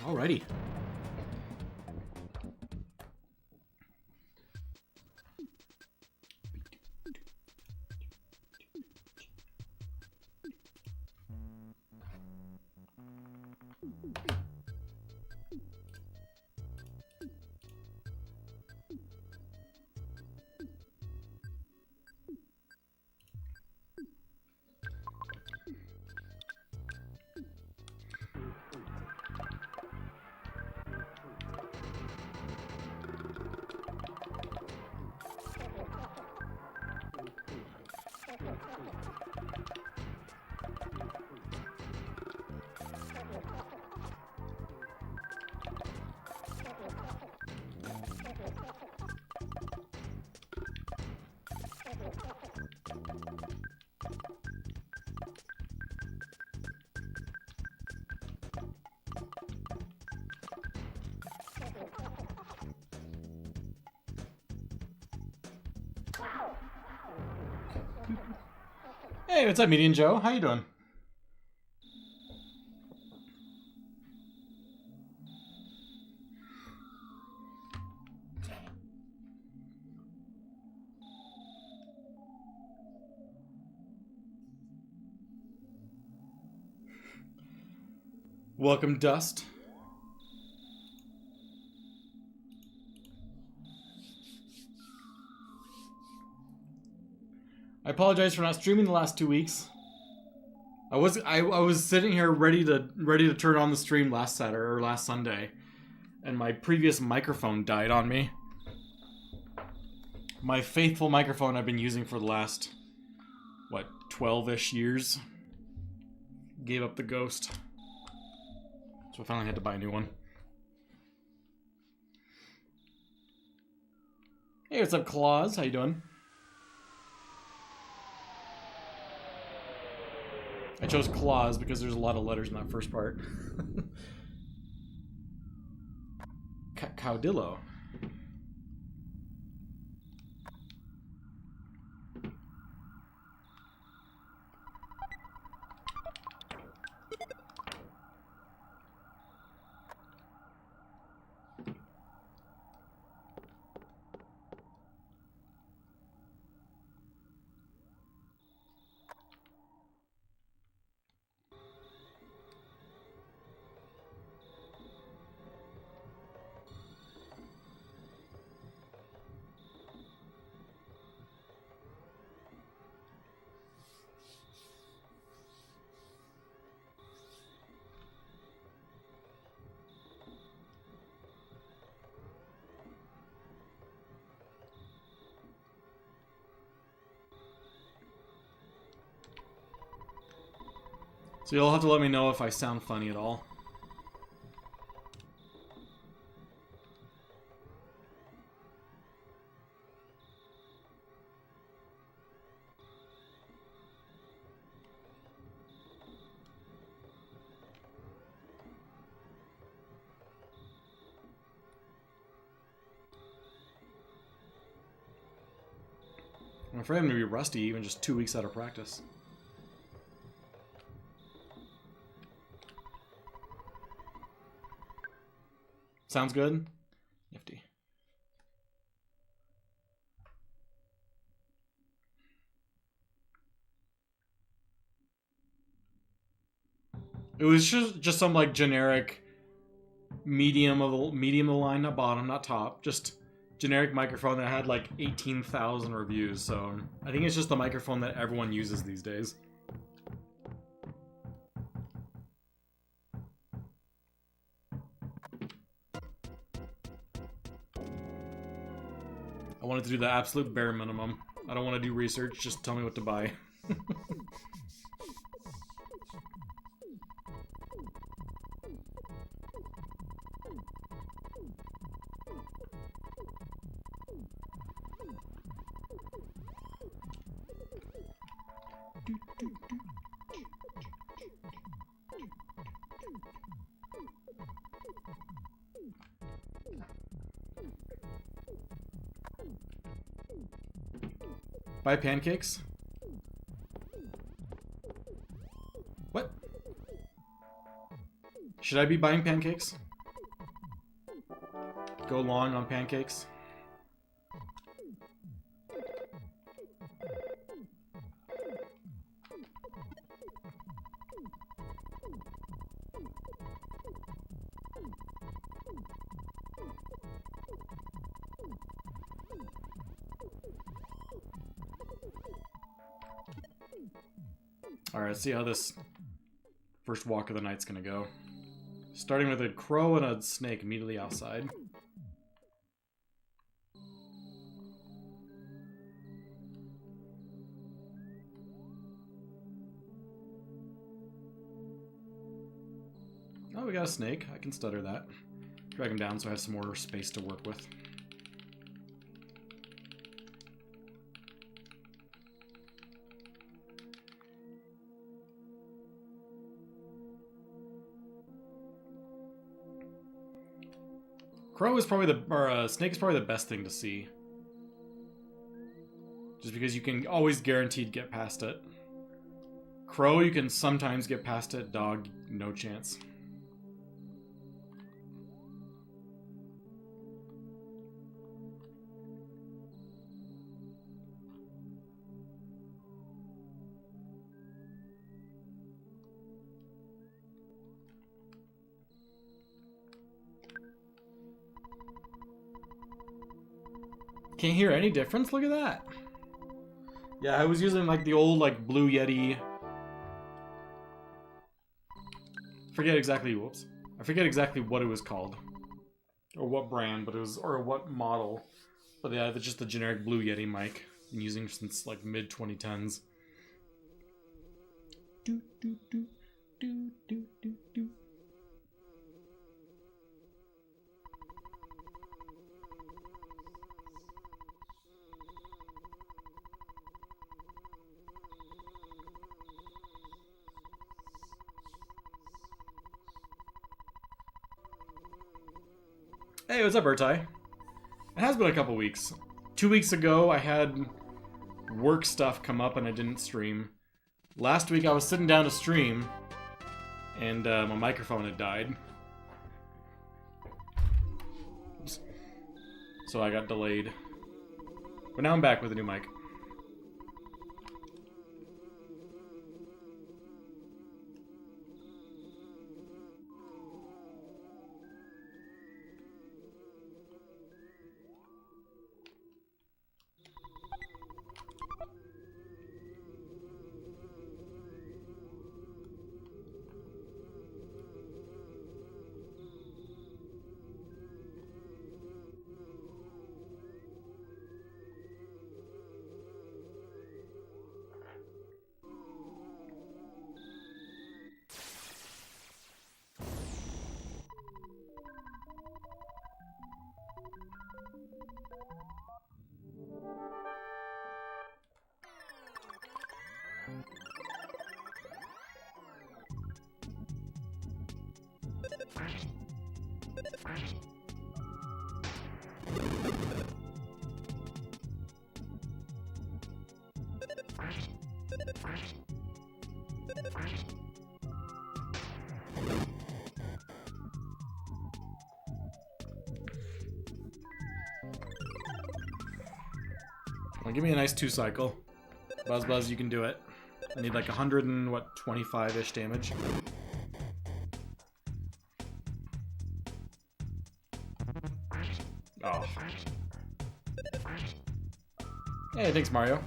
Alrighty. Hey, what's up, Median Joe? How you doing? Welcome, Dust. I apologize for not streaming the last 2 weeks. I was sitting here ready to turn on the stream last Saturday or last Sunday, and my previous microphone died on me. My faithful microphone I've been using for the last 12-ish years gave up the ghost. So I finally had to buy a new one. Hey, what's up, Claus? How you doing? I chose Claus because there's a lot of letters in that first part. Caudillo. So you'll have to let me know if I sound funny at all. I'm afraid I'm going to be rusty even just 2 weeks out of practice. Sounds good? Nifty. It was just some like generic medium of the line, not bottom, not top, just generic microphone that had like 18,000 reviews. So I think it's just the microphone that everyone uses these days. I wanted to do the absolute bare minimum. I don't want to do research, just tell me what to buy. Buy pancakes? What? Should I be buying pancakes? go long on pancakes. Alright, let's see how this first walk of the night's gonna go. Starting with a crow and a snake immediately outside. Oh, we got a snake. I can stutter that. Drag him down so I have some more space to work with. Crow is probably snake is probably the best thing to see. Just because you can always guaranteed get past it. Crow, you can sometimes get past it. Dog, no chance. Can't hear any difference? Look at that. Yeah, I was using like the old like Blue Yeti. Forget exactly, whoops. I forget exactly what it was called. Or what brand, but it was, or what model. But yeah, it's just the generic Blue Yeti mic. Been using since like mid 2010s. Do do do do do do do. Hey, what's up, Urtai? It has been a couple weeks. 2 weeks ago, I had work stuff come up and I didn't stream. Last week, I was sitting down to stream, and my microphone had died. So I got delayed. But now I'm back with a new mic. Well, give me a nice 2-cycle. Buzz Buzz, you can do it. I need like 100 and what, 25-ish damage. Oh. Hey, thanks, Mario.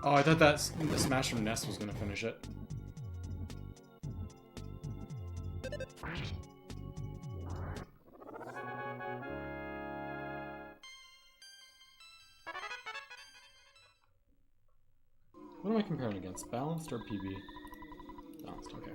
Oh, I thought that Smash from Ness was gonna finish it. What am I comparing against? Balanced or PB? Balanced, okay.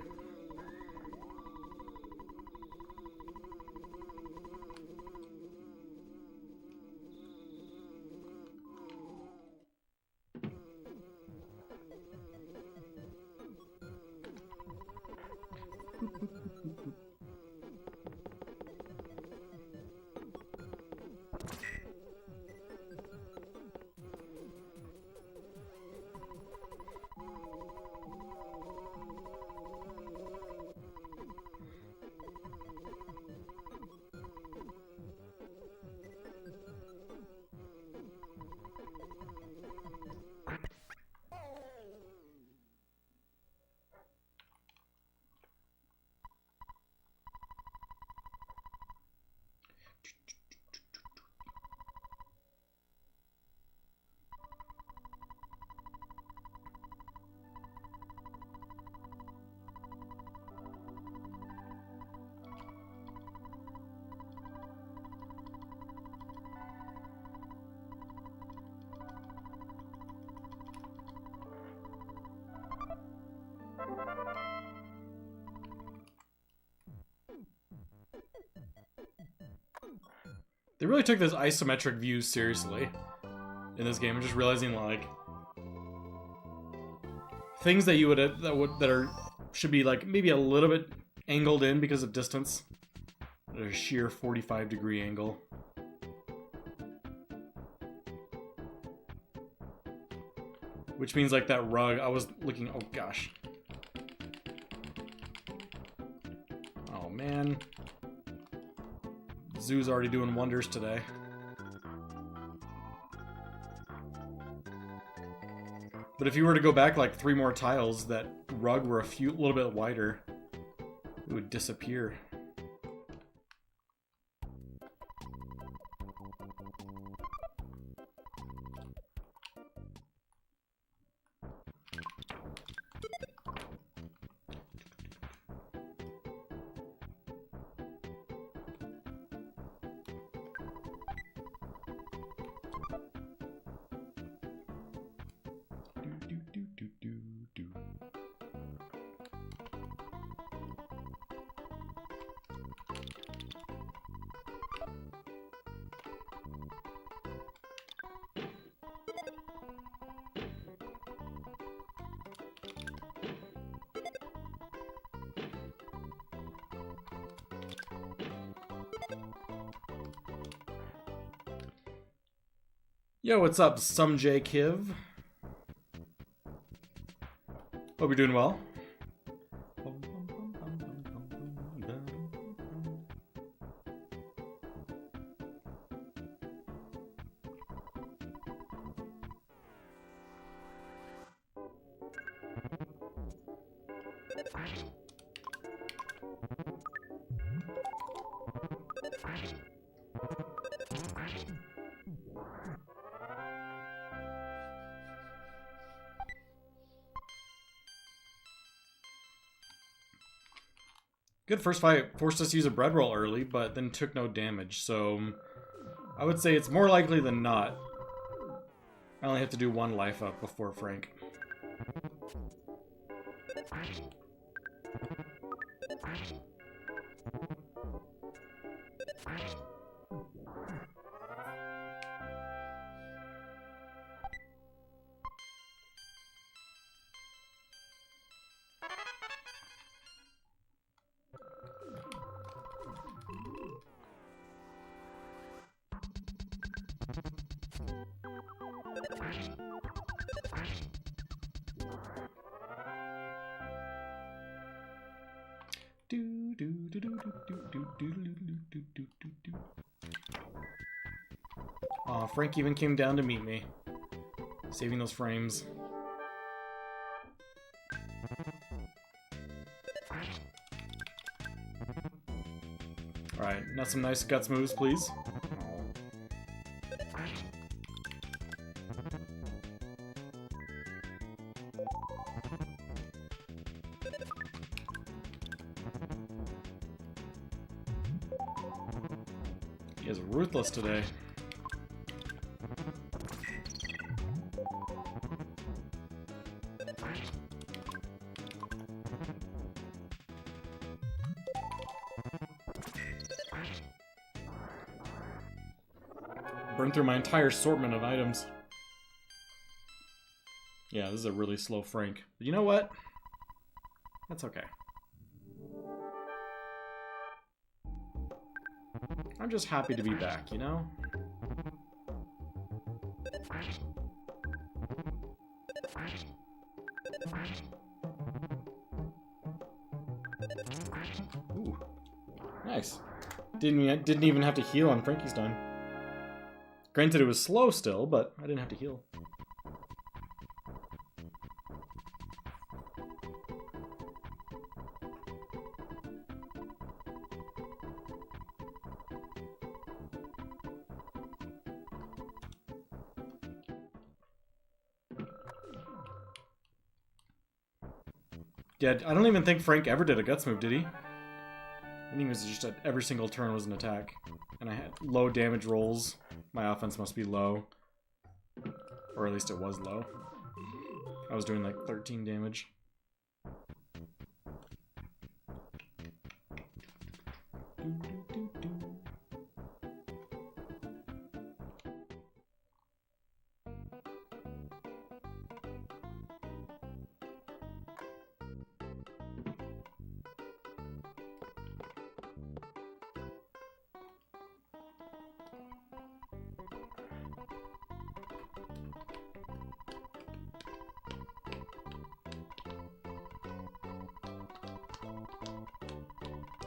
They really took this isometric view seriously in this game. I'm just realizing like things that you would should be like maybe a little bit angled in because of distance. At a sheer 45-degree angle. Which means like that rug, I was looking, oh gosh. Oh man. Zoo's already doing wonders today. But if you were to go back like 3 more tiles, that rug were a little bit wider, it would disappear. Yo, what's up, Some J Kiv? Hope you're doing well. Good first fight. Forced us to use a bread roll early, but then took no damage, so I would say it's more likely than not. I only have to do 1 life up before Frank. Aw, Frank even came down to meet me. Saving those frames. Alright, now some nice guts moves, please. He is ruthless today. Burned through my entire assortment of items. Yeah, this is a really slow Frank. But you know what? That's okay. I'm just happy to be back, you know? Ooh. Nice. Didn't even have to heal on Frankie's time. Granted, it was slow still, but I didn't have to heal. Yeah, I don't even think Frank ever did a guts move, did he? I think it was just at every single turn was an attack. And I had low damage rolls. My offense must be low. Or at least it was low. I was doing like 13 damage.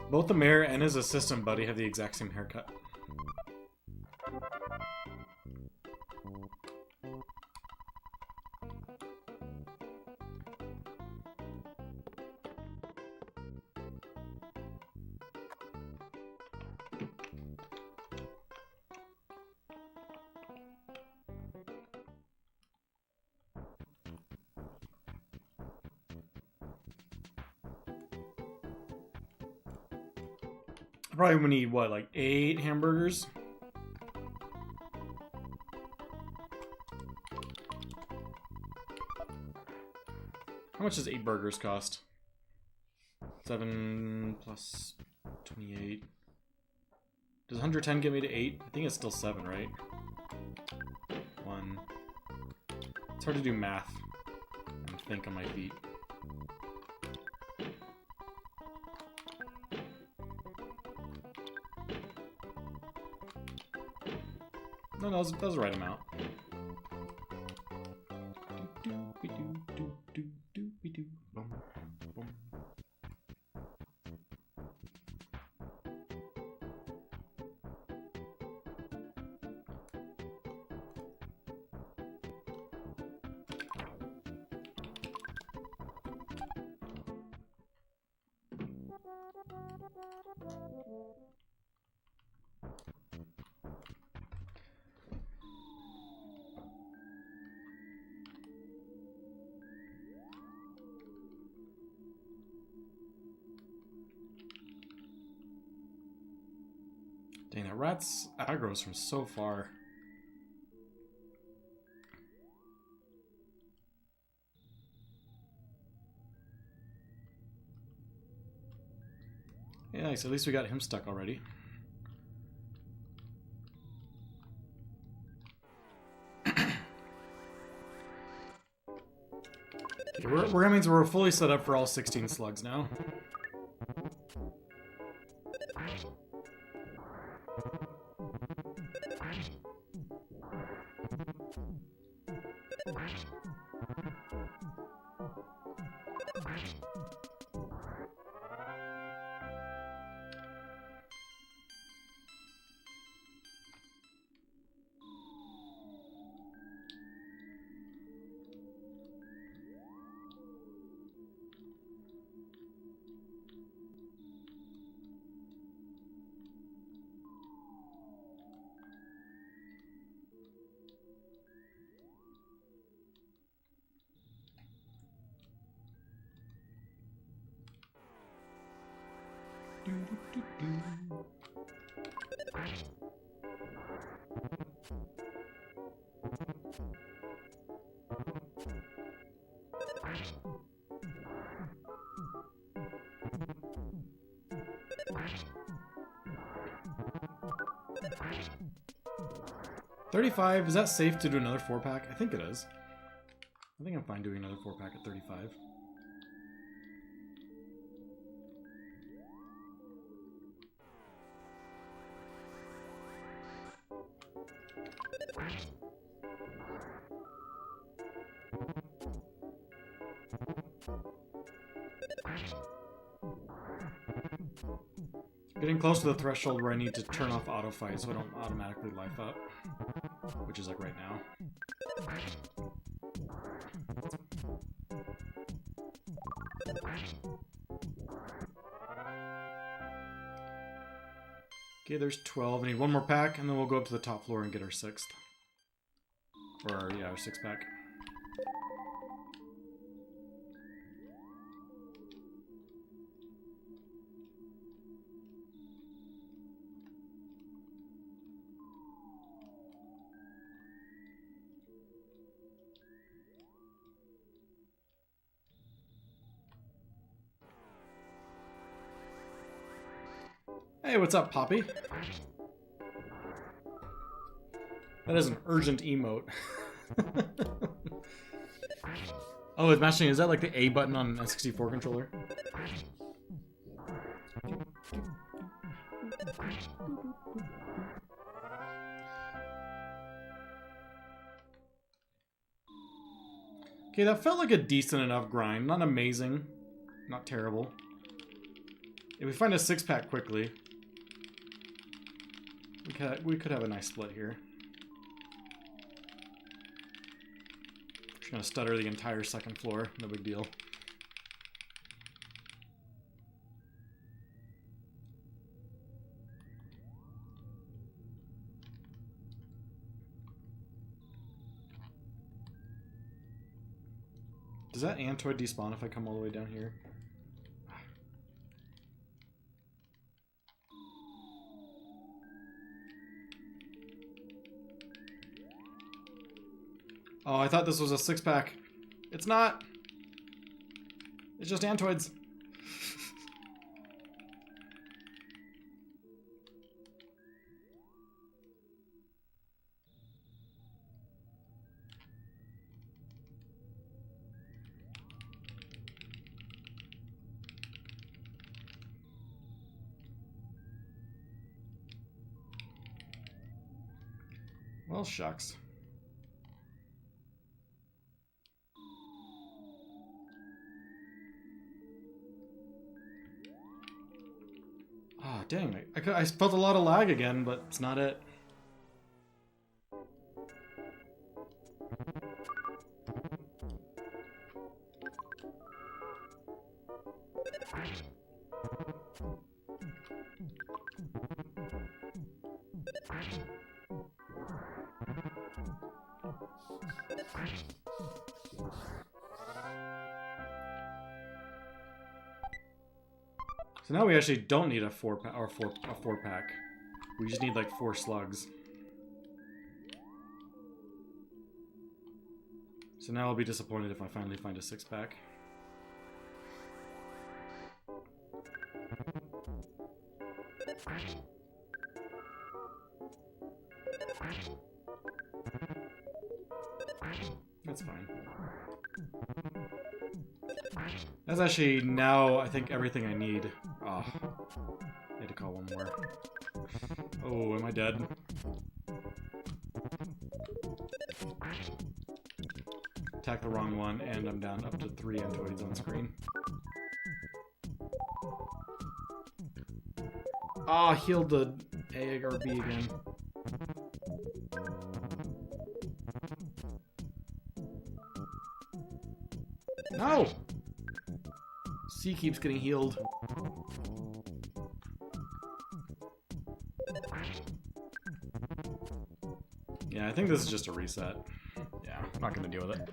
Both the mayor and his assistant buddy have the exact same haircut. Probably would need, what, like 8 hamburgers? How much does 8 burgers cost? 7 plus 28. Does 110 get me to 8? I think it's still 7, right? 1. It's hard to do math and think on my feet. No, that was the right amount. Dang, that rat's aggro's from so far. Yeah, nice. At least we got him stuck already. Okay, that means we're fully set up for all 16 slugs now. $35, is that safe to do another 4-pack? I think it is. I think I'm fine doing another 4-pack at 35. Getting close to the threshold where I need to turn off auto fight so I don't automatically life up, which is like right now. Okay, there's 12. I need one more pack, and then we'll go up to the top floor and get our 6th. Or, yeah, our 6-pack. Hey, what's up, Poppy? That is an urgent emote. Oh, it's matching. Is that like the A button on an N64 controller? Okay, that felt like a decent enough grind. Not amazing. Not terrible. If we find a 6-pack quickly, we could have a nice split here. Just gonna stutter the entire second floor, no big deal. Does that Antoid despawn if I come all the way down here? Oh, I thought this was a 6-pack. It's not. It's just Antoids. Well, shucks. Ah, dang. I felt a lot of lag again, but it's not it. So now we actually don't need a 4-pack. We just need like 4 slugs. So now I'll be disappointed if I finally find a 6-pack. That's fine. That's actually now, I think, everything I need. Oh, I need to call one more. Oh, am I dead? Attack the wrong one, and I'm down up to 3 Antoids on screen. Ah, healed the A or B again. No! C keeps getting healed. Yeah, I think this is just a reset. Yeah, I'm not gonna deal with it.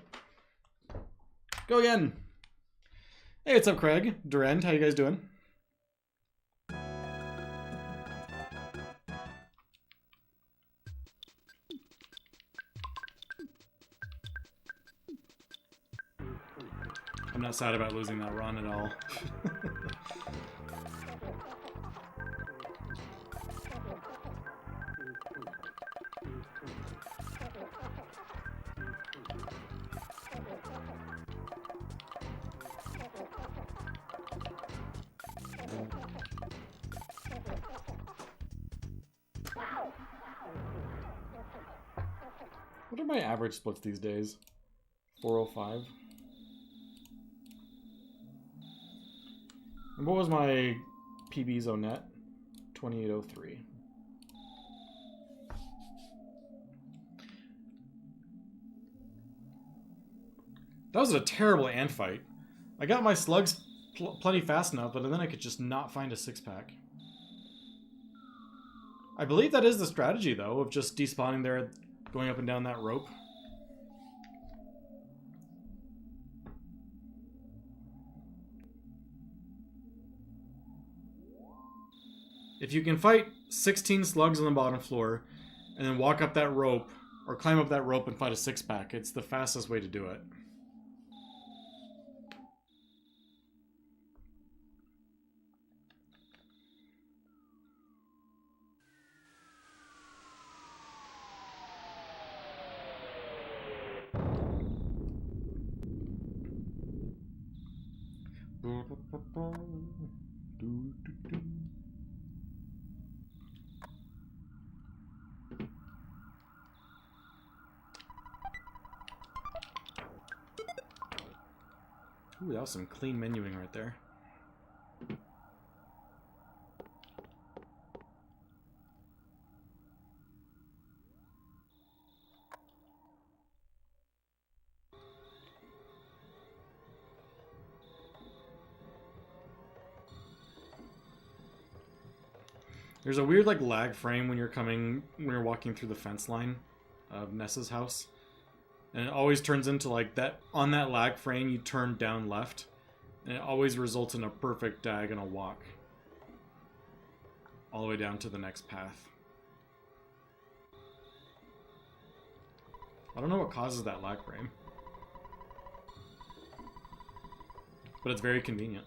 Go again! Hey, what's up, Craig? Durand, how you guys doing? I'm not sad about losing that run at all. What are my average splits these days? 405? And what was my PB zone net? 2803. That was a terrible ant fight. I got my slugs plenty fast enough, but then I could just not find a 6-pack. I believe that is the strategy, though, of just despawning there, going up and down that rope. If you can fight 16 slugs on the bottom floor, and then walk up that rope, or climb up that rope and fight a 6-pack, it's the fastest way to do it. Ooh, that was some clean menuing right there. There's a weird like lag frame when you're walking through the fence line of Nessa's house. And it always turns into like that on that lag frame you turn down left. And it always results in a perfect diagonal walk. All the way down to the next path. I don't know what causes that lag frame. But it's very convenient.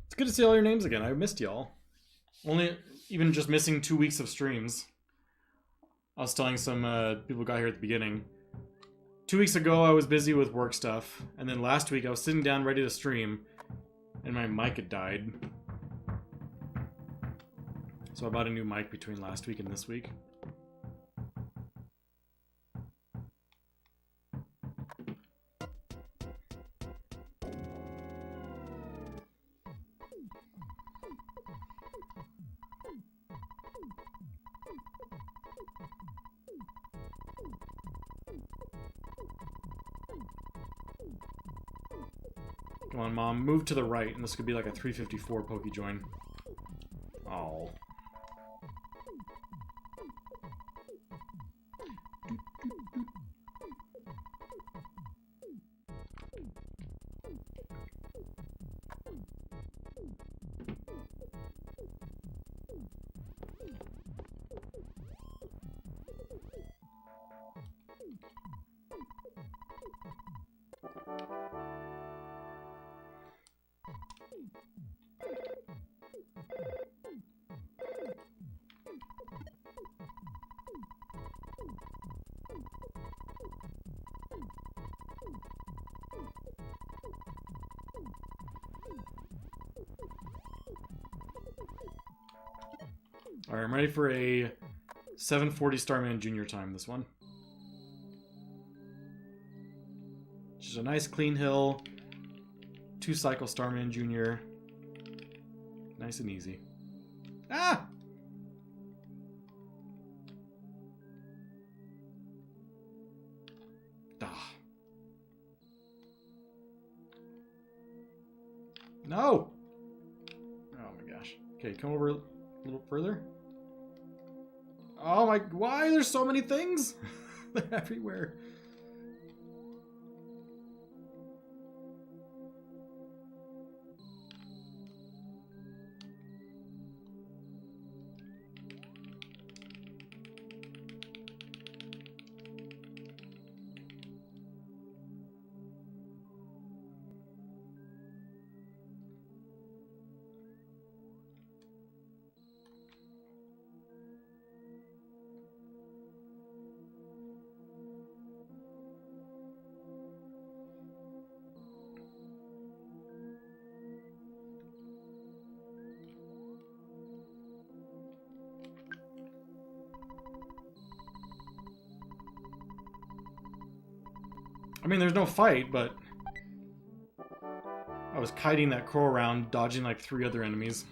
It's good to see all your names again. I missed y'all. Only even just missing 2 weeks of streams. I was telling some people who got here at the beginning. 2 weeks ago, I was busy with work stuff, and then last week I was sitting down ready to stream, and my mic had died. So I bought a new mic between last week and this week. Come on, Mom, move to the right, and this could be like a 354 Pokejoin. Oh. Alright, I'm ready for a 740 Starman Junior time, this one. Just a nice clean hill. 2 cycle Starman Junior. Nice and easy. Ah! Ah. No! Oh my gosh. Okay, come over a little further. Oh my, why? There's so many things! They're everywhere. I mean, there's no fight, but I was kiting that crow around, dodging like 3 other enemies.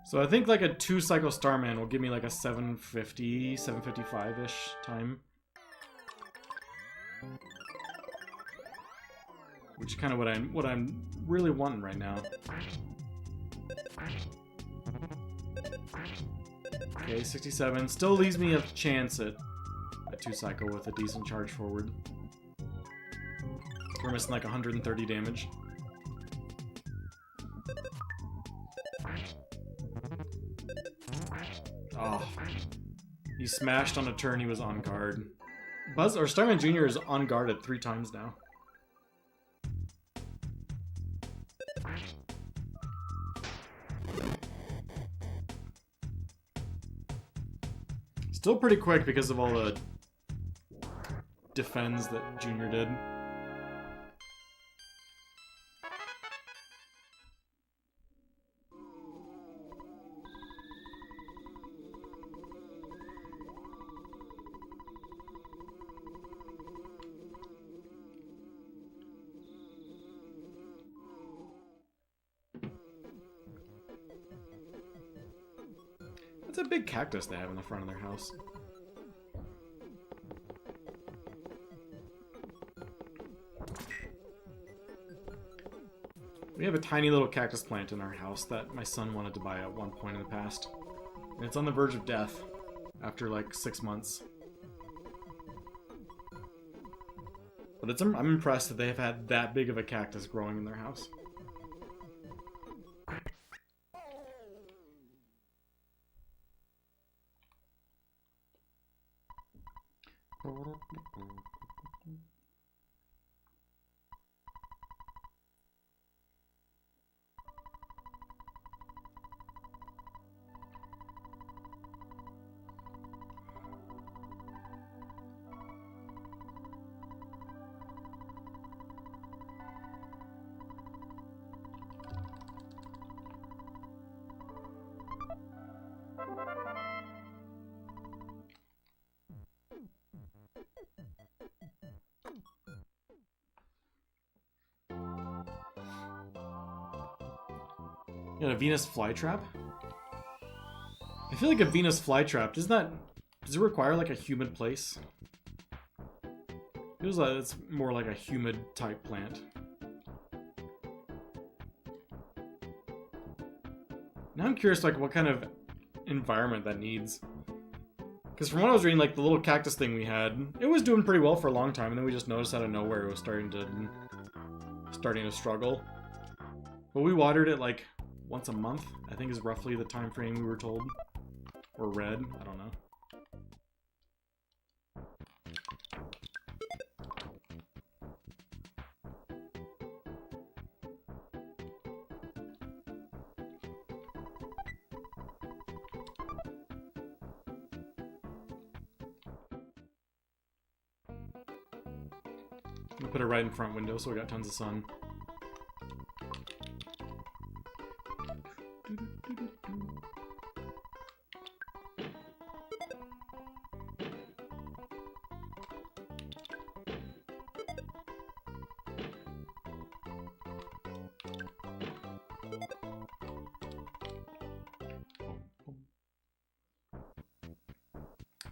So I think like a 2-cycle Starman will give me like a 750, 755-ish time. Which is kind of what I'm really wanting right now. Okay, 67. Still leaves me a chance at a 2-cycle with a decent charge forward. We're missing like 130 damage. Oh. He smashed on a turn he was on guard. Buzz or Starman Jr. is on guard at 3 times now. Still pretty quick because of all the defends that Junior did. That's a big cactus they have in the front of their house. We have a tiny little cactus plant in our house that my son wanted to buy at one point in the past. And it's on the verge of death after like 6 months. But I'm impressed that they have had that big of a cactus growing in their house. You got a Venus flytrap? I feel like a Venus flytrap, does it require like a humid place? Feels like it's more like a humid type plant. Now I'm curious like what kind of environment that needs. Because from what I was reading, like the little cactus thing we had, it was doing pretty well for a long time, and then we just noticed out of nowhere it was starting to struggle. But we watered it like once a month, I think is roughly the time frame we were told. Or read, I don't know. I'm gonna put it right in front window so we got tons of sun.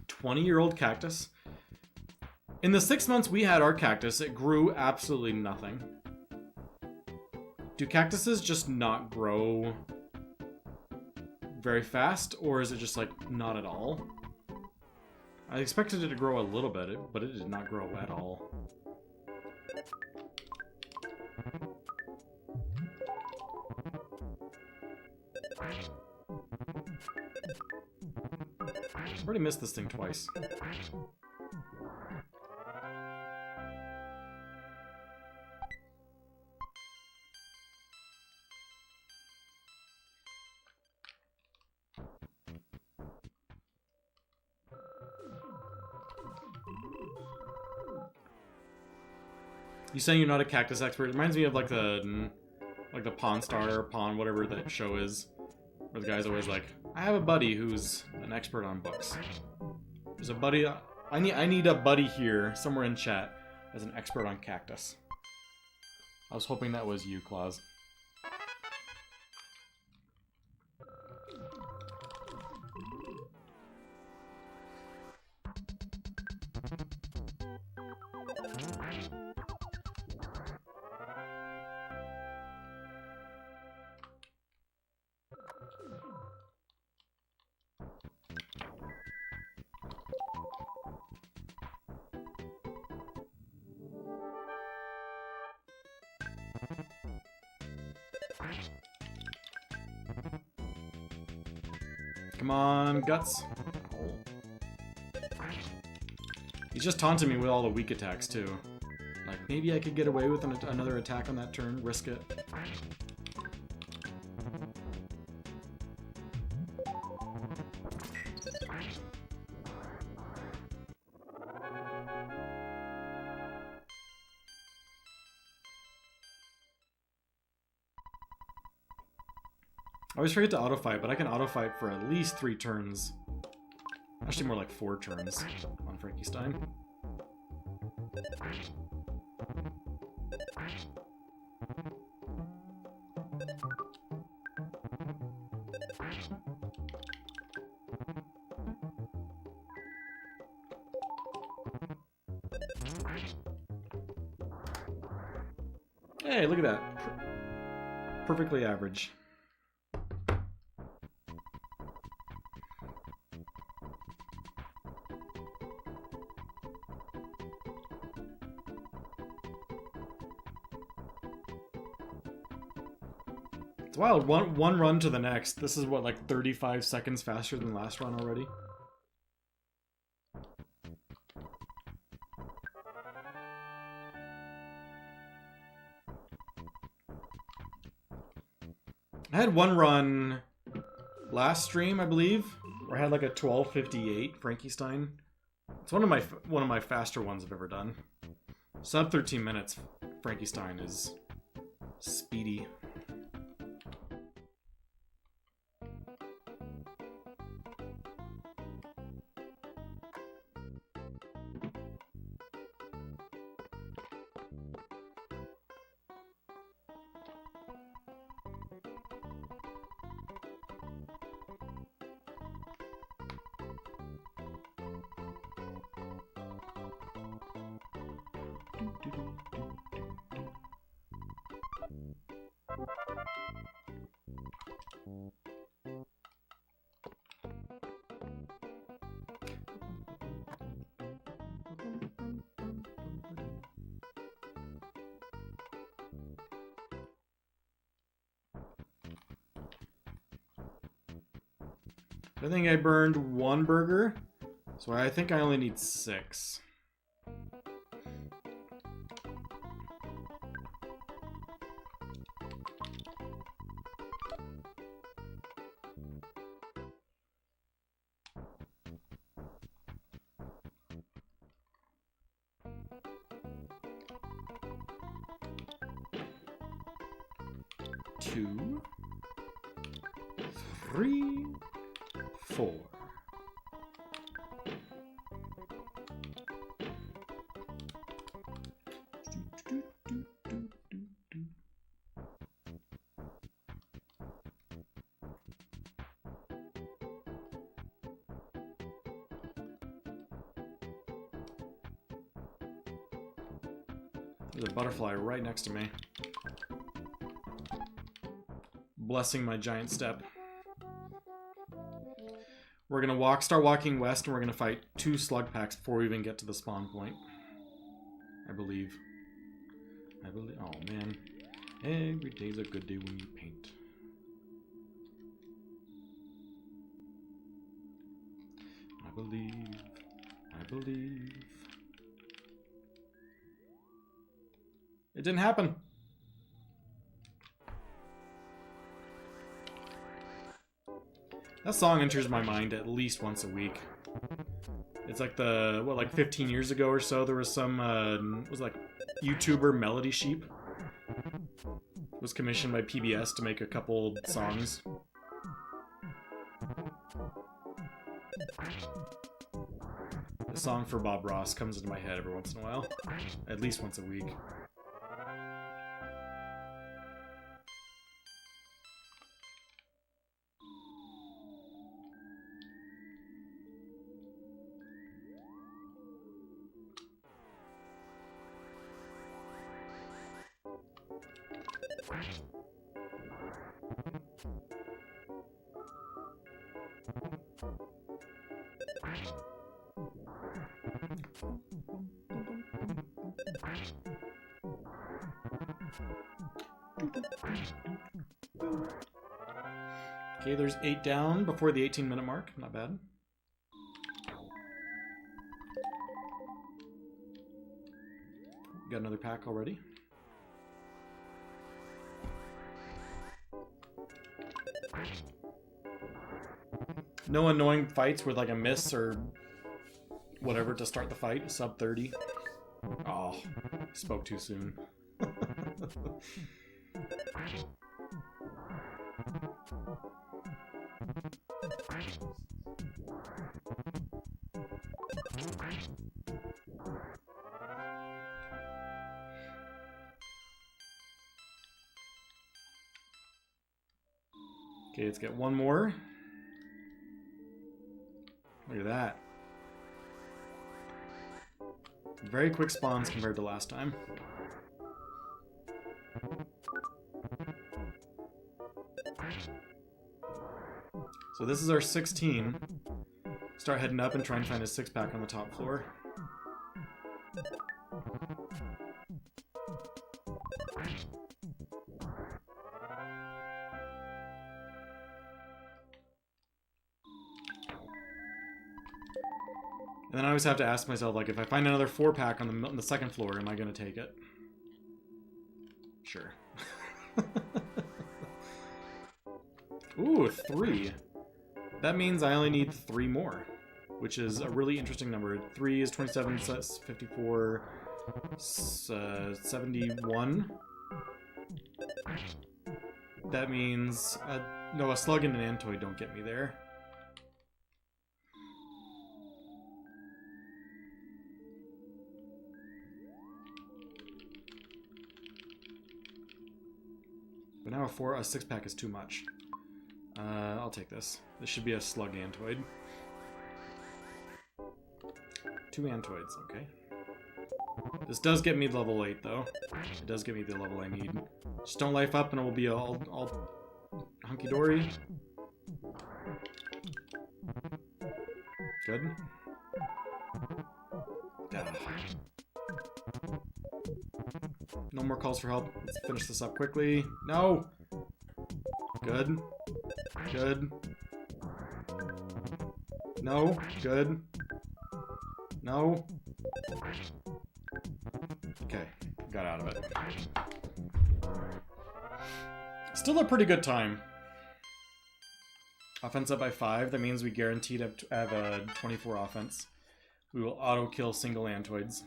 $20-year-old cactus. In the 6 months we had our cactus, it grew absolutely nothing. Do cactuses just not grow very fast, or is it just like not at all? I expected it to grow a little bit, but it did not grow at all. I've already missed this thing twice. You saying you're not a cactus expert? It reminds me of like the Pawn Star or Pawn, whatever that show is, where the guy's always like, I have a buddy who's an expert on books. There's a buddy. I need a buddy here somewhere in chat as an expert on cactus. I was hoping that was you, Claus. Come on, Guts. Oh. He's just taunting me with all the weak attacks, too. Like, maybe I could get away with another attack on that turn, risk it. I always forget to auto-fight, but I can auto-fight for at least 3 turns. Actually, more like 4 turns on Frankenstein. Hey, look at that. Perfectly average. It's wild. One run to the next. This is what, like 35 seconds faster than the last run already? I had one run last stream, I believe, where I had like a 12:58 Frankenstein. It's one of my faster ones I've ever done. Sub 13 minutes Frankenstein is speedy. I think I burned 1 burger, so I think I only need 6. Two, 3, 4. There's a butterfly right next to me. Blessing my giant step. We're gonna start walking west, and we're gonna fight 2 slug packs before we even get to the spawn point. I believe. Oh man. Every day's a good day when you paint. I believe. It didn't happen. That song enters my mind at least once a week. It's like like 15 years ago or so, there was some, was like YouTuber Melody Sheep. Was commissioned by PBS to make a couple songs. The song for Bob Ross comes into my head every once in a while. At least once a week. Okay, there's 8 down before the 18-minute mark. Not bad. Got another pack already. No annoying fights with like a miss or whatever to start the fight. Sub 30. Oh, spoke too soon. Okay, let's get one more. Look at that. Very quick spawns compared to last time. So this is our 16. Start heading up and try and find a 6-pack on the top floor. And then I always have to ask myself, like, if I find another 4-pack on the second floor, am I going to take it? Sure. Ooh, 3. That means I only need 3 more, which is a really interesting number. 3 is 27, 54, 71. That means, no, a slug and an Antoid don't get me there. But now a 6-pack is too much. I'll take this. This should be a slug Antoid. 2 Antoids, okay. This does get me level 8 though. It does get me the level I need. Just don't life up and it will be all hunky-dory. Good. No more calls for help. Let's finish this up quickly. No! Good. Good. No. Good. No. Okay. Got out of it. Still a pretty good time. Offense up by 5. That means we guaranteed to have a 24 offense. We will auto-kill single Antoids.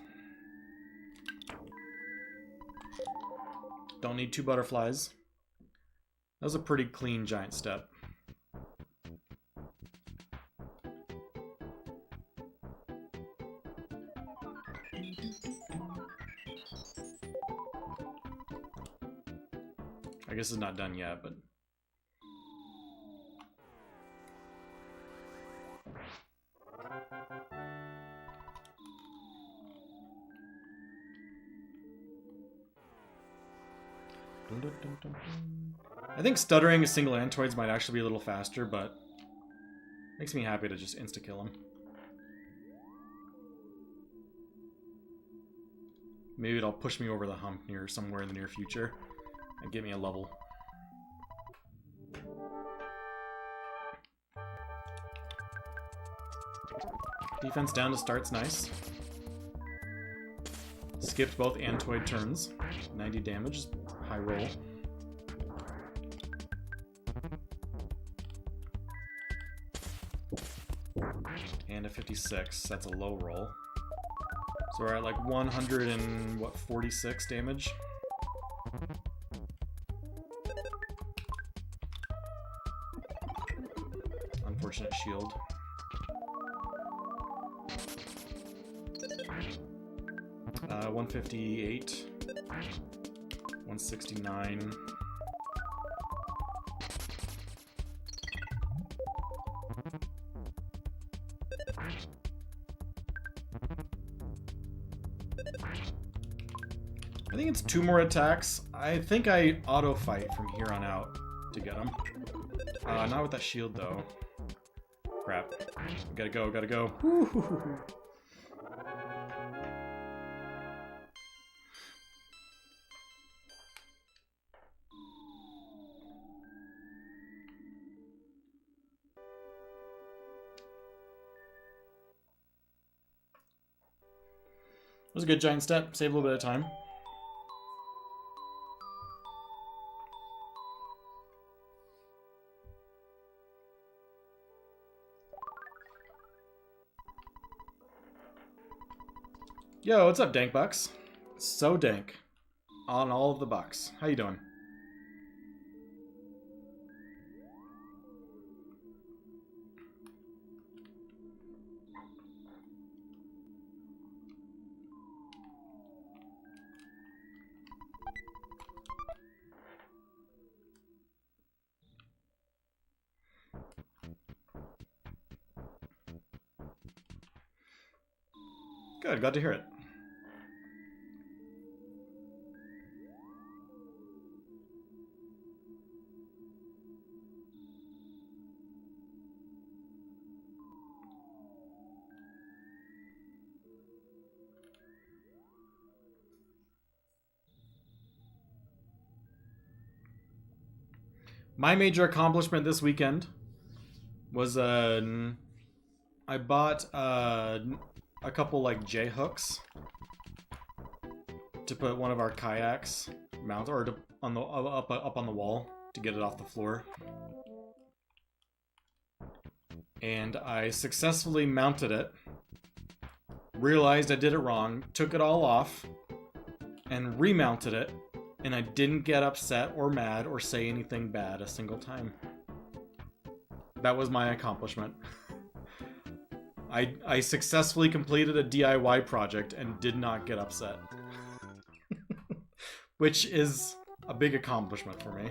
Don't need 2 butterflies. That was a pretty clean giant step. I guess it's not done yet, but... I think stuttering single Antoids might actually be a little faster, but makes me happy to just insta-kill him. Maybe it'll push me over the hump near somewhere in the near future and get me a level. Defense down to start's nice. Skipped both Antoid turns. 90 damage, high roll. And a 56, that's a low roll. So we're at like 146 damage. Unfortunate shield. Uh, 158. 169. I think it's 2 more attacks. I think I auto-fight from here on out to get him. Not with that shield, though. Crap. Gotta go, gotta go. Woo-hoo-hoo-hoo. was a good giant step. Save a little bit of time. Yo, what's up, Dank Bucks? So dank. On all of the bucks. How you doing? Good, glad to hear it. My major accomplishment this weekend was I bought a couple like J hooks to put one of our kayaks mount or to, on the up on the wall to get it off the floor. And I successfully mounted it. Realized I did it wrong, took it all off, and remounted it. And I didn't get upset or mad or say anything bad a single time. That was my accomplishment. I successfully completed a DIY project and did not get upset. Which is a big accomplishment for me.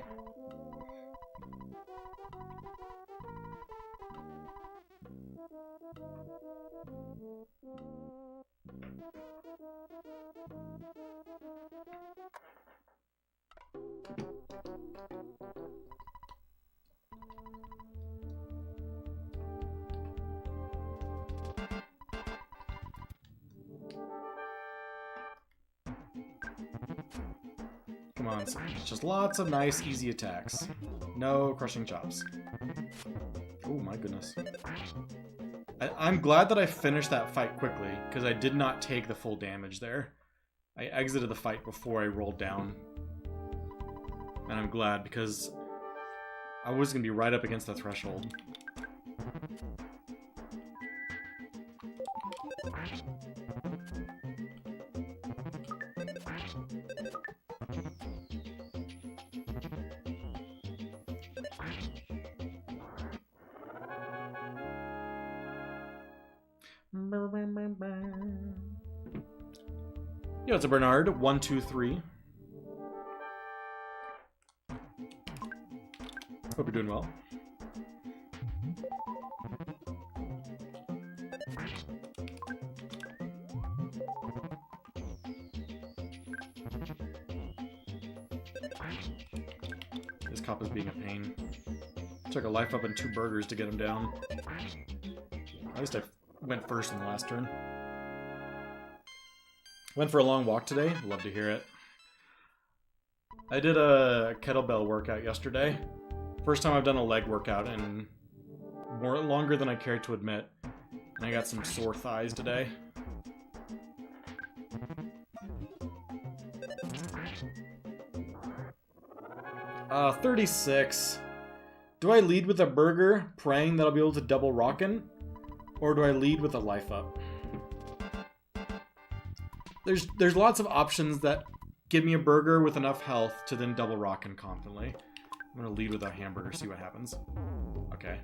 Come on, just lots of nice, easy attacks. No crushing chops. Oh my goodness. I'm glad that I finished that fight quickly, because I did not take the full damage there. I exited the fight before I rolled down. And I'm glad, because I was going to be right up against the threshold. Yo, it's a Bernard. 1, 2, 3. Hope you're doing well. This cop is being a pain. Took a life up and 2 burgers to get him down. At least I went first in the last turn. Went for a long walk today. Love to hear it. I did a kettlebell workout yesterday. First time I've done a leg workout in longer than I care to admit. And I got some sore thighs today. Uh, 36. Do I lead with a burger, praying that I'll be able to double rockin'? Or do I lead with a life up? There's lots of options that give me a burger with enough health to then double rockin' confidently. I'm gonna lead with a hamburger, see what happens. Okay.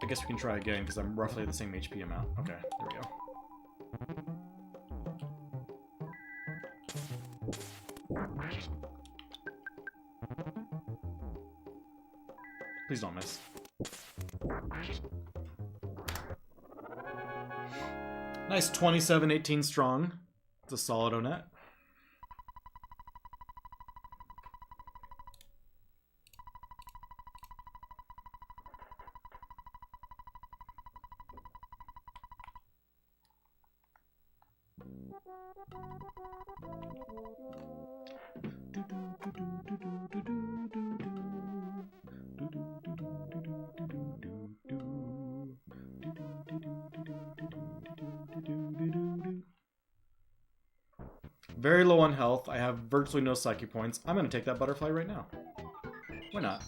I guess we can try again, because I'm roughly at the same HP amount. Okay, there we go. Please don't miss. Nice 27-18 strong. It's a solid Onet. very low on health. I have virtually no psyche points. I'm going to take that butterfly right now. Why not?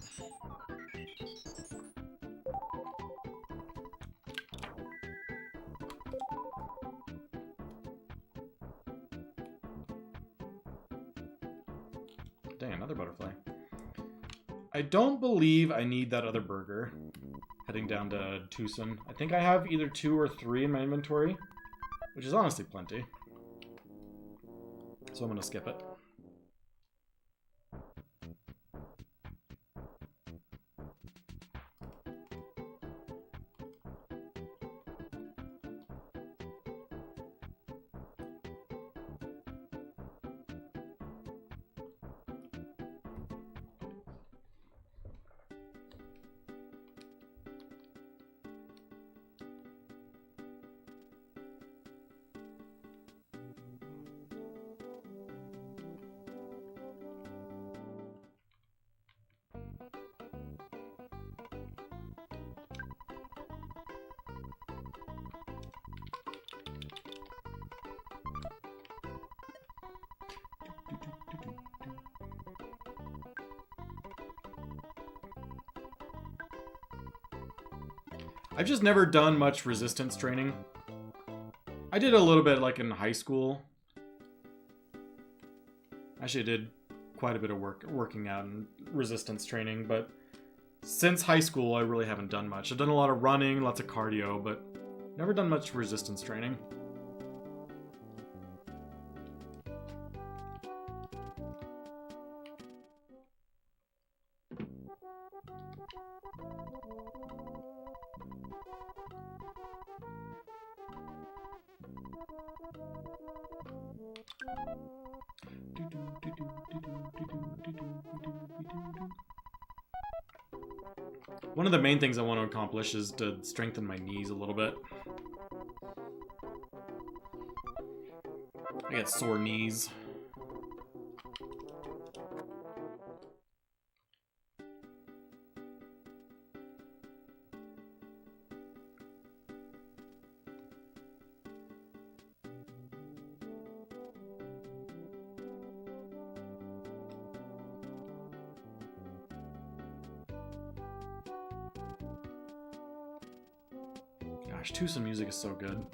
Dang, another butterfly. I don't believe I need that other burger. Heading down to Twoson. I think I have either 2 or 3 in my inventory, which is honestly plenty. So I'm going to skip it. I've just never done much resistance training. I did a little bit like in high school. Actually, I did quite a bit of working out and resistance training, but since high school, I really haven't done much. I've done a lot of running, lots of cardio, but never done much resistance training. One of the main things I want to accomplish is to strengthen my knees a little bit. I get sore knees. Gosh, Twoson music is so good.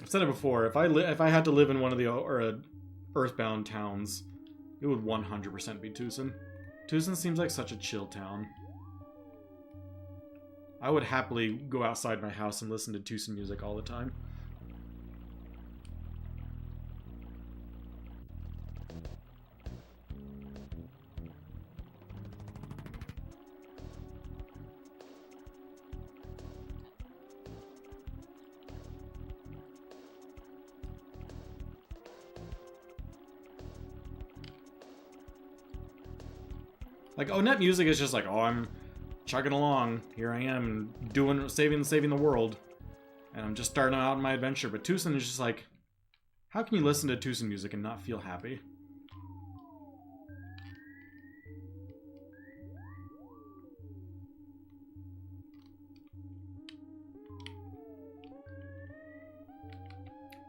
I've said it before. If I had to live in one of the Earthbound towns, it would 100% be Twoson. Twoson seems like such a chill town. I would happily go outside my house and listen to Twoson music all the time. Like, Onet music is just like, oh, I'm chugging along. Here I am, saving the world. And I'm just starting out on my adventure. But Twoson is just like, how can you listen to Twoson music and not feel happy?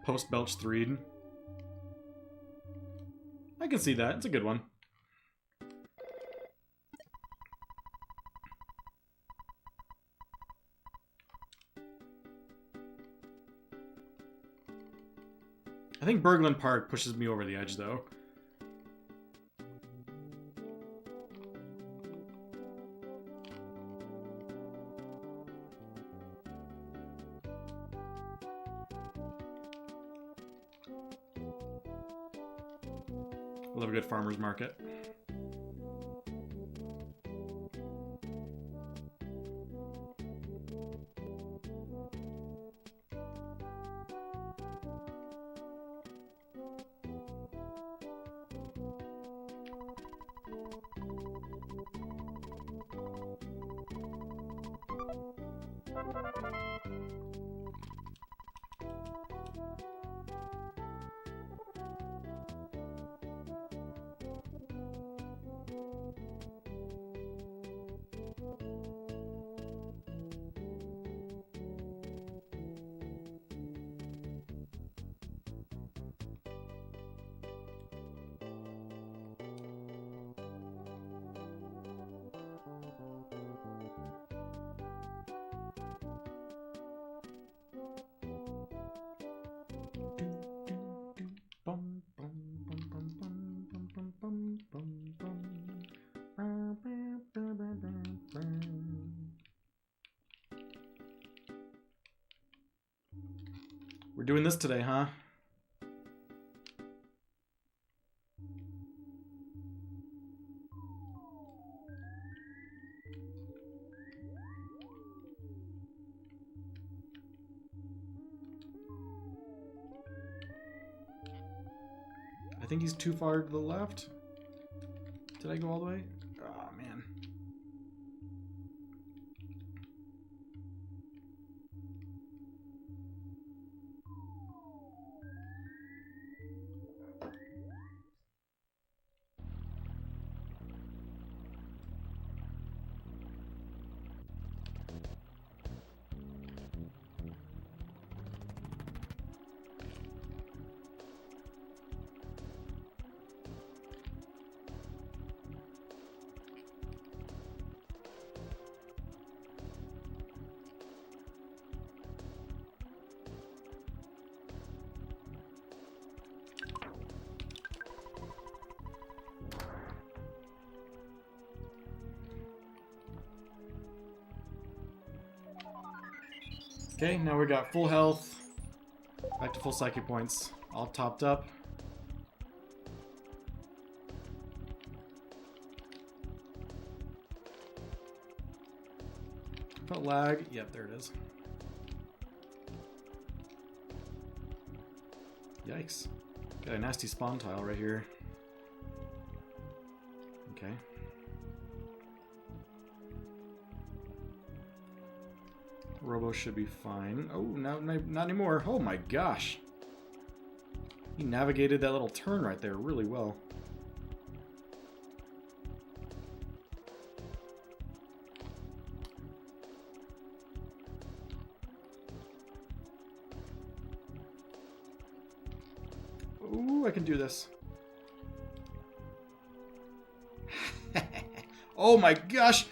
Post-Belch Threed. I can see that. It's a good one. I think Berglund Park pushes me over the edge, though. I love a good farmer's market. We're doing this today, huh? I think he's too far to the left. Did I go all the way? Oh, man. Okay, now we got full health. Back to full psychic points. All topped up. Felt lag. Yep, there it is. Yikes. Got a nasty spawn tile right here. Okay. Robo should be fine. Oh, no, not anymore. Oh my gosh. He navigated that little turn right there really well. Ooh, I can do this. Oh my gosh!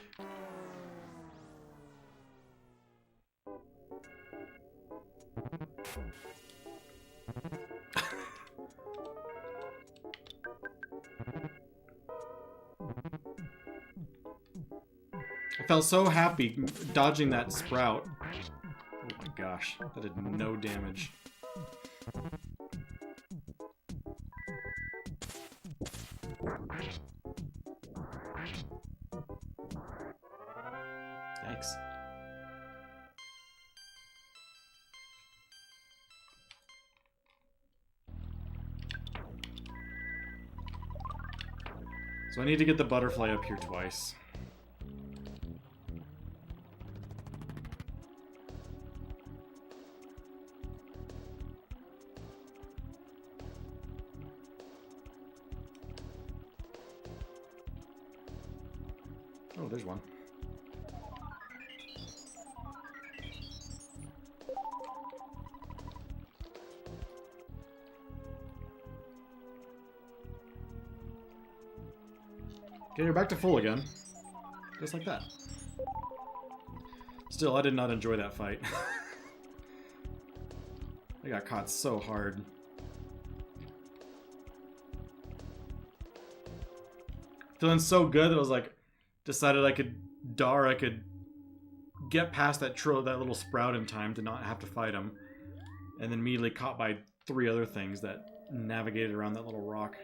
I felt so happy dodging that sprout. Oh my gosh, that did no damage. Yikes. So I need to get the butterfly up here twice. Oh, there's one. Okay, you're back to full again. Just like that. Still, I did not enjoy that fight. I got caught so hard. Feeling so good that I was like, decided I could get past that little sprout in time to not have to fight him. And then immediately caught by 3 other things that navigated around that little rock.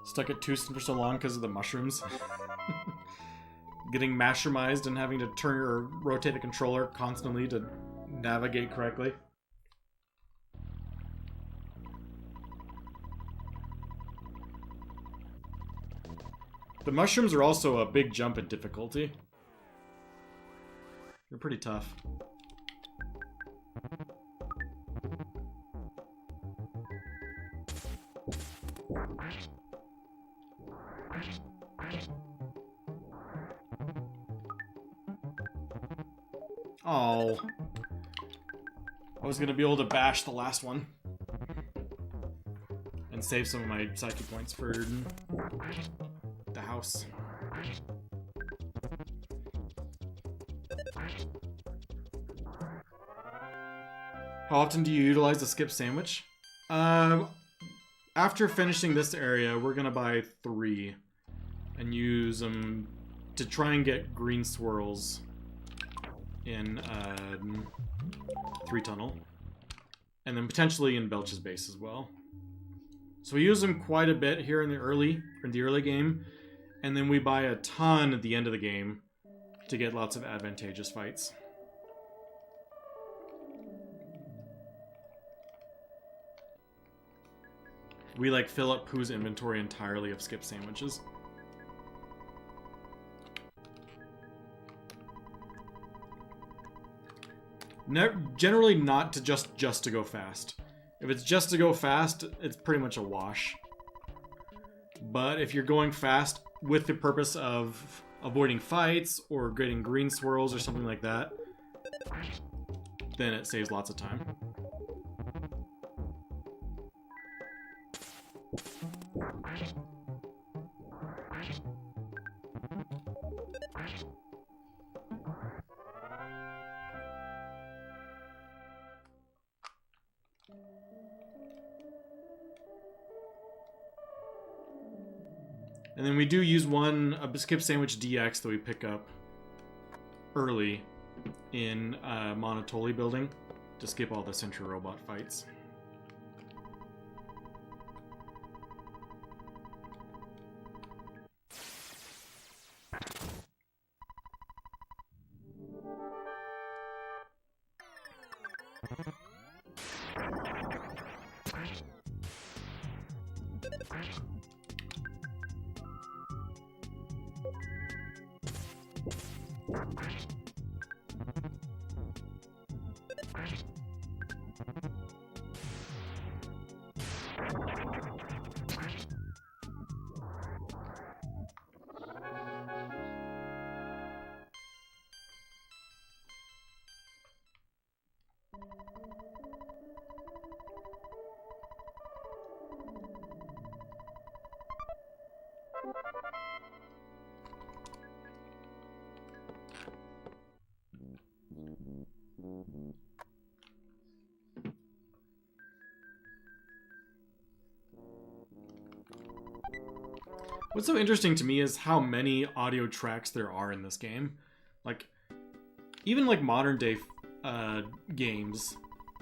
Stuck at Twoson for so long because of the mushrooms. getting mashermized and having to turn or rotate the controller constantly to navigate correctly. The mushrooms are also a big jump in difficulty. They're pretty tough. Oh. I was gonna be able to bash the last one. And save some of my psyche points for the house. How often do you utilize the skip sandwich? After finishing this area, we're gonna buy 3 and use them to try and get green swirls in 3 tunnel, and then potentially in Belch's base as well. So we use them quite a bit here in the early game, and then we buy a ton at the end of the game to get lots of advantageous fights. We like fill up Pooh's inventory entirely of skip sandwiches. Generally not to just to go fast. If it's just to go fast, it's pretty much a wash. But if you're going fast with the purpose of avoiding fights or getting green swirls or something like that, then it saves lots of time. And then we do use a skip sandwich DX that we pick up early in Monotoli building to skip all the Sentry Robot fights. What's so interesting to me is how many audio tracks there are in this game. Like, even like modern day games.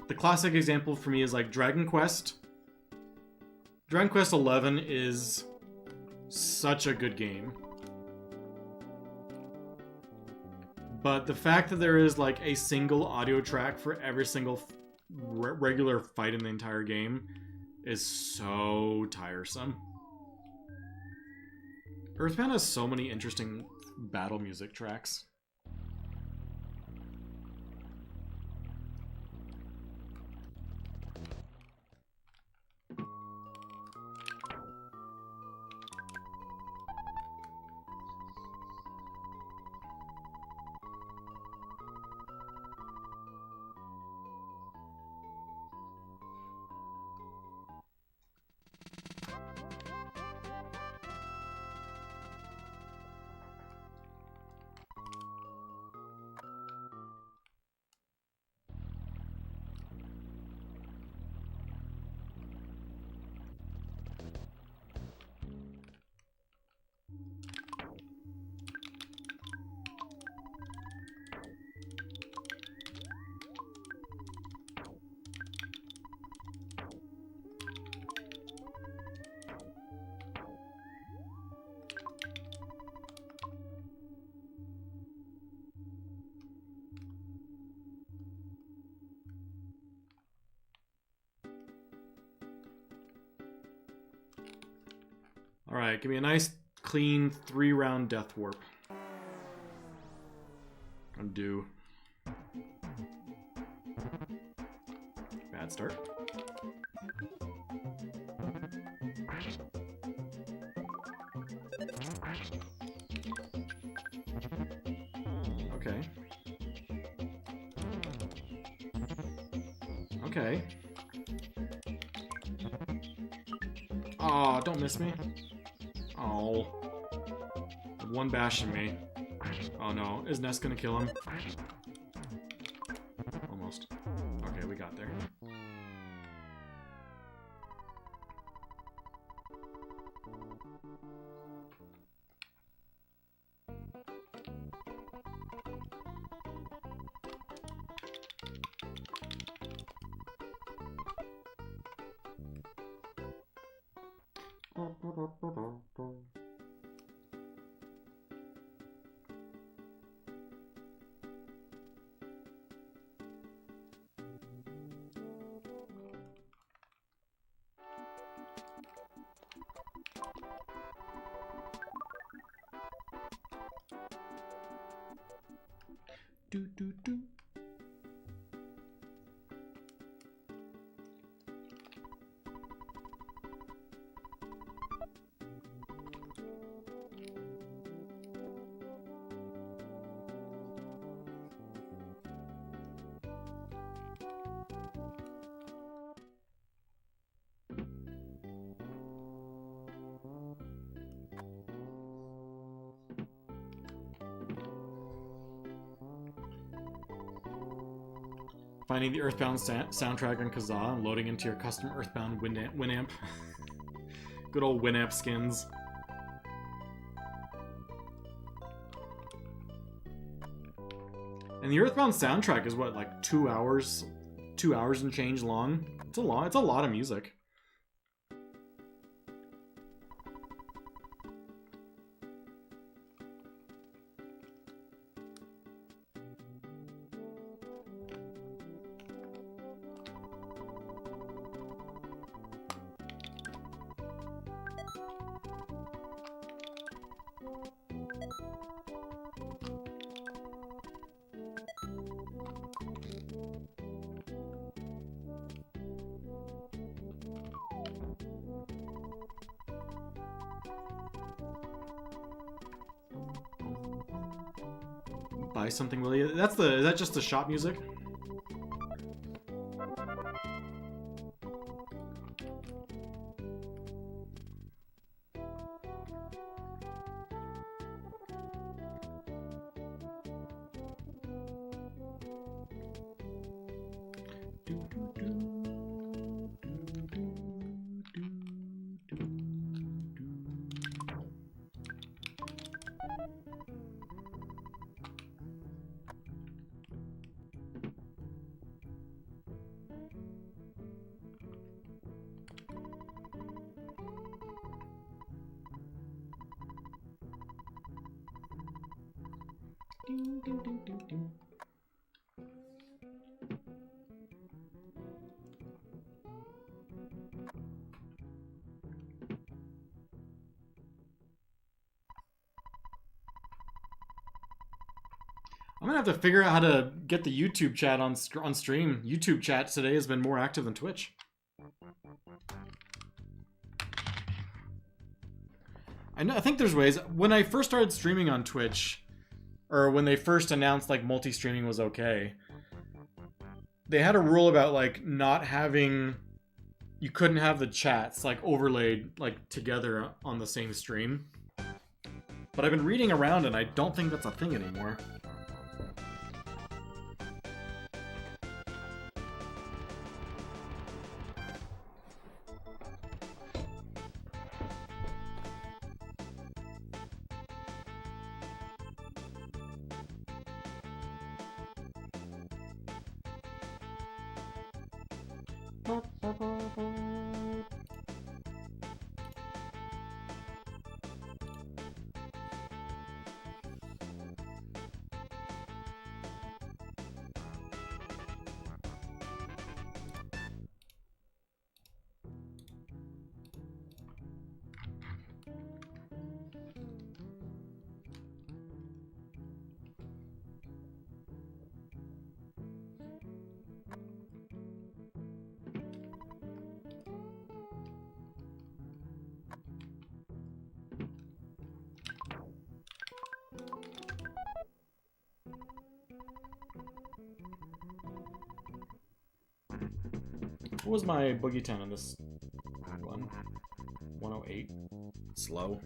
The classic example for me is like Dragon Quest. Dragon Quest 11 is such a good game. But the fact that there is like a single audio track for every single regular fight in the entire game is so tiresome. Earthbound has so many interesting battle music tracks. Alright, give me a nice, clean 3-round Death Warp. Undo. Bad start. Okay. Okay. Aw, don't miss me. Oh. One bashing me. Oh no, is Ness gonna kill him? Almost. Okay, we got there. Do do do. Finding the Earthbound soundtrack on Kazaa and loading into your custom Earthbound Winamp. Good old Winamp skins. And the Earthbound soundtrack is what, like 2 hours? 2 hours and change long? It's a lot of music. Buy something, will you? Is that just the shop music? I'm gonna have to figure out how to get the YouTube chat on stream. YouTube chat today has been more active than Twitch. I think there's ways. When I first started streaming on Twitch, or when they first announced like multi-streaming was okay, they had a rule about like not having, you couldn't have the chats like overlaid like together on the same stream. But I've been reading around and I don't think that's a thing anymore. What was my boogie 10 on this one? 108. Slow.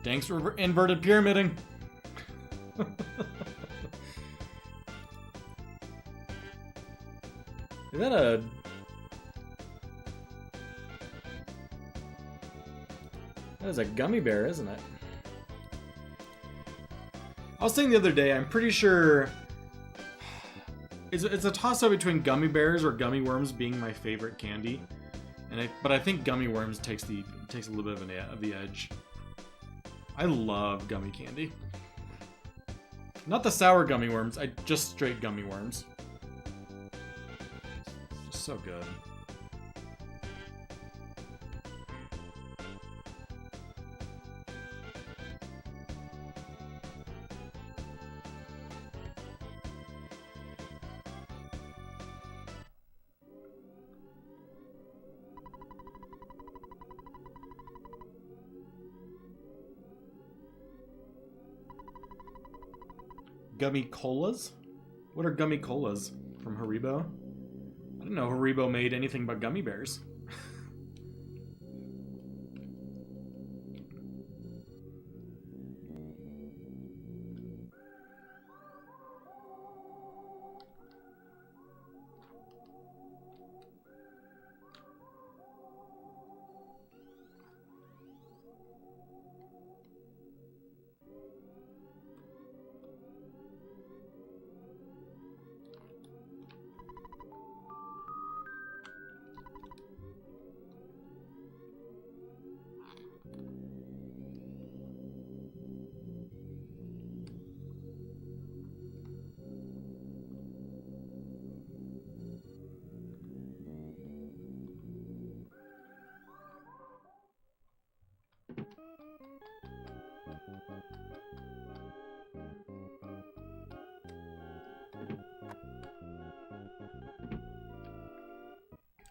Thanks for inverted pyramiding. Is that a... That is a gummy bear, isn't it? I was saying the other day, I'm pretty sure... It's a toss-up between gummy bears or gummy worms being my favorite candy. But I think gummy worms takes a little bit of the edge. I love gummy candy. Not the sour gummy worms, just straight gummy worms. Just so good. Gummy colas? What are gummy colas? From Haribo? I didn't know Haribo made anything but gummy bears.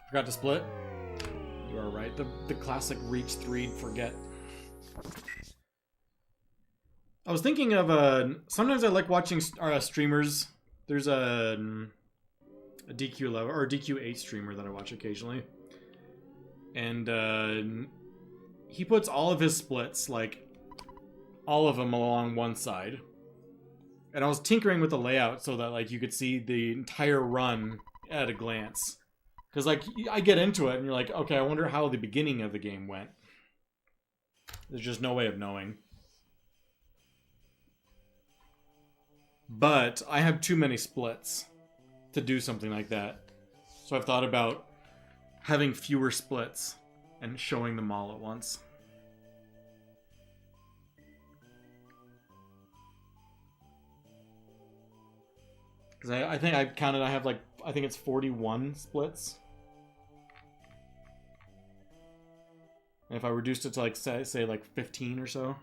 Forgot to split. You are right. The classic reach 3 forget. I was thinking of sometimes I like watching streamers. There's a DQ11 or DQ8 streamer that I watch occasionally, and he puts all of his splits, like all of them, along one side. And I was tinkering with the layout so that like you could see the entire run at a glance. Because, like, I get into it, and you're like, okay, I wonder how the beginning of the game went. There's just no way of knowing. But I have too many splits to do something like that. So I've thought about having fewer splits and showing them all at once. Because I think I've counted, I have like, I think it's 41 splits. And if I reduced it to like, say like 15 or so.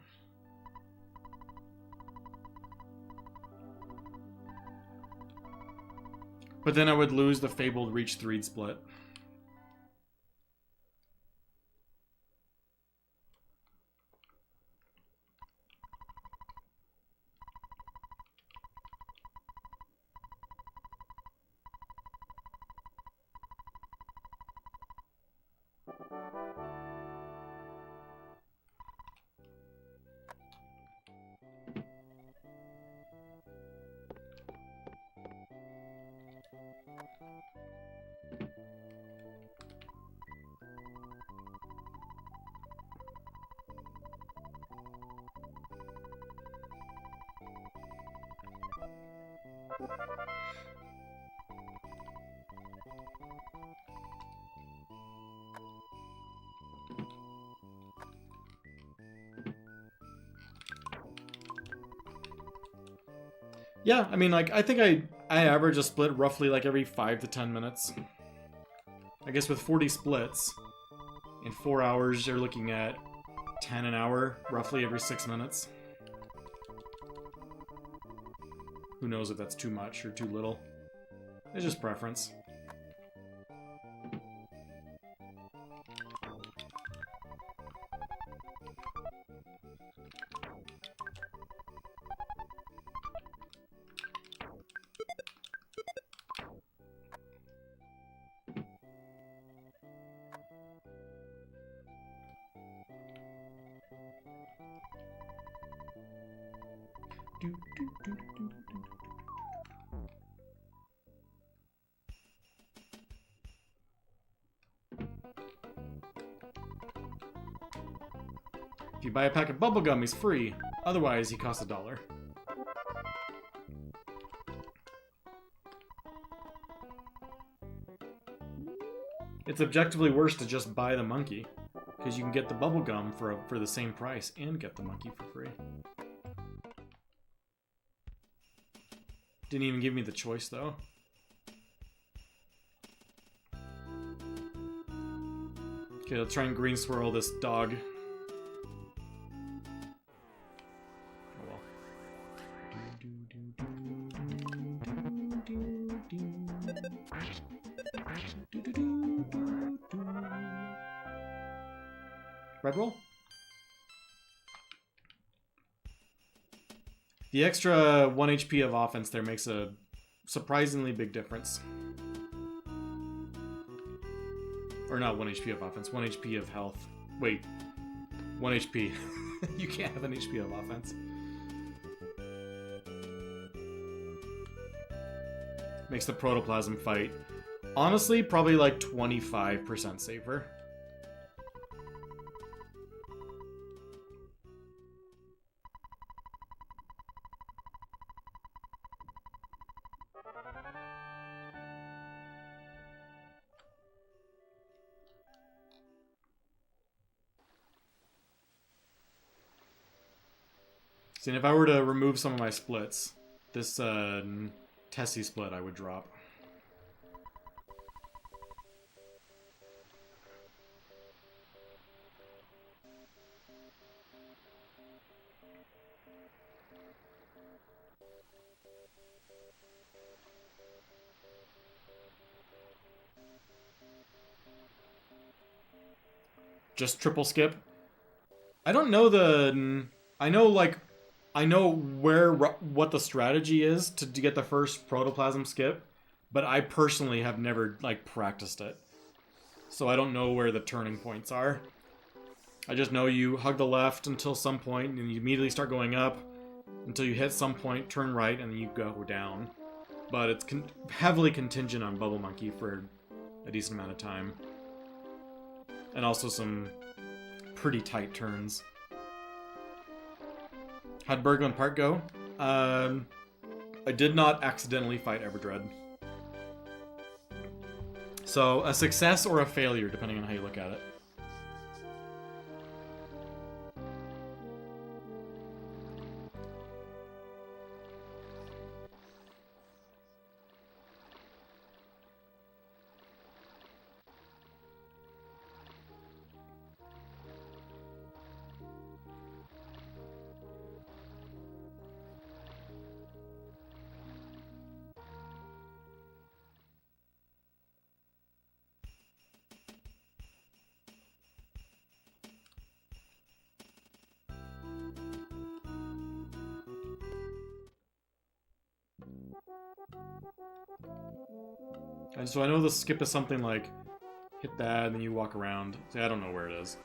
But then I would lose the fabled reach 3 split. Yeah, I mean, like, I think I average a split roughly like every 5 to 10 minutes. I guess with 40 splits, in 4 hours, you're looking at 10 an hour, roughly every 6 minutes. Who knows if that's too much or too little. It's just preference. If you buy a pack of bubblegum, he's free. Otherwise, he costs $1. It's objectively worse to just buy the monkey, because you can get the bubblegum for the same price and get the monkey for free. Didn't even give me the choice, though. Okay, let's try and green swirl this dog. Oh well. Red roll? The extra 1 HP of offense there makes a surprisingly big difference. Or not 1 HP of offense, 1 HP of health. Wait, 1 HP. You can't have an HP of offense. Makes the protoplasm fight, honestly, probably like 25% safer. See, and if I were to remove some of my splits, this Tessie split I would drop. Just triple skip. I don't know the... I know, like... I know what the strategy is to get the first protoplasm skip, but I personally have never, like, practiced it. So I don't know where the turning points are. I just know you hug the left until some point, and you immediately start going up until you hit some point, turn right, and then you go down. But it's heavily contingent on Bubble Monkey for a decent amount of time. And also some pretty tight turns. How'd Berglund Park go? I did not accidentally fight Everdread. So, a success or a failure, depending on how you look at it. And so I know the skip is something like, hit that, and then you walk around. See, I don't know where it is.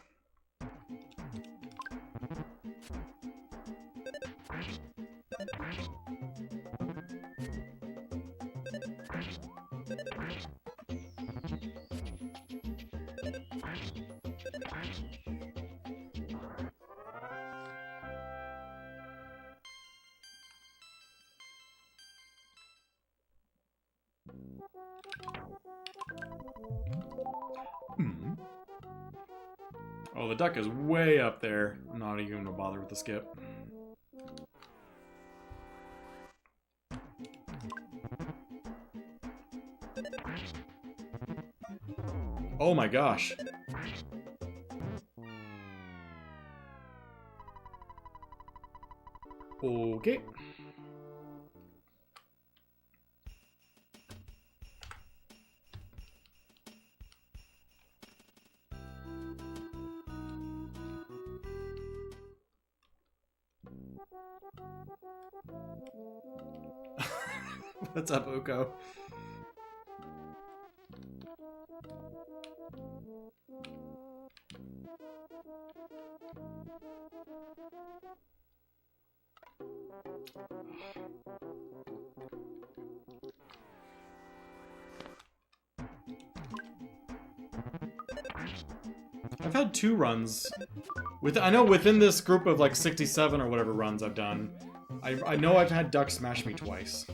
Oh, the duck is way up there. I'm not even gonna bother with the skip. Oh my gosh. Okay. What's up, Uko? I've had 2 runs. I know within this group of like 67 or whatever runs I've done, I know I've had Duck smash me twice.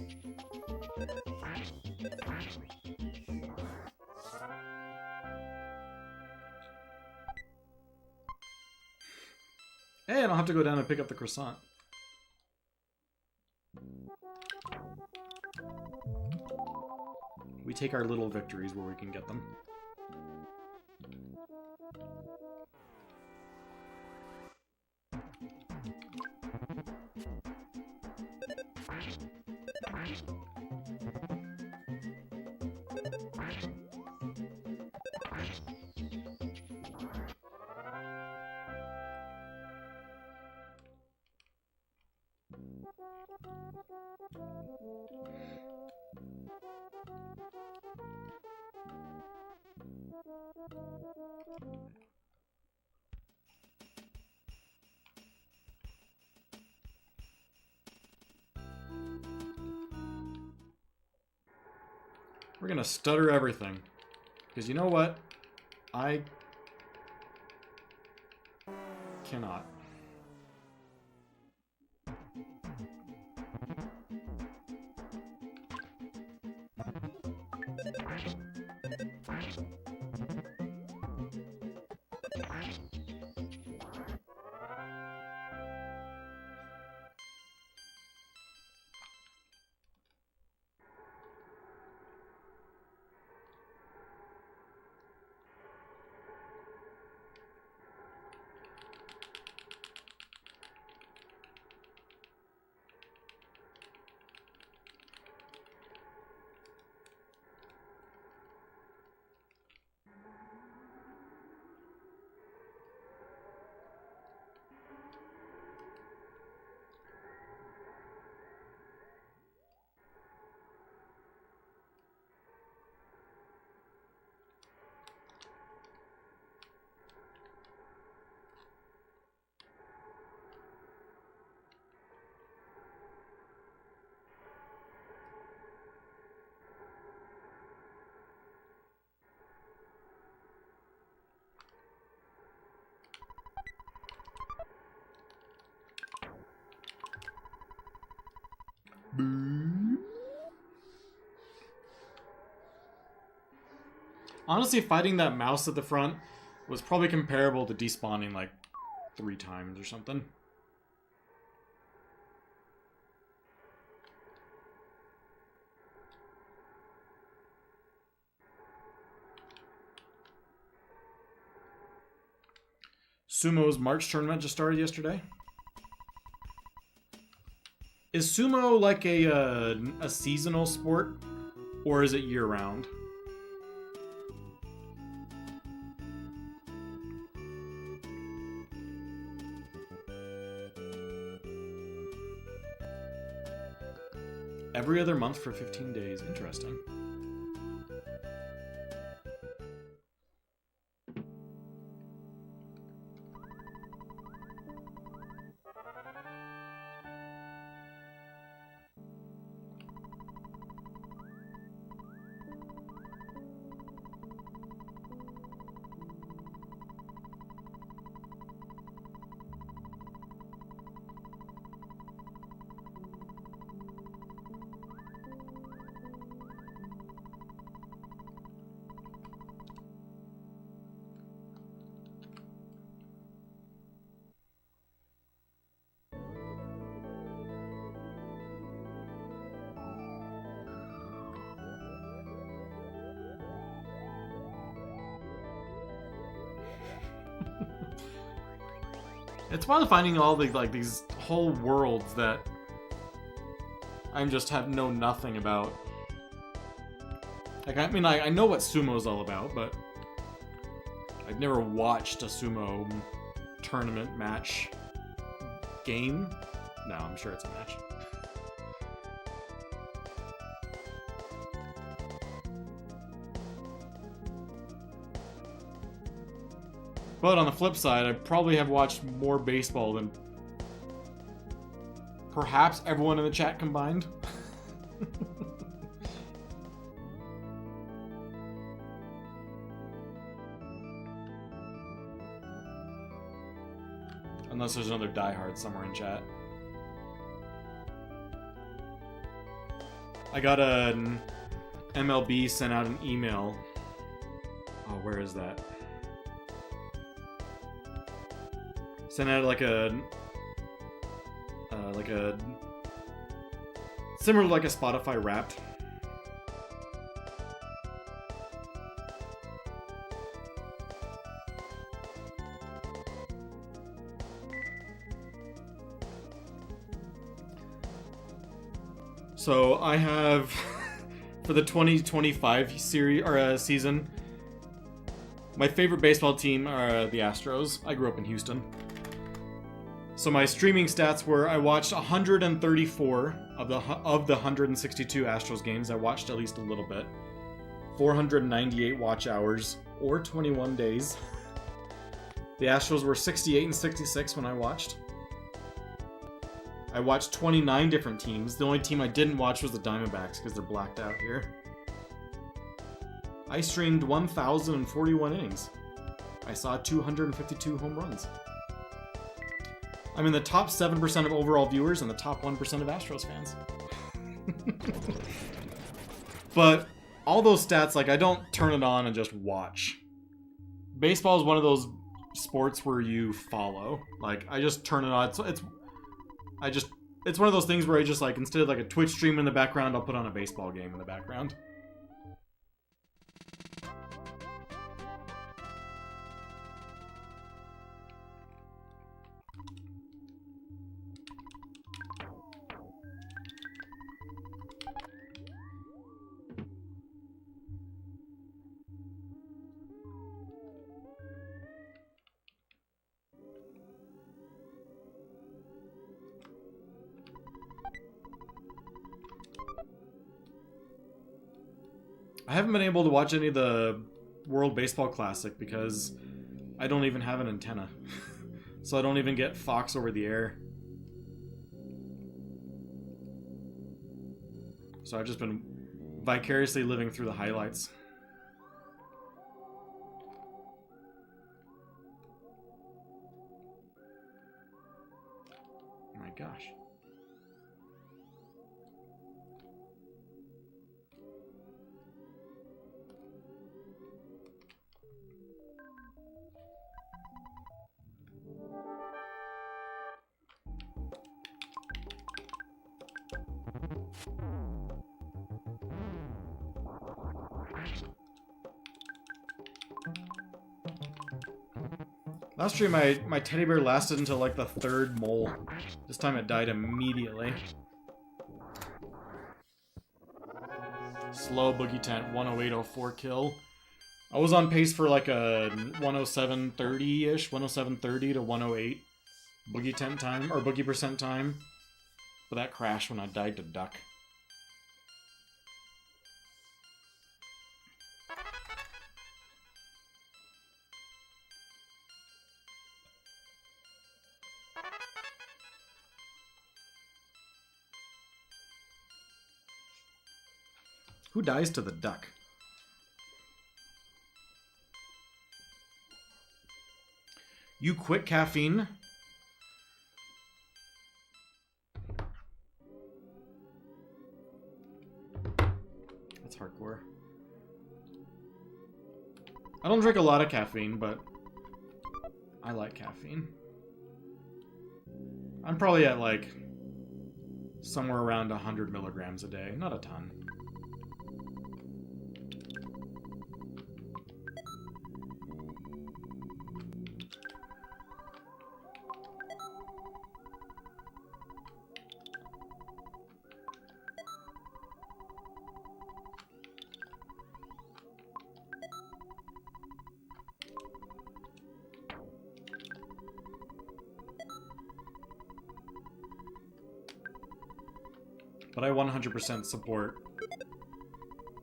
Hey, I don't have to go down and pick up the croissant. We take our little victories where we can get them. We're gonna stutter everything. Because you know what? I cannot. Honestly, fighting that mouse at the front was probably comparable to despawning like 3 times or something. Sumo's March tournament just started yesterday. Is sumo like a seasonal sport, or is it year-round? Every other month for 15 days. Interesting. It's fun finding all the like these whole worlds that I just have know nothing about. Like, I mean, I know what sumo's all about, but I've never watched a sumo tournament match game. No, I'm sure it's a match. But on the flip side, I probably have watched more baseball than perhaps everyone in the chat combined. Unless there's another diehard somewhere in chat. I got an MLB sent out an email. Oh, where is that? Sent out like a similar to like a Spotify Wrapped. So I have for the 2025 series or season, my favorite baseball team are the Astros. I grew up in Houston. So my streaming stats were I watched 134 of the 162 Astros games. I watched at least a little bit. 498 watch hours or 21 days. The Astros were 68 and 66 when I watched. I watched 29 different teams. The only team I didn't watch was the Diamondbacks because they're blacked out here. I streamed 1,041 innings. I saw 252 home runs. I'm in the top 7% of overall viewers and the top 1% of Astros fans. But all those stats, like, I don't turn it on and just watch. Baseball is one of those sports where you follow. Like, I just turn it on. It's one of those things where I just, like, instead of like a Twitch stream in the background, I'll put on a baseball game in the background. I haven't been able to watch any of the World Baseball Classic because I don't even have an antenna. So I don't even get Fox over the air. So I've just been vicariously living through the highlights. Oh my gosh. Last stream, my teddy bear lasted until like the third mole. This time it died immediately. Slow Boogie Tent, 108.04 kill. I was on pace for like a 107.30-ish, 107.30 to 108 Boogie Tent time, or Boogie percent time. But that crashed when I died to Duck. Who dies to the Duck? You quit caffeine? That's hardcore. I don't drink a lot of caffeine, but I like caffeine. I'm probably at like somewhere around 100 milligrams a day. Not a ton. But I 100% support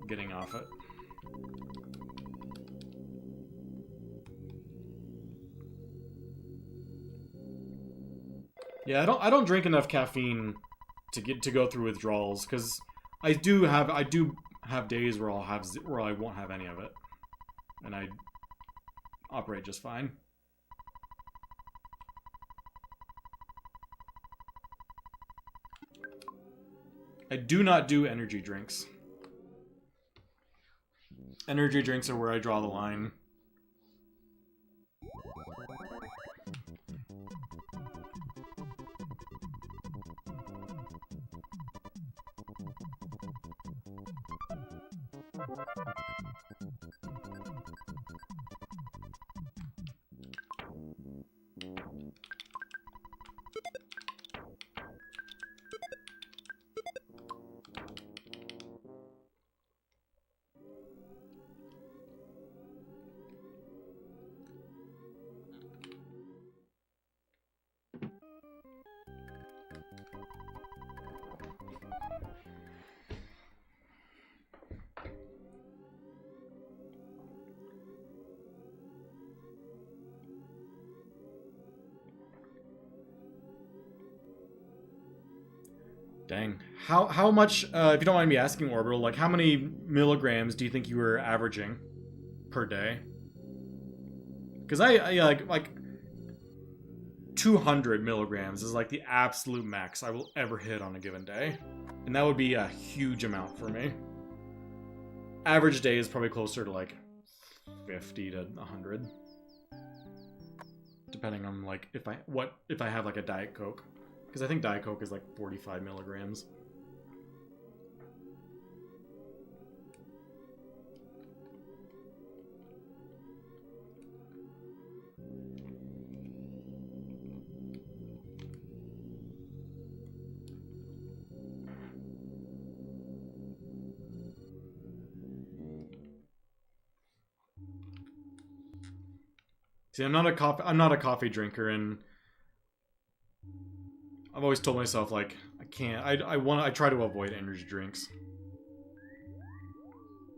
getting off it. Yeah, I don't drink enough caffeine to go through withdrawals, because I do have days where where I won't have any of it, and I operate just fine. I do not do energy drinks. Energy drinks are where I draw the line. Dang. How much, if you don't mind me asking, Orbital, like how many milligrams do you think you were averaging per day? Because I like 200 milligrams is like the absolute max I will ever hit on a given day. And that would be a huge amount for me. Average day is probably closer to like 50 to 100. Depending on like if I have like a Diet Coke. Because I think Diet Coke is like 45 milligrams. See, I'm not a coffee drinker, and I've always told myself, like, I can't, I try to avoid energy drinks.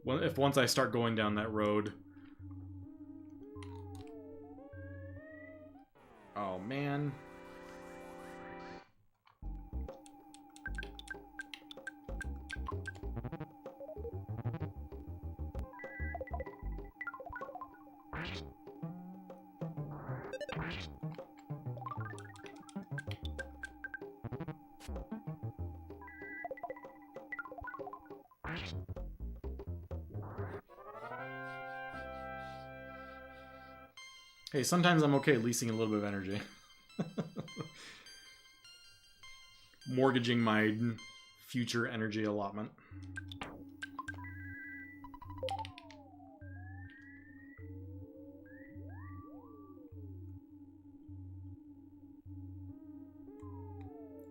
Once I start going down that road. Oh, man. Hey, sometimes I'm okay leasing a little bit of energy. Mortgaging my future energy allotment.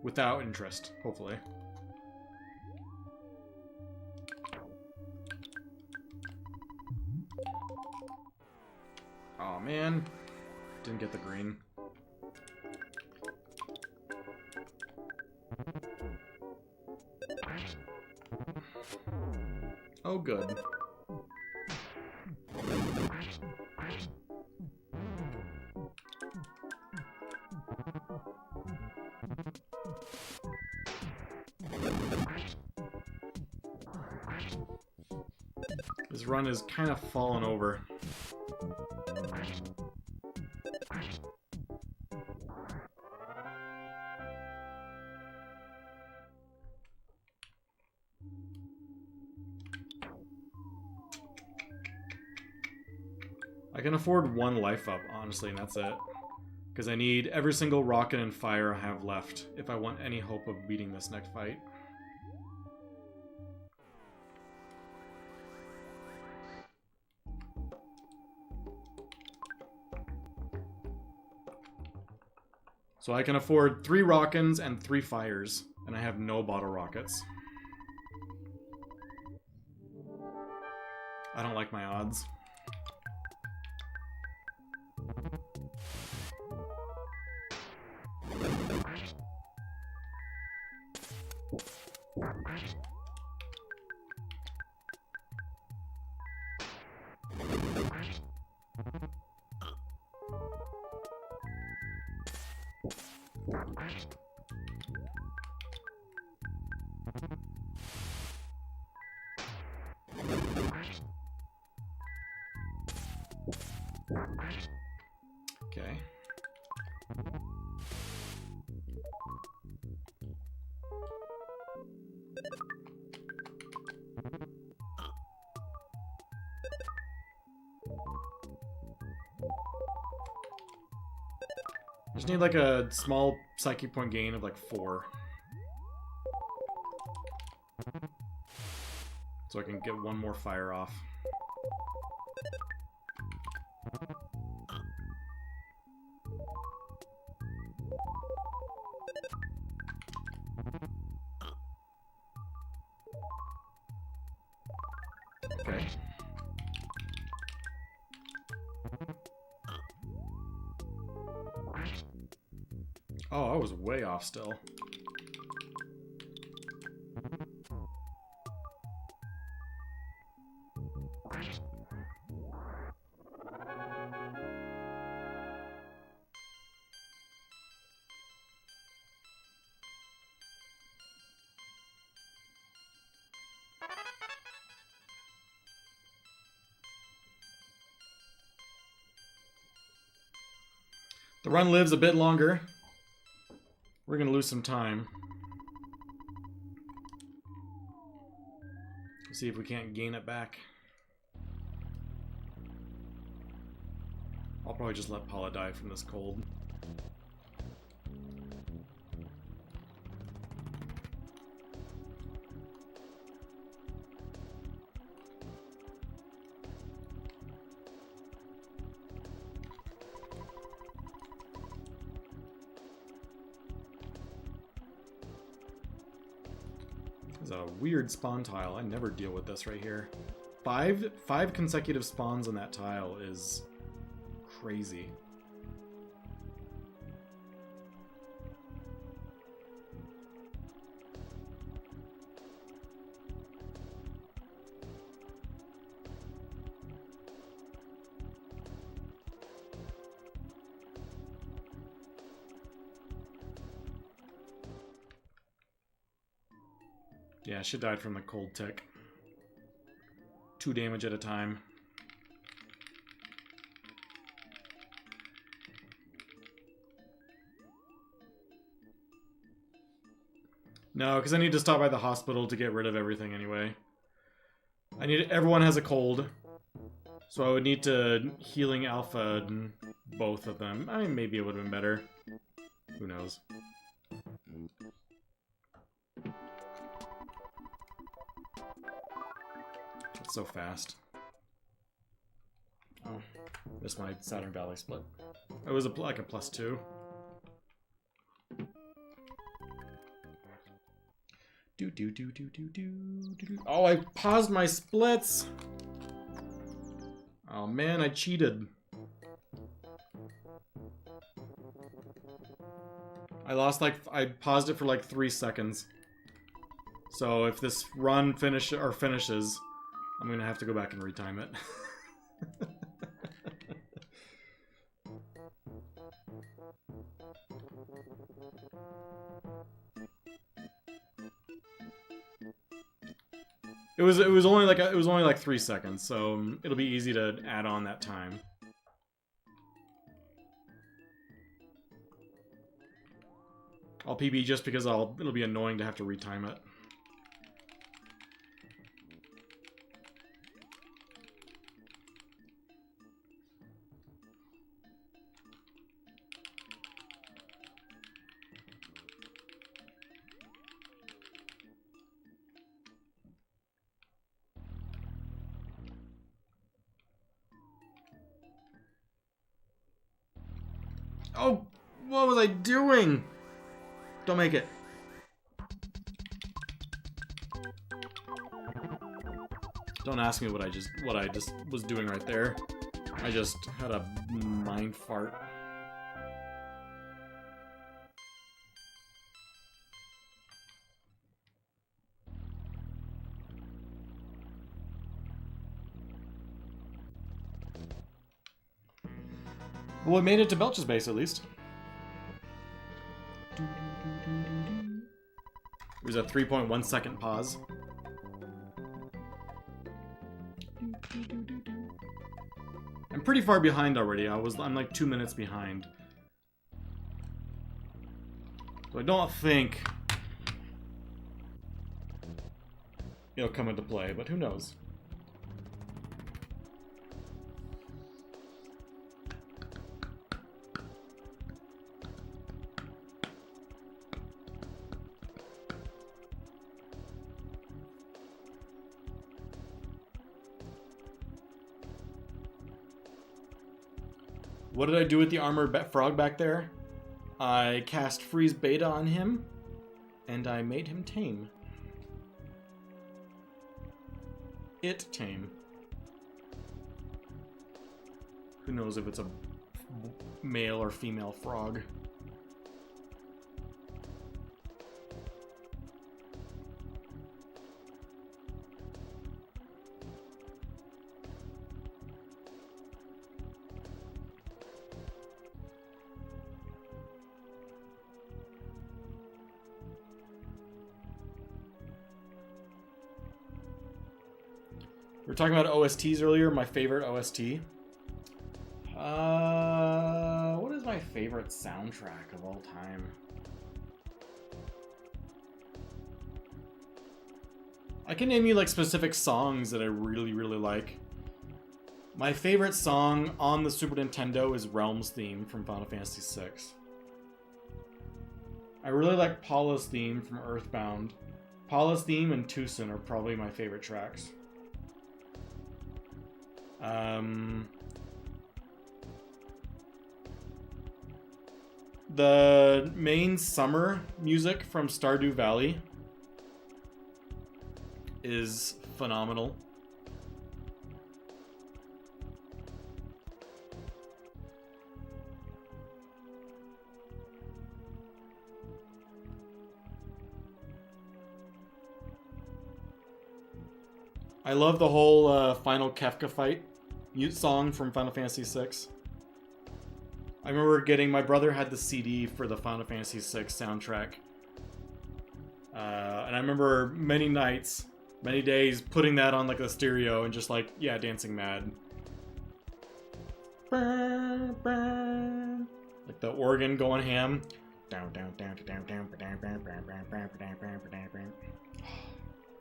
Without interest, hopefully. Oh man, didn't get the green. Oh good. This run is kind of fallen over. I can afford one life up, honestly, and that's it. Because I need every single rocket and fire I have left if I want any hope of beating this next fight. So I can afford 3 rockets and 3 fires, and I have no bottle rockets. I don't like my odds. Okay. Just need like a small psyche point gain of like 4. So I can get one more fire off. Okay. Oh, I was way off still. The run lives a bit longer. We're gonna lose some time. See if we can't gain it back. I'll probably just let Paula die from this cold. This is a weird spawn tile. I never deal with this right here. Five consecutive spawns on that tile is crazy. Yeah, she died from the cold tick. 2 damage at a time. No, because I need to stop by the hospital to get rid of everything anyway. Everyone has a cold. So I would need to healing alpha both of them. I mean, maybe it would have been better. Who knows? It's so fast. Oh, missed my Saturn Valley split. It was like a +2. Oh, I paused my splits! Oh man, I cheated. I paused it for like 3 seconds. So if this run finishes, I'm gonna have to go back and retime it. It was only like 3 seconds, so it'll be easy to add on that time. I'll PB just because it'll be annoying to have to retime it. Oh, what was I doing? Don't make it. Don't ask me what I just was doing right there. I just had a mind fart. Well, it made it to Belch's base at least. It was a 3.1 second pause. I'm pretty far behind already. I'm like 2 minutes behind. So I don't think it'll come into play, but who knows? What did I do with the armored frog back there? I cast Freeze Beta on him, and I made him tame. It tame. Who knows if it's a male or female frog. We were talking about OSTs earlier. My favorite OST. What is my favorite soundtrack of all time? I can name you like specific songs that I really, really like. My favorite song on the Super Nintendo is Realm's theme from Final Fantasy VI. I really like Paula's theme from Earthbound. Paula's theme and Tucson are probably my favorite tracks. The main summer music from Stardew Valley is phenomenal. I love the whole final Kefka fight song from Final Fantasy VI. I remember my brother had the CD for the Final Fantasy VI soundtrack. And I remember many nights, many days, putting that on like the stereo and just like, yeah, dancing mad. Like the organ going ham. I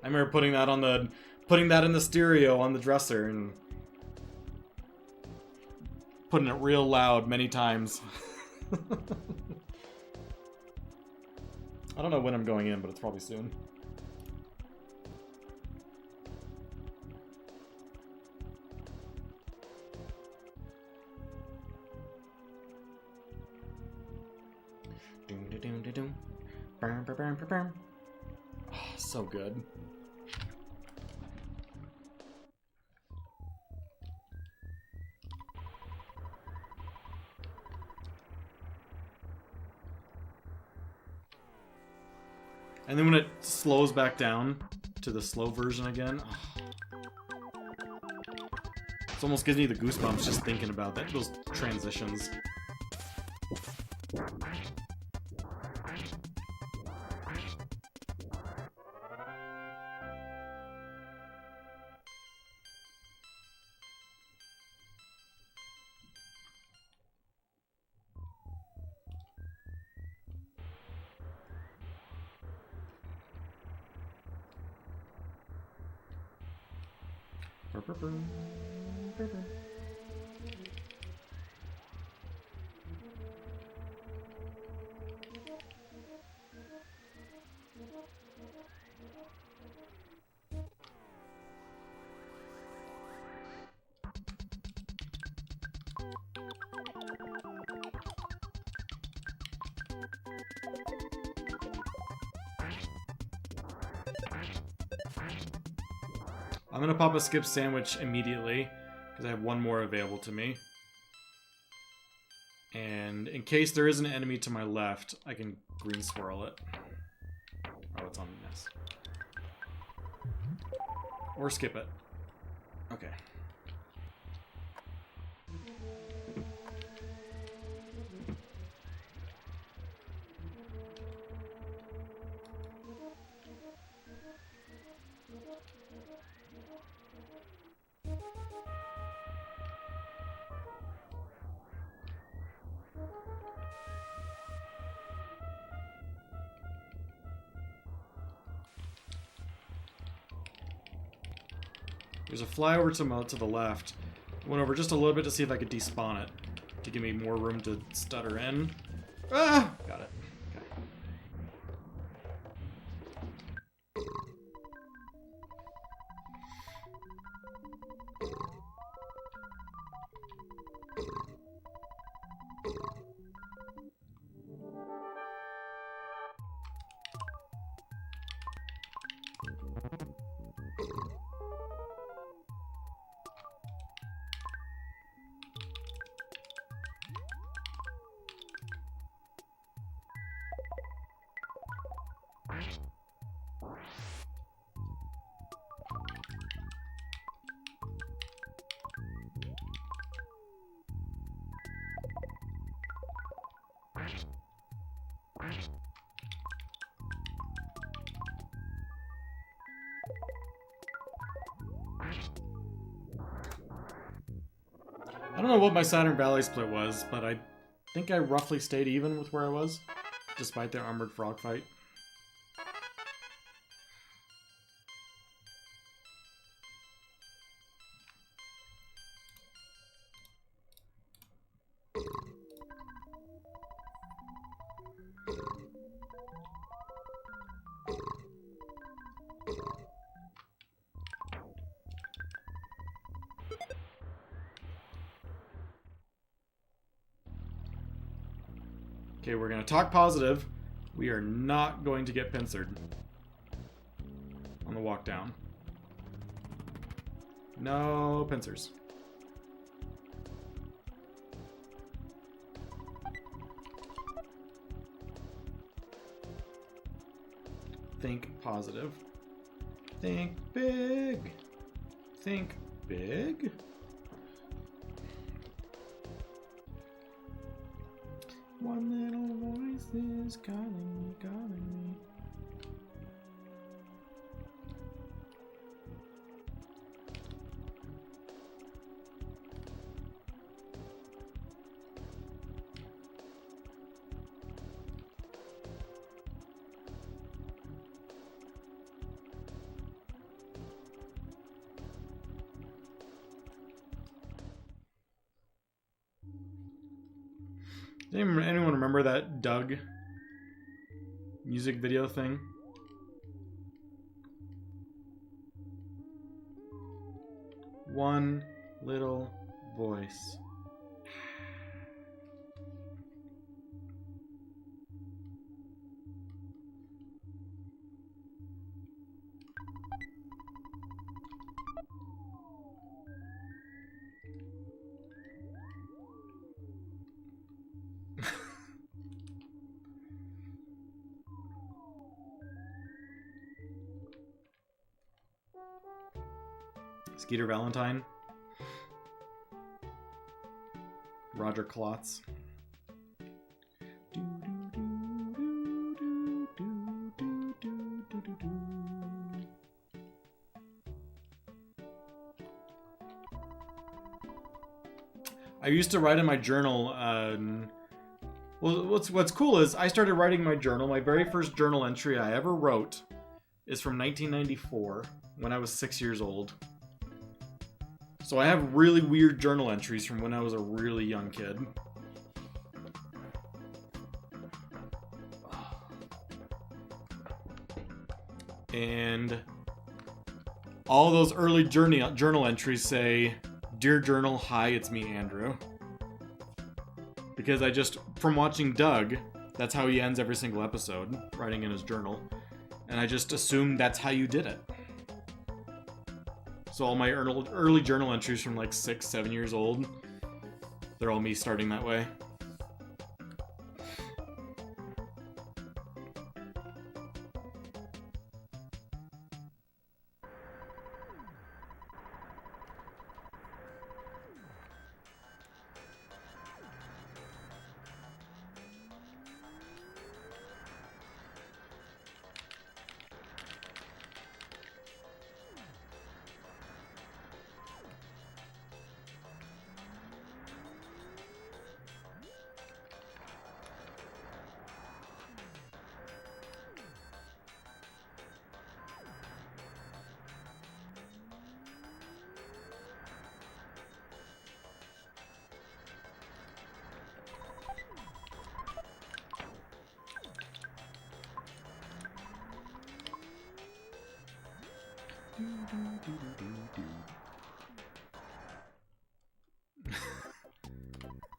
remember putting that in the stereo on the dresser and putting it real loud many times. I don't know when I'm going in, but it's probably soon. Oh, so good. And then when it slows back down to the slow version again, it almost gives me the goosebumps just thinking about that, those transitions. I'm gonna pop a skip sandwich immediately, because I have one more available to me. And in case there is an enemy to my left, I can green swirl it. Oh, it's on this. Or skip it. Okay. There's a flyover to the left. Went over just a little bit to see if I could despawn it to give me more room to stutter in. Ah! Got it. Okay. I don't know what my Saturn Valley split was, but I think I roughly stayed even with where I was, despite the armored frog fight. Okay, we're gonna talk positive. We are not going to get pincered on the walk down. No pincers. Think positive. Think big. Think big. One little voice is calling me, calling me. Anyone remember that Doug music video thing? One little voice. Skeeter Valentine. Roger Klotz. I used to write in my journal. Well, what's cool is I started writing my journal. My very first journal entry I ever wrote is from 1994 when I was 6 years old. So I have really weird journal entries from when I was a really young kid. And all those early journal entries say, "Dear Journal, hi, it's me, Andrew." Because I just, from watching Doug, that's how he ends every single episode, writing in his journal. And I just assumed that's how you did it. So all my early journal entries from like 6, 7 years old, they're all me starting that way.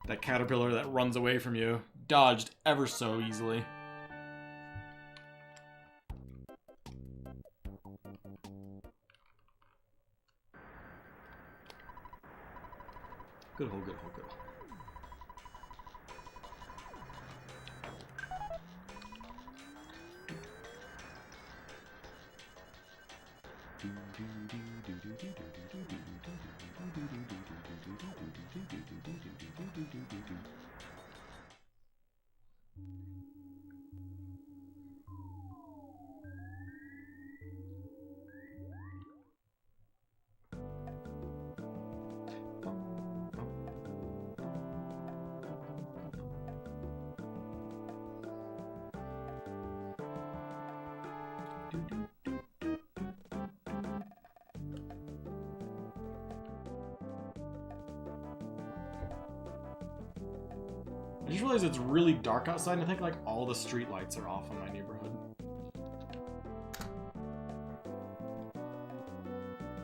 That caterpillar that runs away from you. Dodged ever so easily. Good hole, good hole, good hole. I just realized it's really dark outside, and I think like all the street lights are off in my neighborhood.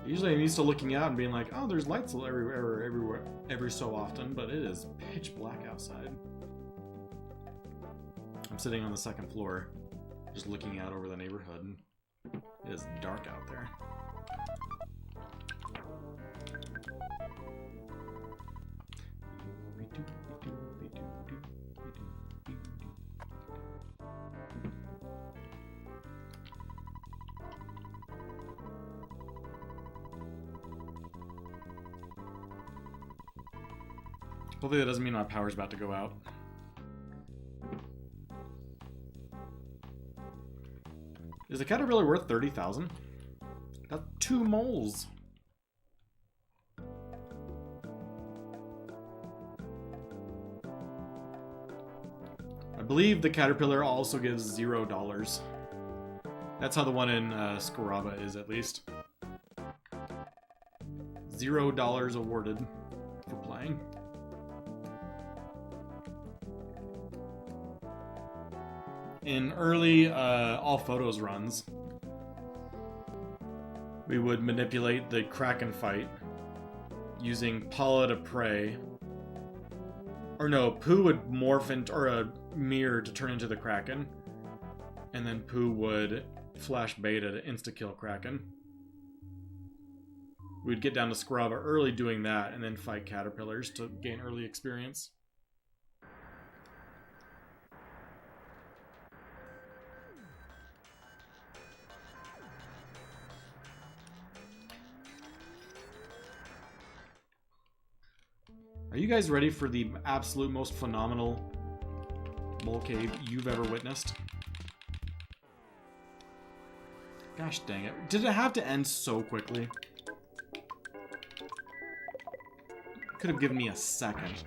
Usually I'm used to looking out and being like, oh, there's lights everywhere, every so often, but it is pitch black outside. I'm sitting on the second floor, just looking out over the neighborhood, and it is dark out there. Hopefully that doesn't mean my power's about to go out. Is the caterpillar worth 30,000? That's 2 moles. I believe the caterpillar also gives $0. That's how the one in Scaraba is, at least. $0 awarded for playing. In early all photos runs, we would manipulate the Kraken fight using Paula to prey. Or no, Pooh would morph into, or a mirror to turn into the Kraken, and then Pooh would flash beta to insta-kill Kraken. We'd get down to Scaraba early doing that, and then fight caterpillars to gain early experience. Are you guys ready for the absolute most phenomenal mole cave you've ever witnessed? Gosh dang it. Did it have to end so quickly? Could have given me a second.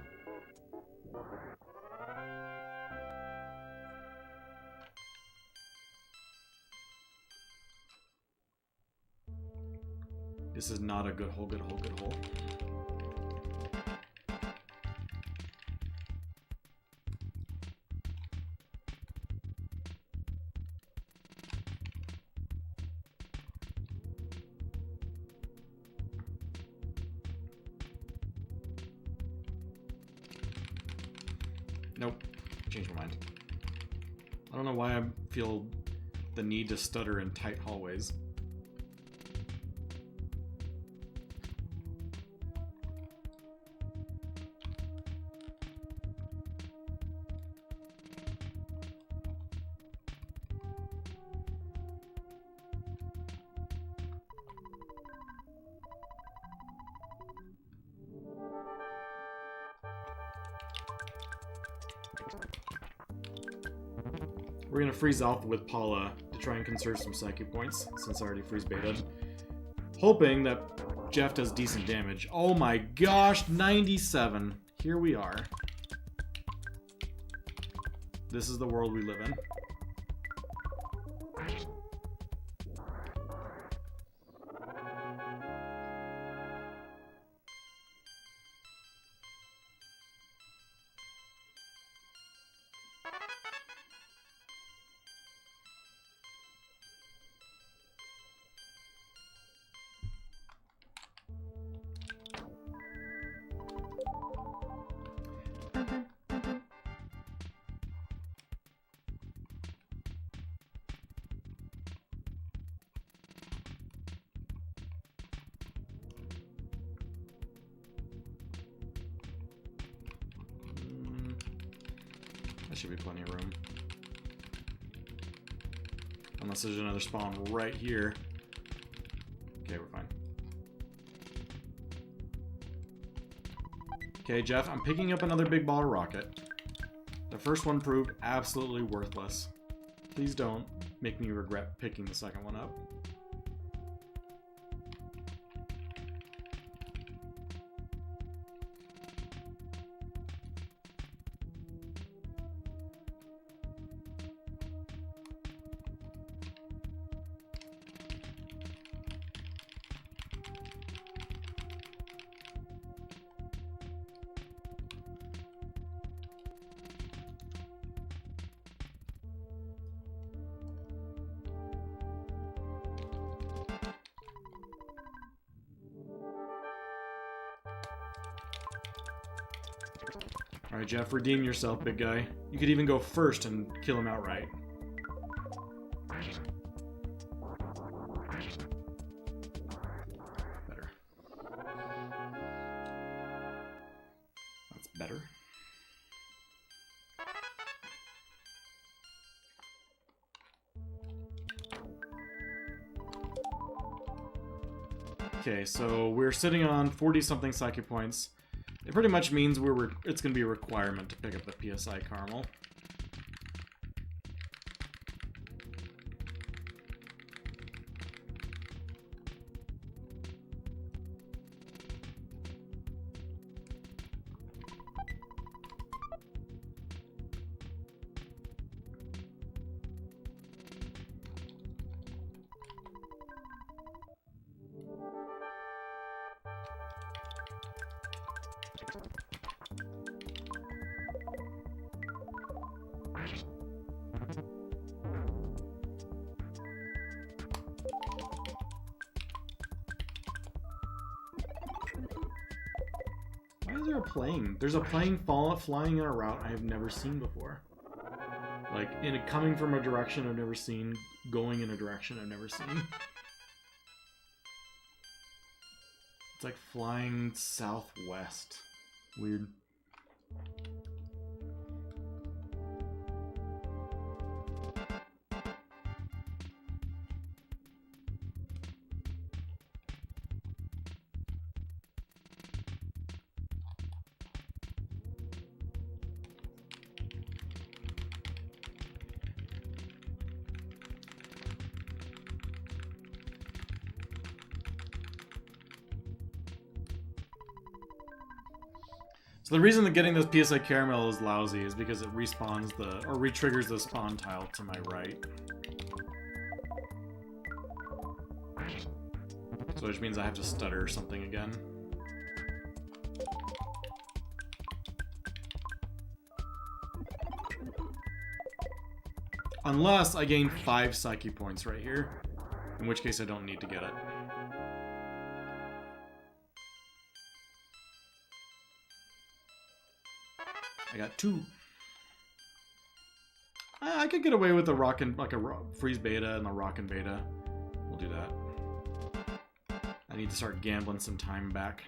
This is not a good hole, good hole, good hole. Nope. Changed my mind. I don't know why I feel the need to stutter in tight hallways. We're gonna freeze Alpha with Paula to try and conserve some Psyche points, since I already freeze baited. Hoping that Jeff does decent damage. Oh my gosh, 97. Here we are. This is the world we live in. That should be plenty of room. Unless there's another spawn right here. Okay, we're fine. Okay, Jeff, I'm picking up another big ball rocket. The first one proved absolutely worthless. Please don't make me regret picking the second one up. Alright, Jeff, redeem yourself, big guy. You could even go first and kill him outright. Better. That's better. Okay, so we're sitting on 40-something psychic points. It pretty much means it's going to be a requirement to pick up the PSI caramel. Why is there a plane? There's a plane flying in a route I have never seen before. Like, coming from a direction I've never seen, going in a direction I've never seen. It's like flying southwest. Weird. So the reason that getting those PSI caramel is lousy is because it respawns or re-triggers the spawn tile to my right. So which means I have to stutter something again. Unless I gain 5 psyche points right here, in which case I don't need to get it. I got 2. I could get away with the freeze beta and the rockin' beta. We'll do that. I need to start gambling some time back.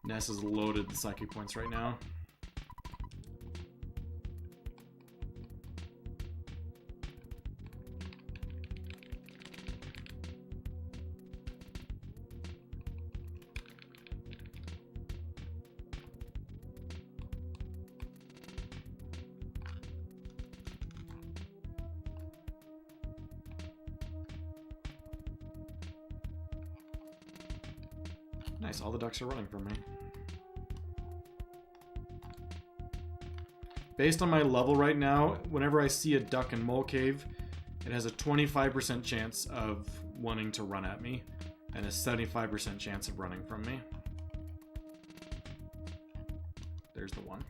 Ness is loaded with psychic points right now. Nice, all the ducks are running from me. Based on my level right now, whenever I see a duck in Mole Cave, it has a 25% chance of wanting to run at me, and a 75% chance of running from me. There's the one.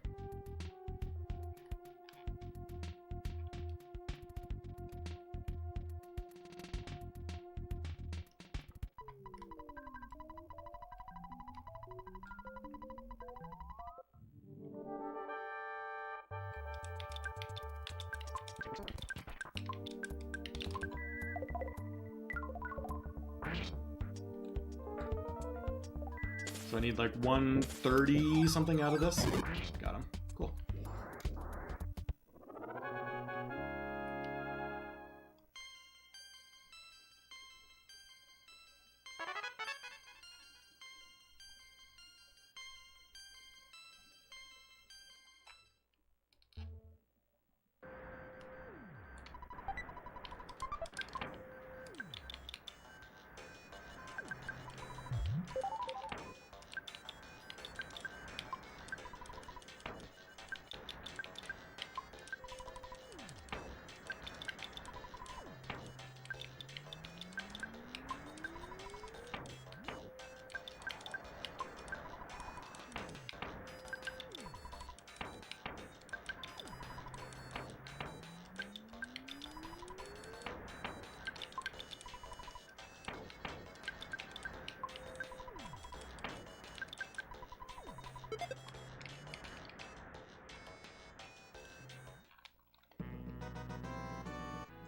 So I need like 130 something out of this. Got him. Cool.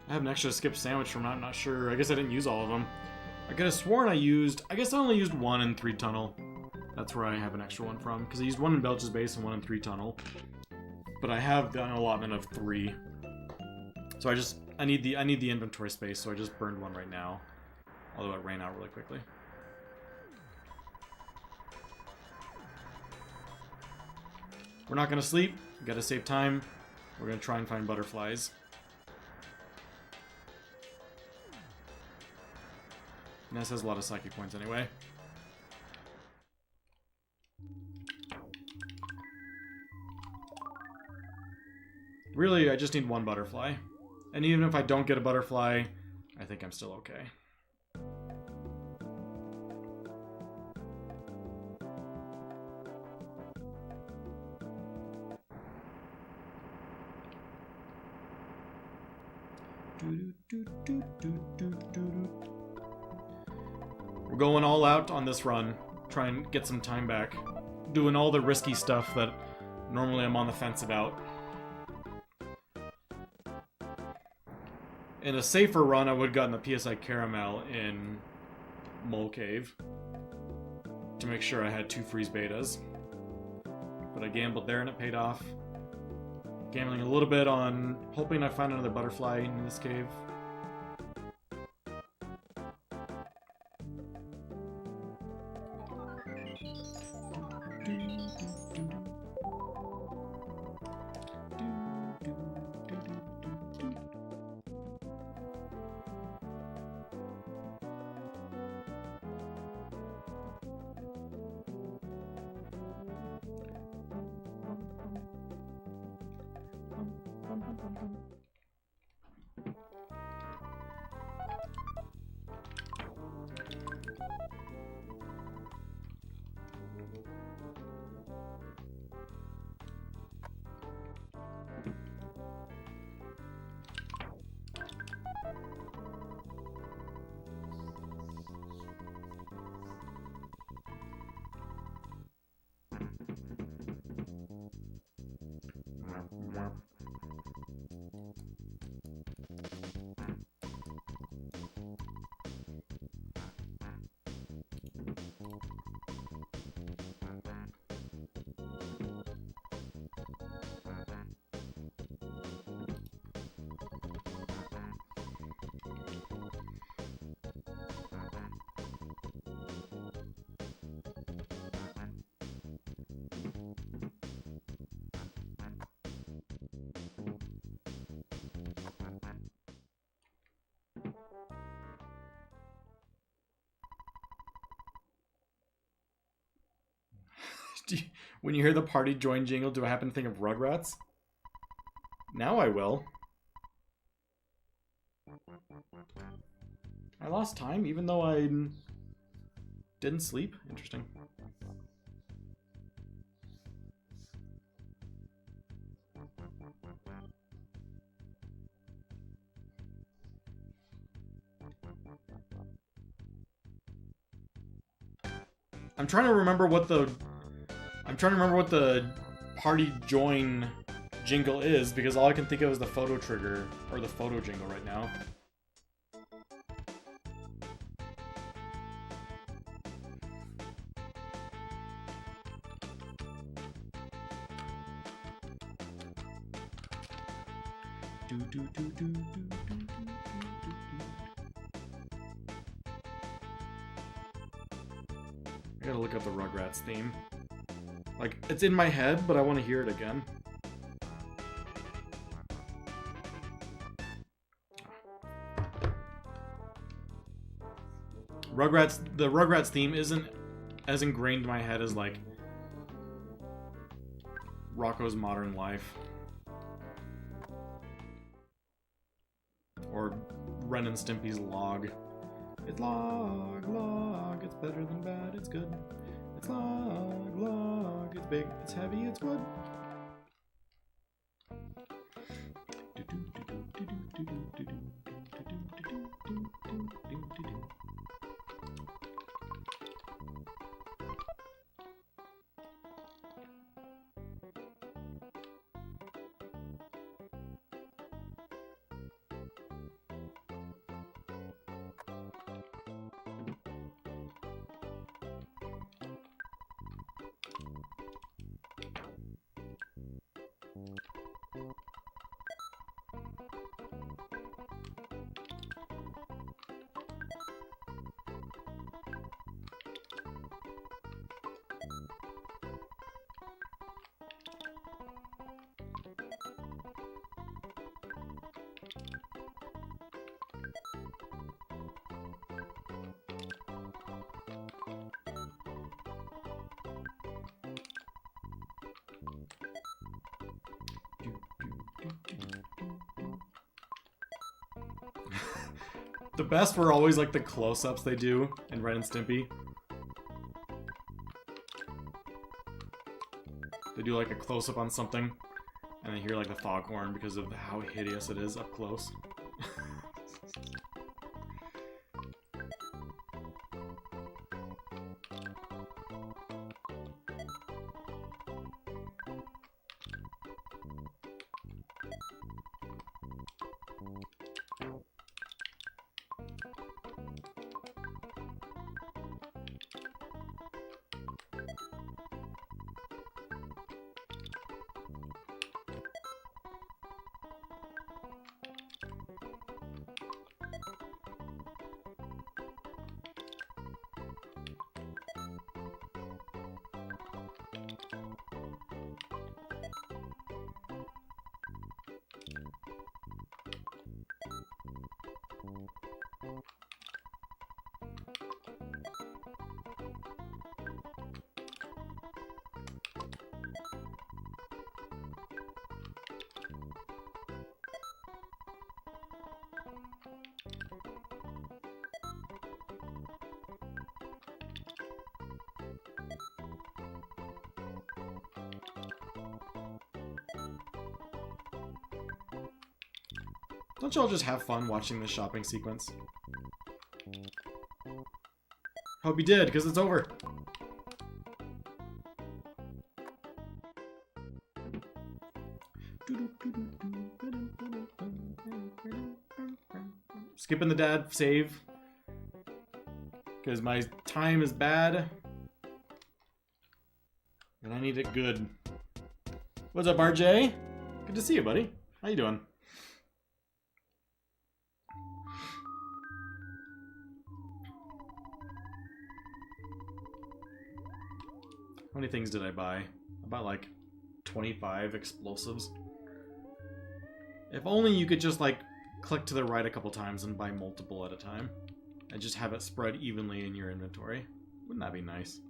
I have an extra skip sandwich from I'm not sure. I guess I didn't use all of them. I could have sworn I used... I guess I only used one in 3 Tunnel. That's where I have an extra one from. Because I used one in Belch's Base and one in 3 Tunnel. But I have an allotment of 3. So I need the inventory space, so I just burned one right now. Although it ran out really quickly. We're not going to sleep. We gotta save time. We're going to try and find butterflies. Ness has a lot of psychic points anyway. Really, I just need one butterfly. And even if I don't get a butterfly, I think I'm still okay. We're going all out on this run. Try and get some time back. Doing all the risky stuff that normally I'm on the fence about. In a safer run, I would have gotten the PSI Caramel in Mole Cave to make sure I had 2 freeze betas. But I gambled there and it paid off. Gambling a little bit on hoping I find another butterfly in this cave. When you hear the party join jingle, do I happen to think of Rugrats? Now I will. I lost time even though I didn't sleep? Interesting. I'm trying to remember what the party join jingle is, because all I can think of is the photo trigger, or the photo jingle right now. Do, do, do, do, do, do, do, do, do. I gotta look up the Rugrats theme. Like, it's in my head, but I want to hear it again. The Rugrats theme isn't as ingrained in my head as, like, Rocko's Modern Life. Or Ren and Stimpy's Log. It's log, log, it's better than bad, it's good. It's log, log, it's big, it's heavy, it's wood. The best were always like the close-ups they do in Ren and Stimpy. They do like a close-up on something, and they hear like the foghorn because of how hideous it is up close. Don't y'all just have fun watching this shopping sequence? Hope you did, because it's over. Skipping the dad save. Because my time is bad. And I need it good. What's up, RJ? Good to see you, buddy. How you doing? How many things did I buy? I bought like 25 explosives. If only you could just like click to the right a couple times and buy multiple at a time. And just have it spread evenly in your inventory. Wouldn't that be nice?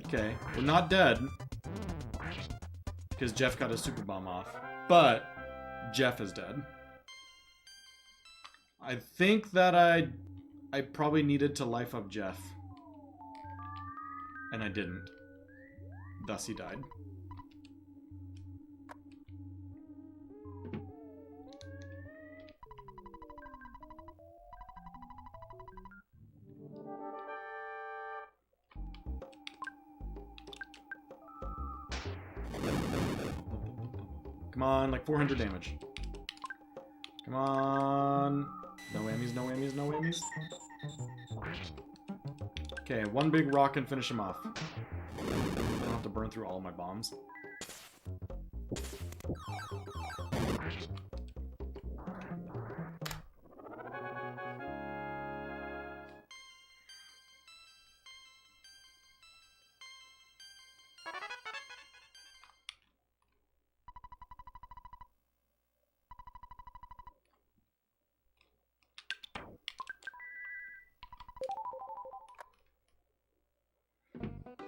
Okay, we're not dead. Because Jeff got his super bomb off. But Jeff is dead. I think that I probably needed to life up Jeff. And I didn't. Thus he died. Come on, like 400 damage. Come on. No whammies, no whammies, no whammies. Okay, one big rock and finish him off. I don't have to burn through all of my bombs.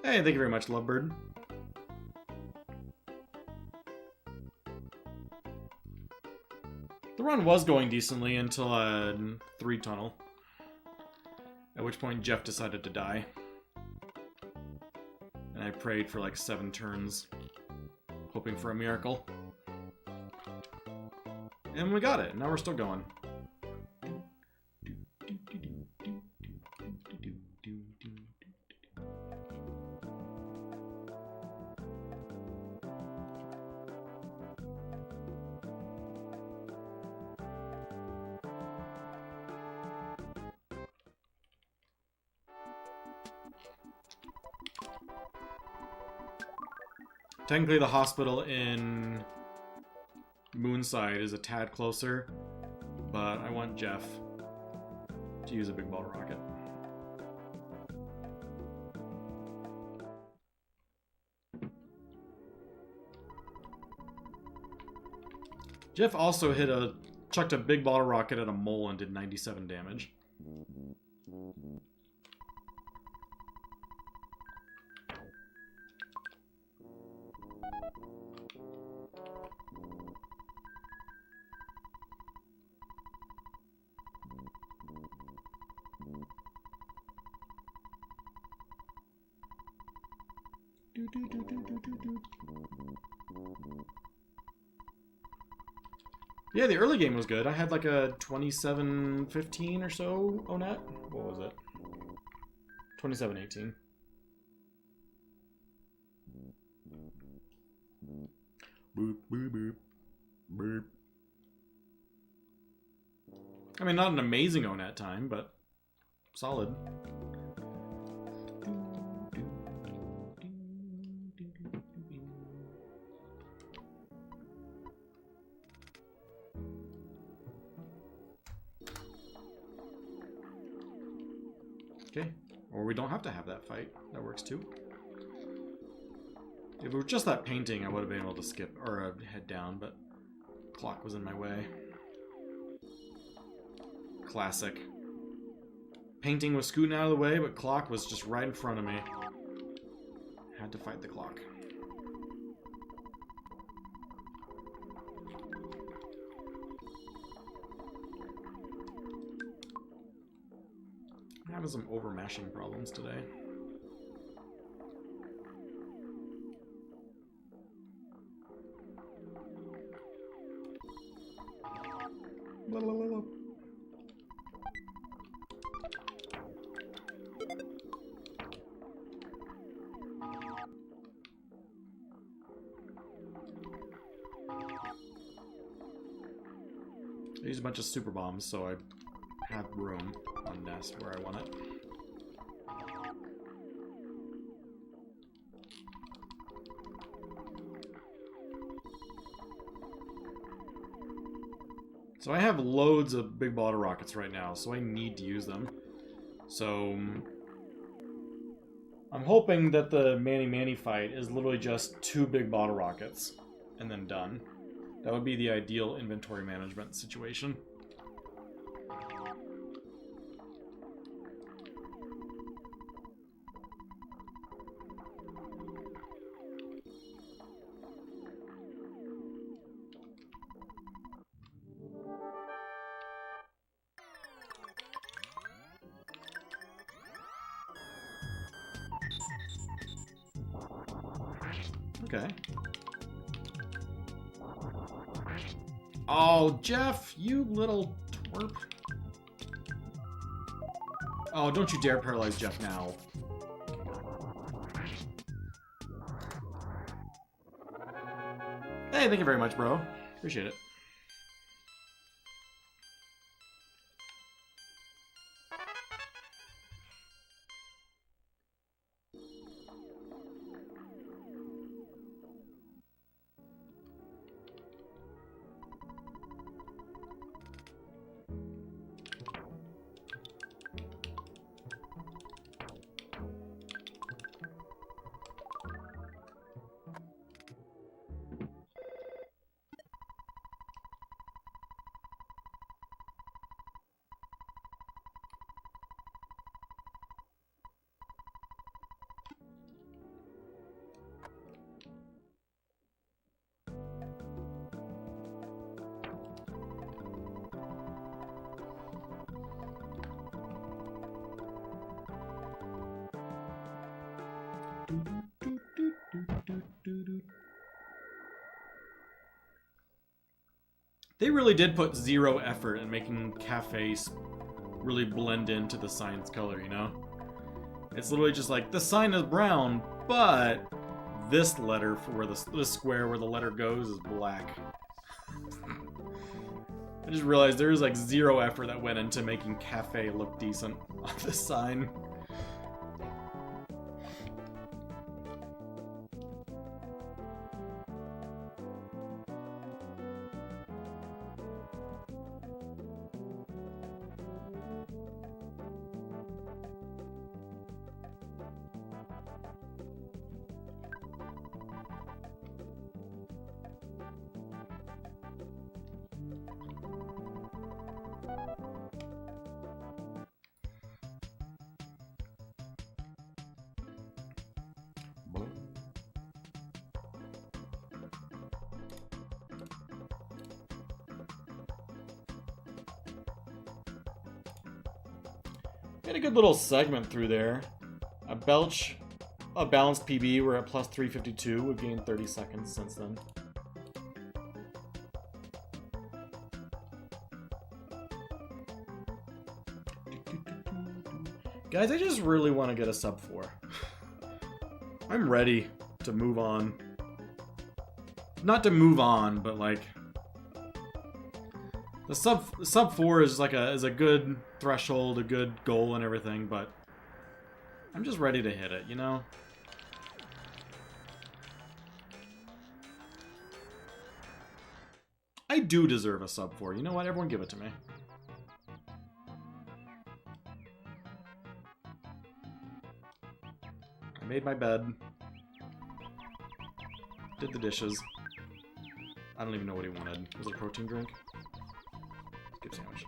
Hey, thank you very much, Lovebird. The run was going decently until 3 tunnel. At which point Jeff decided to die. And I prayed for like 7 turns, hoping for a miracle. And we got it. Now we're still going. Technically, the hospital in Moonside is a tad closer, but I want Jeff to use a big bottle rocket. Jeff also chucked a big bottle rocket at a mole and did 97 damage. Yeah, the early game was good. I had like a 27-15 or so Onet. What was it? 27-18. Boop, boop, boop, boop. I mean, not an amazing Onet time, but solid. Okay, or we don't have to have that fight. That works too. If it were just that painting, I would have been able to skip or head down, but clock was in my way. Classic. Painting was scooting out of the way, but clock was just right in front of me. Had to fight the clock. I'm having some overmashing problems today. I used a bunch of super bombs, so I have room on Nest where I want it. So I have loads of big bottle rockets right now, so I need to use them. So I'm hoping that the Manny Manny fight is literally just 2 big bottle rockets and then done. That would be the ideal inventory management situation. Okay. Oh, Jeff, you little twerp. Oh, don't you dare paralyze Jeff now. Hey, thank you very much, bro. Appreciate it. They really did put zero effort in making cafes really blend into the sign's color, you know? It's literally just like, the sign is brown, but this letter for where the square where the letter goes is black. I just realized there was like zero effort that went into making cafe look decent on the sign. Had a good little segment through there. A balanced PB. We're at plus 352. We've gained 30 seconds since then. Guys, I just really want to get a sub 4. I'm ready to move on. Not to move on, but like the sub 4 is like a good threshold, a good goal and everything, but I'm just ready to hit it, you know? I do deserve a sub 4. You know what? Everyone give it to me. I made my bed. Did the dishes. I don't even know what he wanted. Was it a protein drink? Skip sandwich.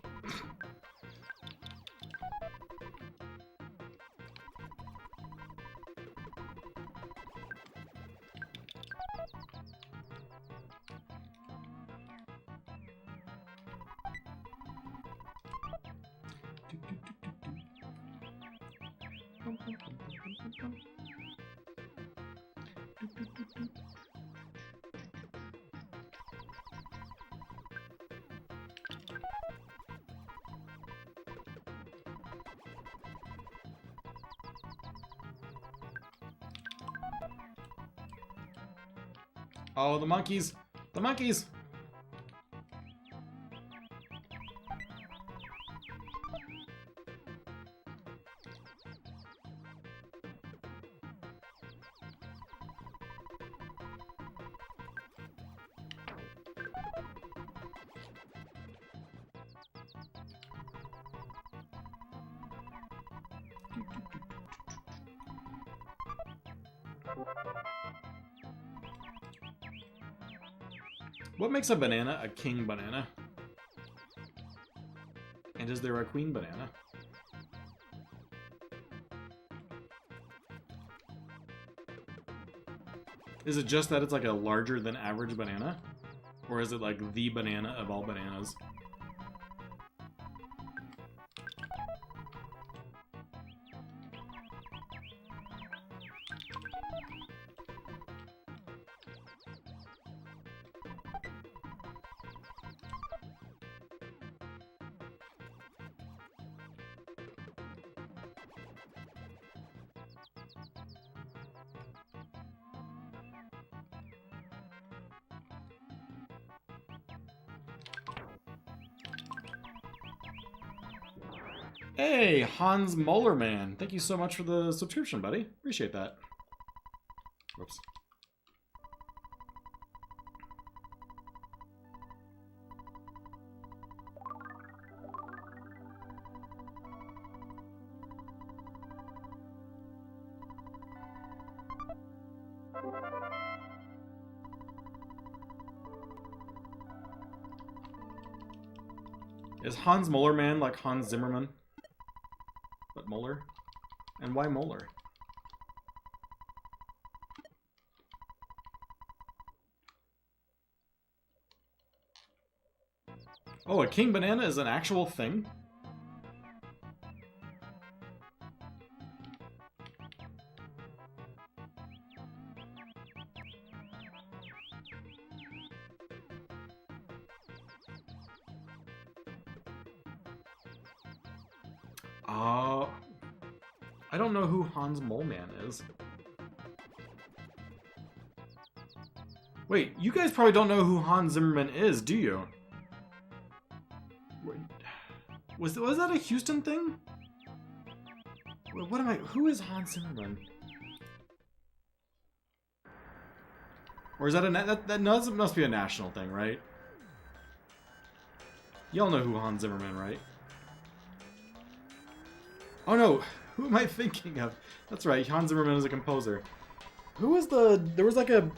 Oh, the monkeys! The monkeys! What makes a banana a king banana? And is there a queen banana? Is it just that it's like a larger than average banana? Or is it like the banana of all bananas? Hey, Hans Mollerman. Thank you so much for the subscription, buddy. Appreciate that. Whoops. Is Hans Mollerman like Hans Zimmerman? But Moeller? And why Moeller? Oh, a king banana is an actual thing? I don't know who Hans Moleman is. Wait, you guys probably don't know who Hans Zimmerman is, do you? Was that a Houston thing? What am I? Who is Hans Zimmerman? Or is that that must be a national thing, right? Y'all know who Hans Zimmerman, right? Oh no, who am I thinking of? That's right, Hans Zimmerman is a composer. Who was there was like a...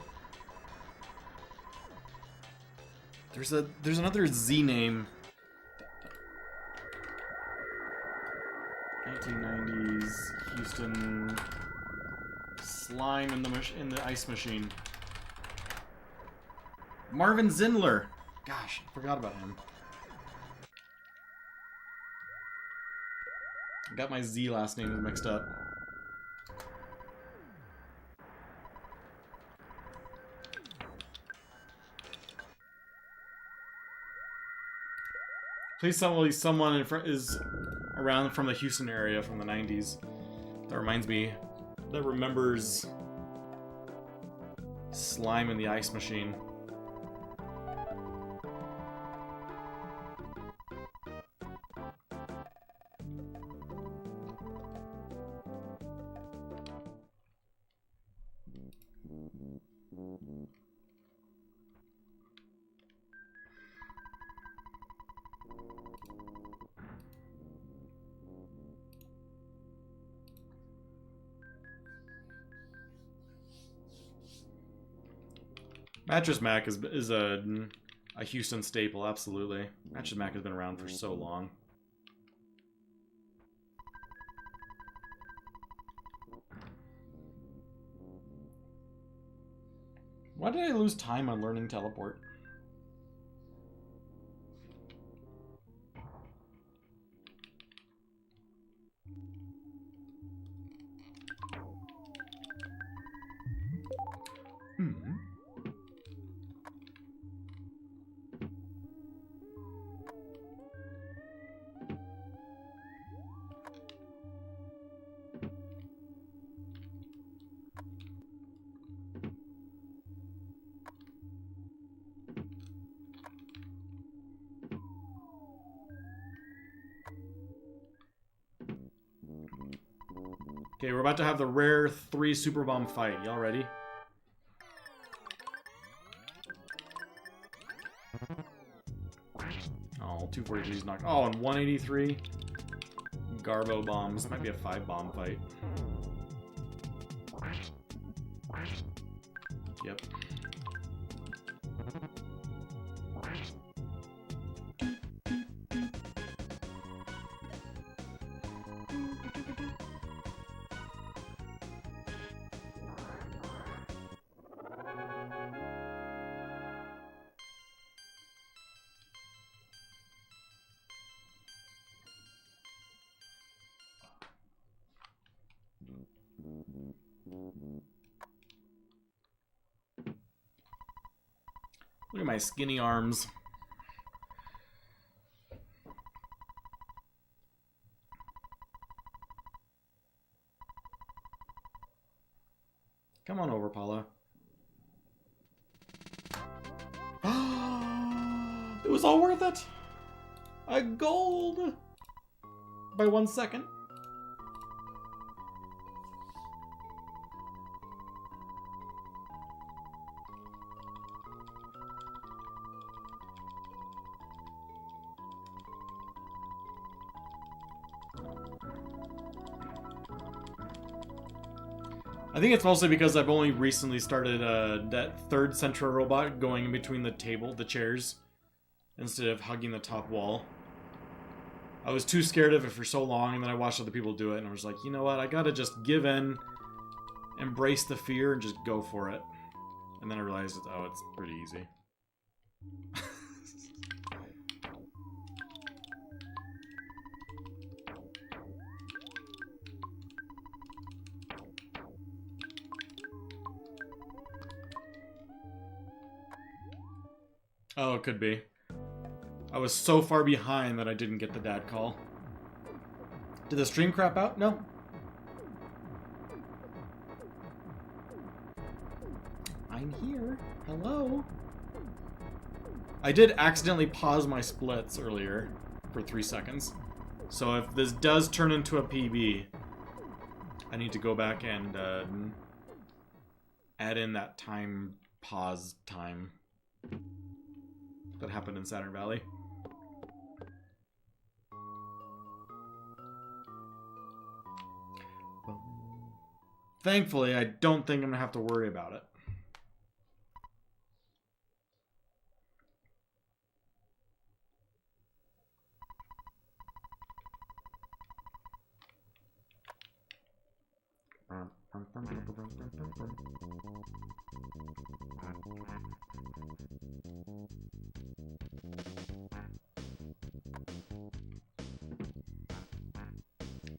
There's another Z name. 1990s Houston slime in the ice machine. Marvin Zindler. Gosh, I forgot about him. I got my Z last names mixed up. Please tell me someone in front is around from the Houston area from the 90s. That reminds me, that remembers slime in the ice machine. Mattress Mac is a Houston staple, absolutely. Mattress Mac has been around for so long. Why did I lose time on learning teleport? Okay, we're about to have the rare 3 Super Bomb fight. Y'all ready? Oh, 243's knocked. Oh, and 183. Garbo bombs. Might be a 5 bomb fight. Yep. Look at my skinny arms. Come on over, Paula. It was all worth it! A gold! by 1 second. I think it's mostly because I've only recently started that third central robot going in between the chairs, instead of hugging the top wall. I was too scared of it for so long, and then I watched other people do it, and I was like, you know what, I gotta just give in, embrace the fear, and just go for it. And then I realized, oh, it's pretty easy. Oh, it could be. I was so far behind that I didn't get the dad call. Did the stream crap out? No. I'm here. Hello. I did accidentally pause my splits earlier for 3 seconds. So if this does turn into a PB, I need to go back and add in that pause time that happened in Saturn Valley. Thankfully, I don't think I'm gonna have to worry about it.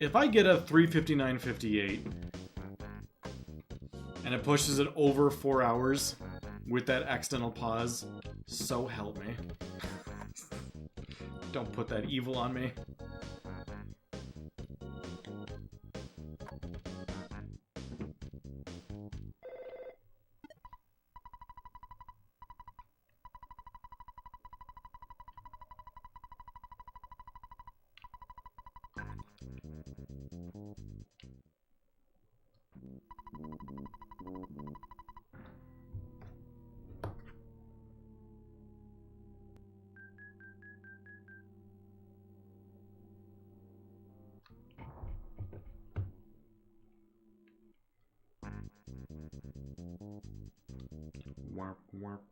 If I get a 359.58 and it pushes it over 4 hours with that accidental pause, so help me. Don't put that evil on me. Warp, warp.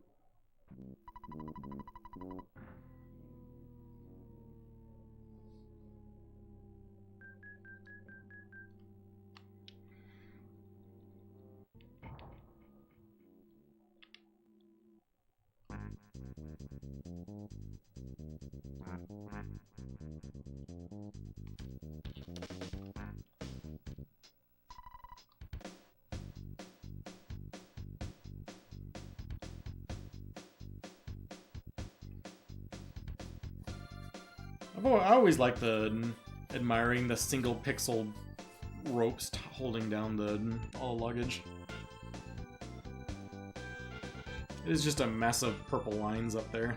I always like admiring the single pixel ropes holding down all the luggage. It is just a mess of purple lines up there.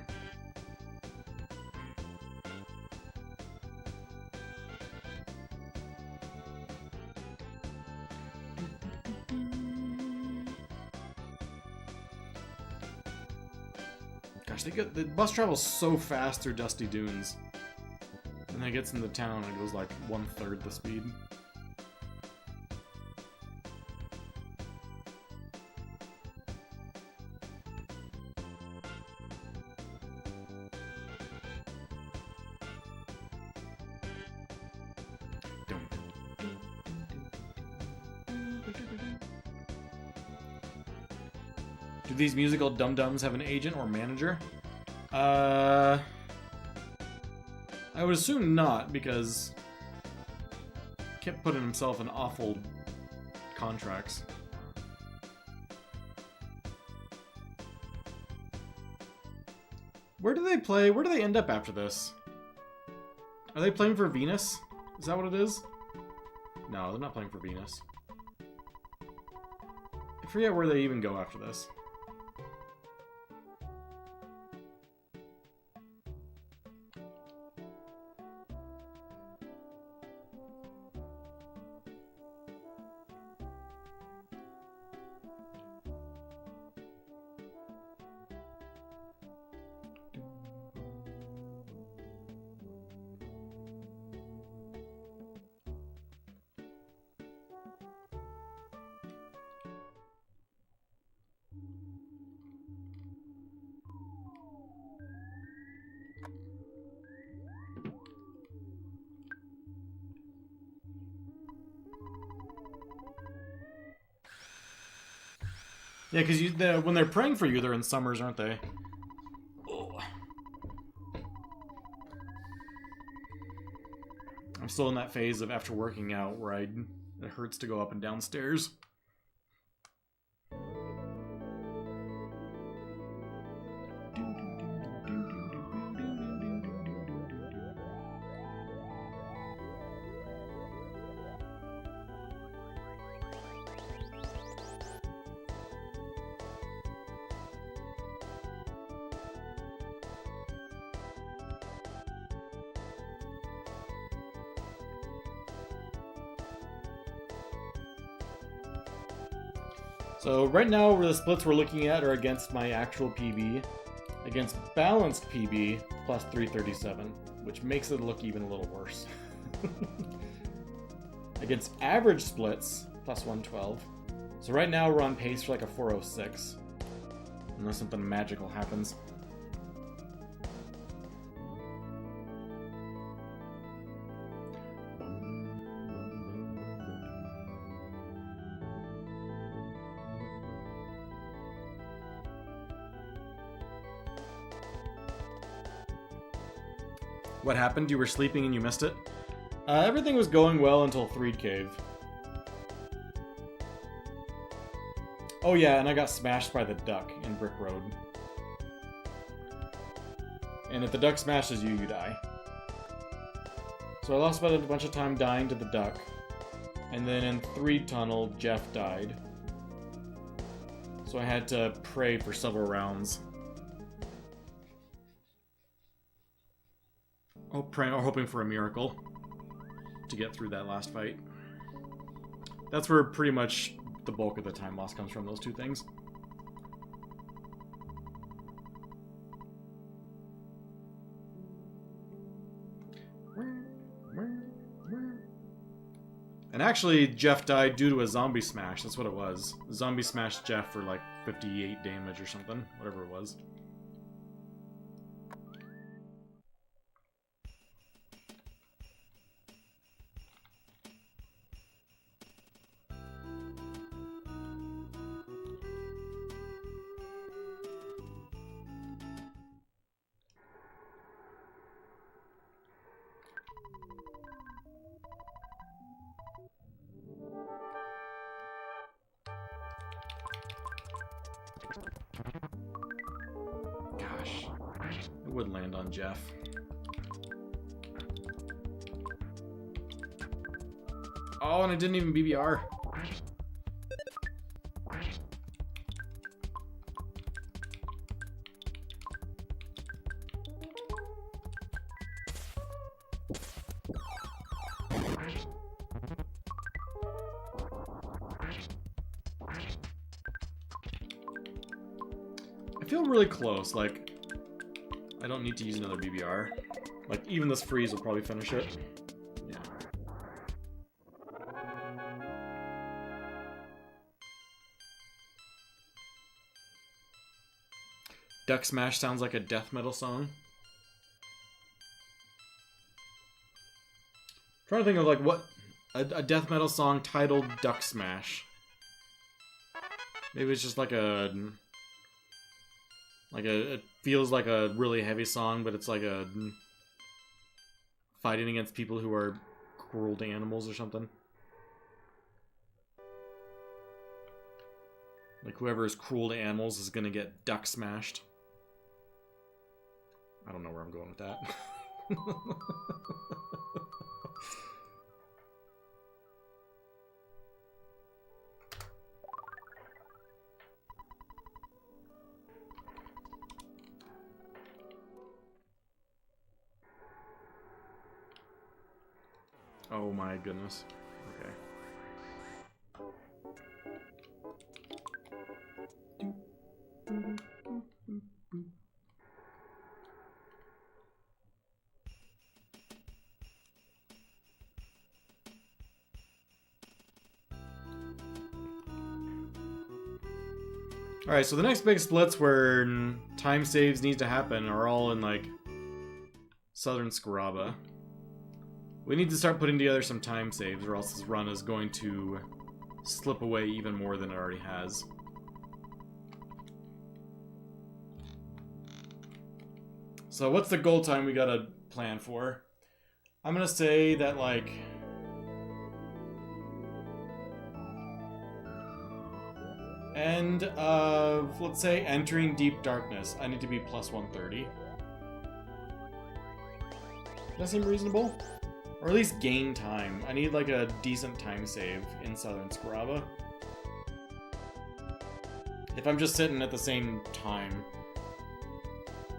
Gosh, the bus travels so fast through Dusty Dunes. And then it gets into town and it goes like 1/3 the speed. Do these musical dum-dums have an agent or manager? I would assume not, because Kip put himself in awful contracts. Where do they play? Where do they end up after this? Are they playing for Venus? Is that what it is? No, they're not playing for Venus. I forget where they even go after this. Yeah, because when they're praying for you, they're in summers, aren't they? Oh. I'm still in that phase of after working out where it hurts to go up and down stairs. So right now, the splits we're looking at are against my actual PB, against balanced PB, plus 337, which makes it look even a little worse. Against average splits, plus 112. So right now we're on pace for like a 406, unless something magical happens. What happened? You were sleeping and you missed it? Everything was going well until Threed Cave. Oh yeah, and I got smashed by the duck in Brick Road. And if the duck smashes you, you die. So I lost about a bunch of time dying to the duck. And then in Threed Tunnel, Jeff died. So I had to pray for several rounds. Praying or hoping for a miracle to get through that last fight. That's where pretty much the bulk of the time loss comes from, those two things. And actually, Jeff died due to a zombie smash. That's what it was. The zombie smashed Jeff for like 58 damage or something, whatever it was. Gosh, it would land on Jeff. Oh, and I didn't even BBR. I feel really close, like, I don't need to use another BBR. Like, even this freeze will probably finish it. Yeah. Duck Smash sounds like a death metal song. I'm trying to think of, like, what... A death metal song titled Duck Smash. Maybe it's just like a... it feels like a really heavy song, but it's like a fighting against people who are cruel to animals or something. Like whoever is cruel to animals is gonna get duck smashed. I don't know where I'm going with that. Oh my goodness. Okay. Alright, so the next big splits where time saves need to happen are all in, like, Southern Scaraba. We need to start putting together some time saves, or else this run is going to slip away even more than it already has. So what's the goal time we gotta plan for? I'm gonna say that, like... end of, let's say, entering deep darkness. I need to be plus 130. Does that seem reasonable? Or at least gain time. I need like a decent time save in Southern Scaraba. If I'm just sitting at the same time,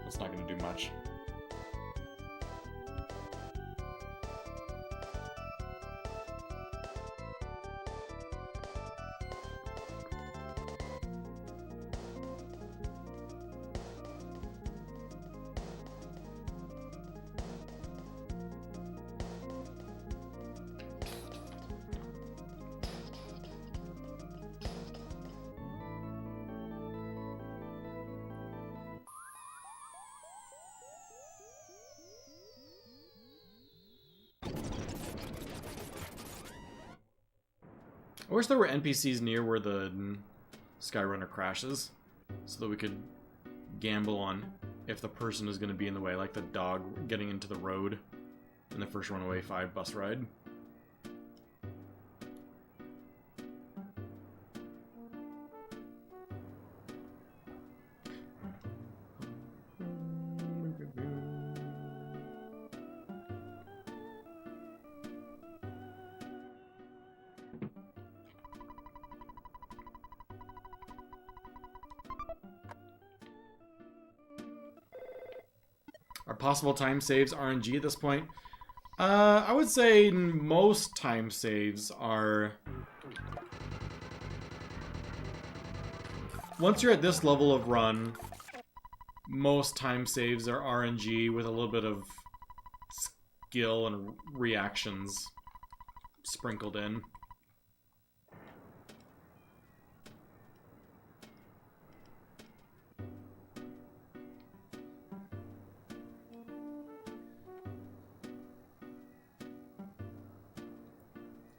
that's not going to do much. I wish there were NPCs near where the Skyrunner crashes, so that we could gamble on if the person is going to be in the way, like the dog getting into the road in the first Runaway 5 bus ride. Are possible time saves RNG at this point? I would say most time saves are... Once you're at this level of run, most time saves are RNG with a little bit of skill and reactions sprinkled in.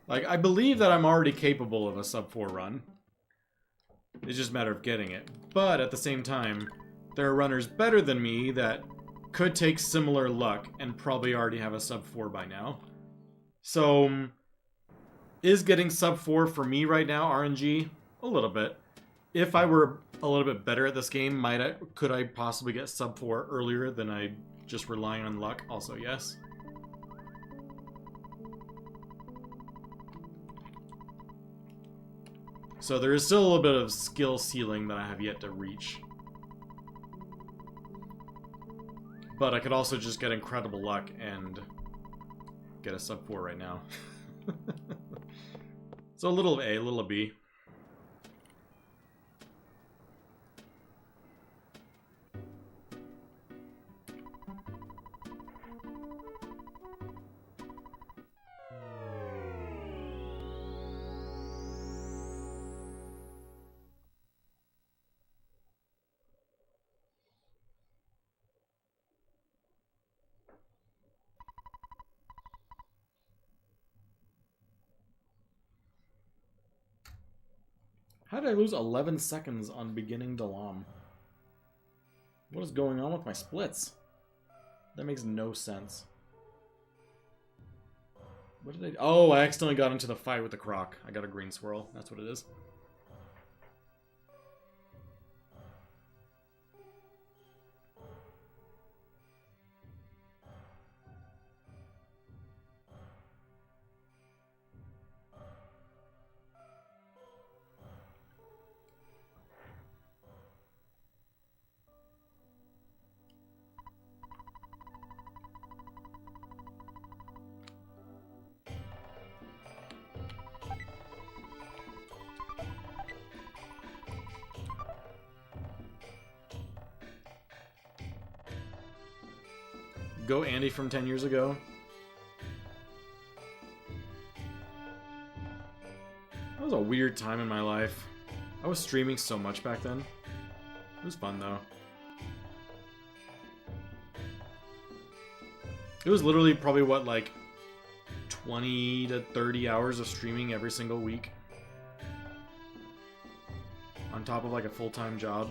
Like, I believe that I'm already capable of a sub 4 run. It's just a matter of getting it. But at the same time, there are runners better than me that could take similar luck and probably already have a sub 4 by now. So, is getting sub 4 for me right now RNG? A little bit. If I were a little bit better at this game, could I possibly get sub 4 earlier than I just relying on luck? Also, yes. So there is still a little bit of skill ceiling that I have yet to reach. But I could also just get incredible luck and get a sub 4 right now. So a little of A, a little of B. How did I lose 11 seconds on beginning Dalam? What is going on with my splits? That makes no sense. What did I... Oh, I accidentally got into the fight with the croc. I got a green swirl. That's what it is. Go Andy from 10 years ago. That was a weird time in my life. I was streaming so much back then. It was fun though. It was literally probably what, like 20 to 30 hours of streaming every single week. On top of like a full-time job.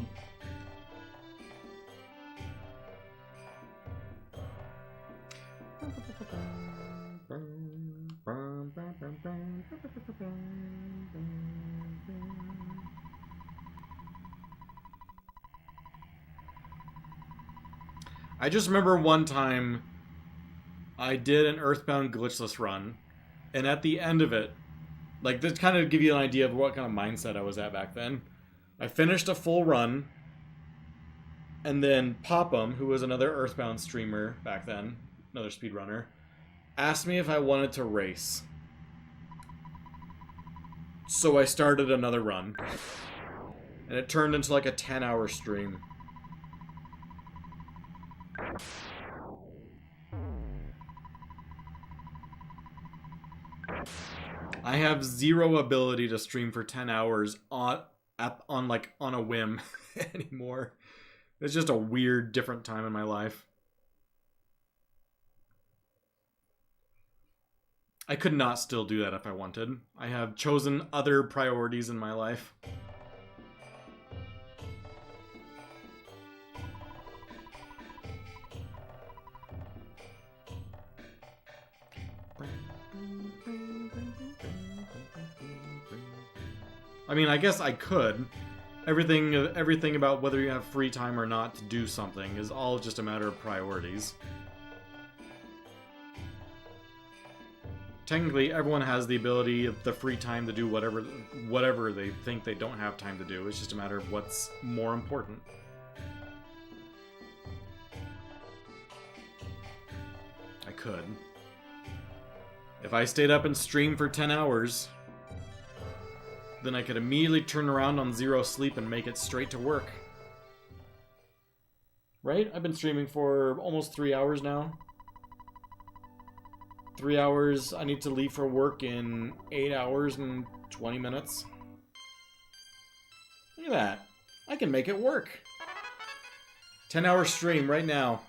I just remember one time I did an Earthbound glitchless run, and at the end of it, like to kind of give you an idea of what kind of mindset I was at back then, I finished a full run, and then Popham, who was another Earthbound streamer back then, another speedrunner, asked me if I wanted to race. So I started another run, and it turned into like a 10-hour stream. I have zero ability to stream for 10 hours on a whim anymore. It's just a weird, different time in my life. I could not still do that if I wanted. I have chosen other priorities in my life. I mean, I guess I could. Everything about whether you have free time or not to do something is all just a matter of priorities. Technically, everyone has the ability of the free time to do whatever they think they don't have time to do. It's just a matter of what's more important. I could. If I stayed up and streamed for 10 hours, then I could immediately turn around on zero sleep and make it straight to work. Right? I've been streaming for almost 3 hours now. 3 hours, I need to leave for work in 8 hours and 20 minutes. Look at that. I can make it work. 10-hour stream right now.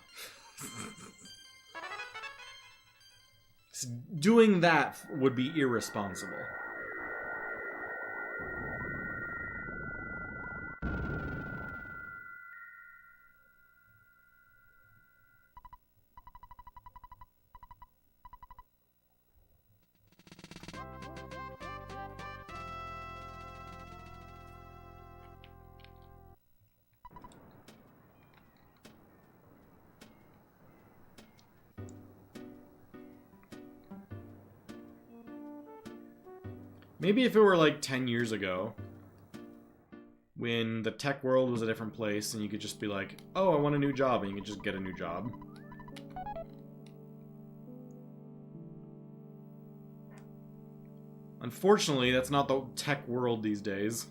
Doing that would be irresponsible. Maybe if it were like 10 years ago, when the tech world was a different place and you could just be like, oh, I want a new job, and you could just get a new job. Unfortunately, that's not the tech world these days.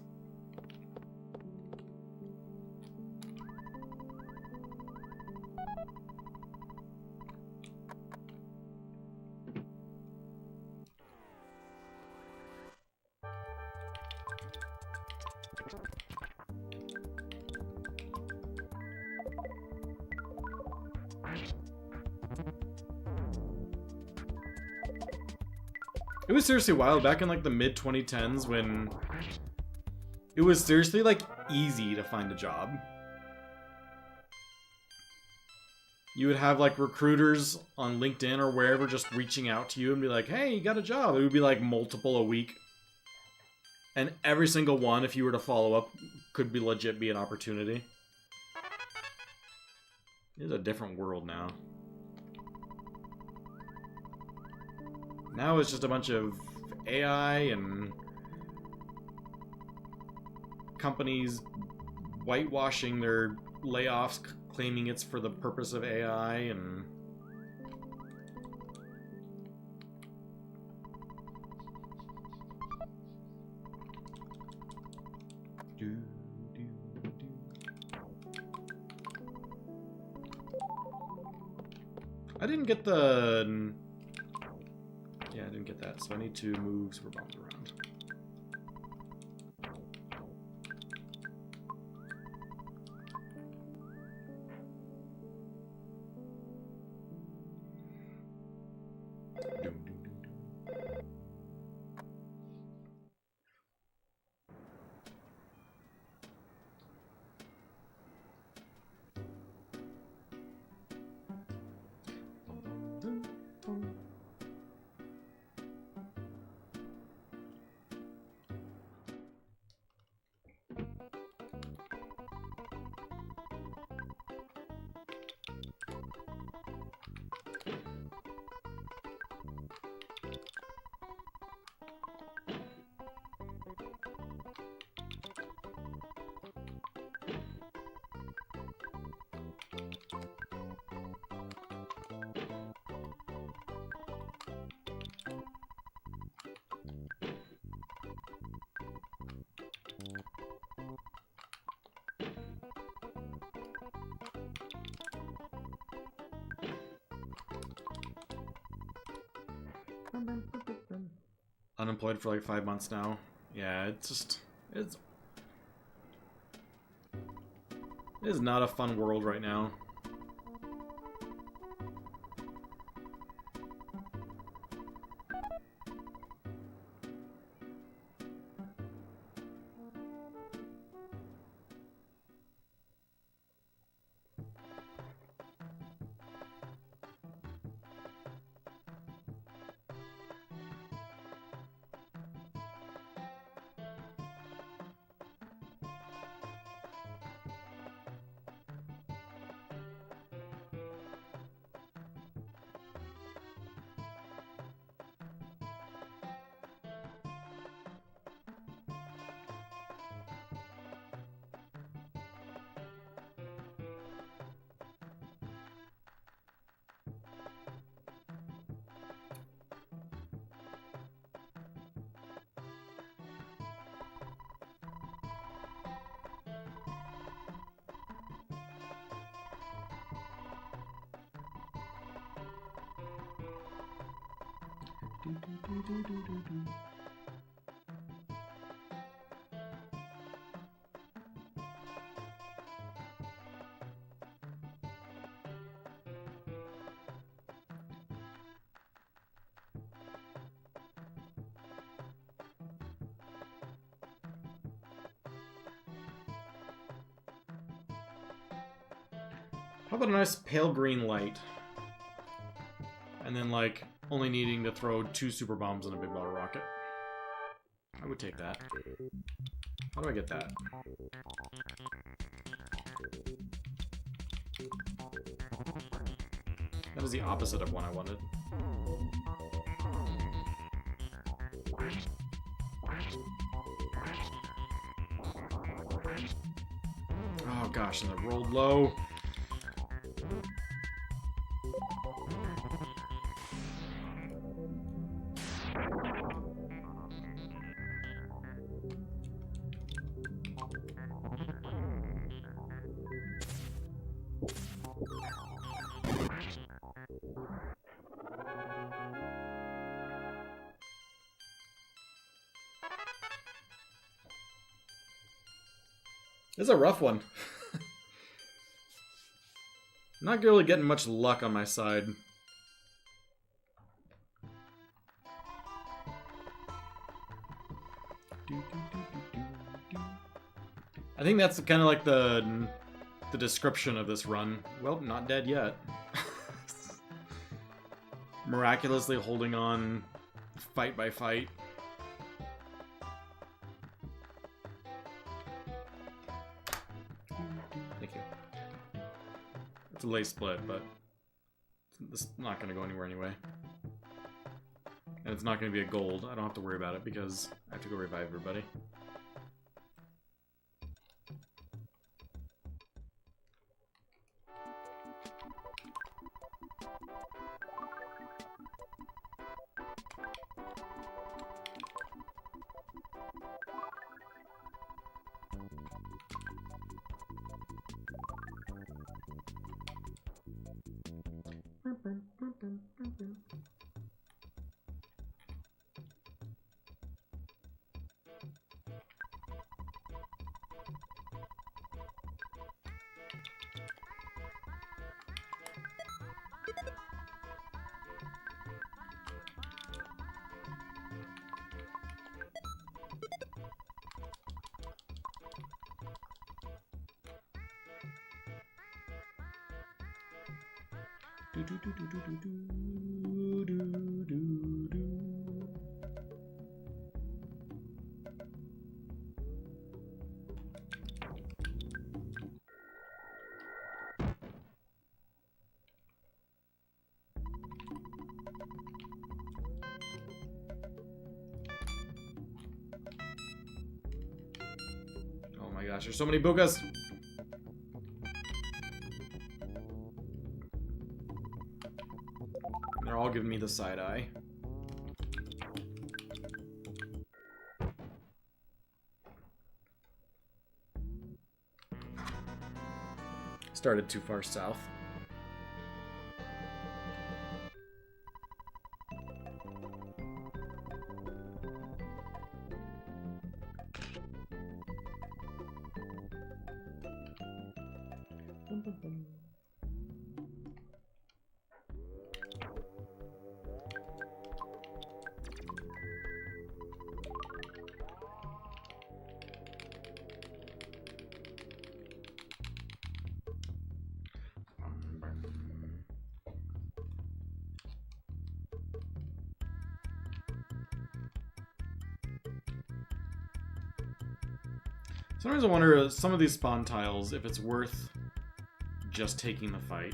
It was seriously wild back in like the mid 2010s when it was seriously like easy to find a job. You would have like recruiters on LinkedIn or wherever just reaching out to you and be like, hey, you got a job. It would be like multiple a week. And every single one, if you were to follow up, could be legit be an opportunity. It's a different world now. Now it's just a bunch of AI and companies whitewashing their layoffs, claiming it's for the purpose of AI, and I didn't get the... Yeah, I didn't get that, so I need to move super bombs around. Unemployed for like 5 months now. Yeah, it is not a fun world right now. How about a nice pale green light? And then, like, only needing to throw 2 super bombs in a big bottle rocket. I would take that. How do I get that? That is the opposite of what I wanted. Oh gosh, and it rolled low. This is a rough one. Not really getting much luck on my side. I think that's kind of like the description of this run. Well, not dead yet. Miraculously holding on fight by fight. Thank you. It's a late split, but it's not going to go anywhere anyway. And it's not going to be a gold. I don't have to worry about it because I have to go revive everybody. Oh my gosh, there's so many Boogas! They're all giving me the side eye. Started too far south. Sometimes I wonder, some of these spawn tiles, if it's worth just taking the fight.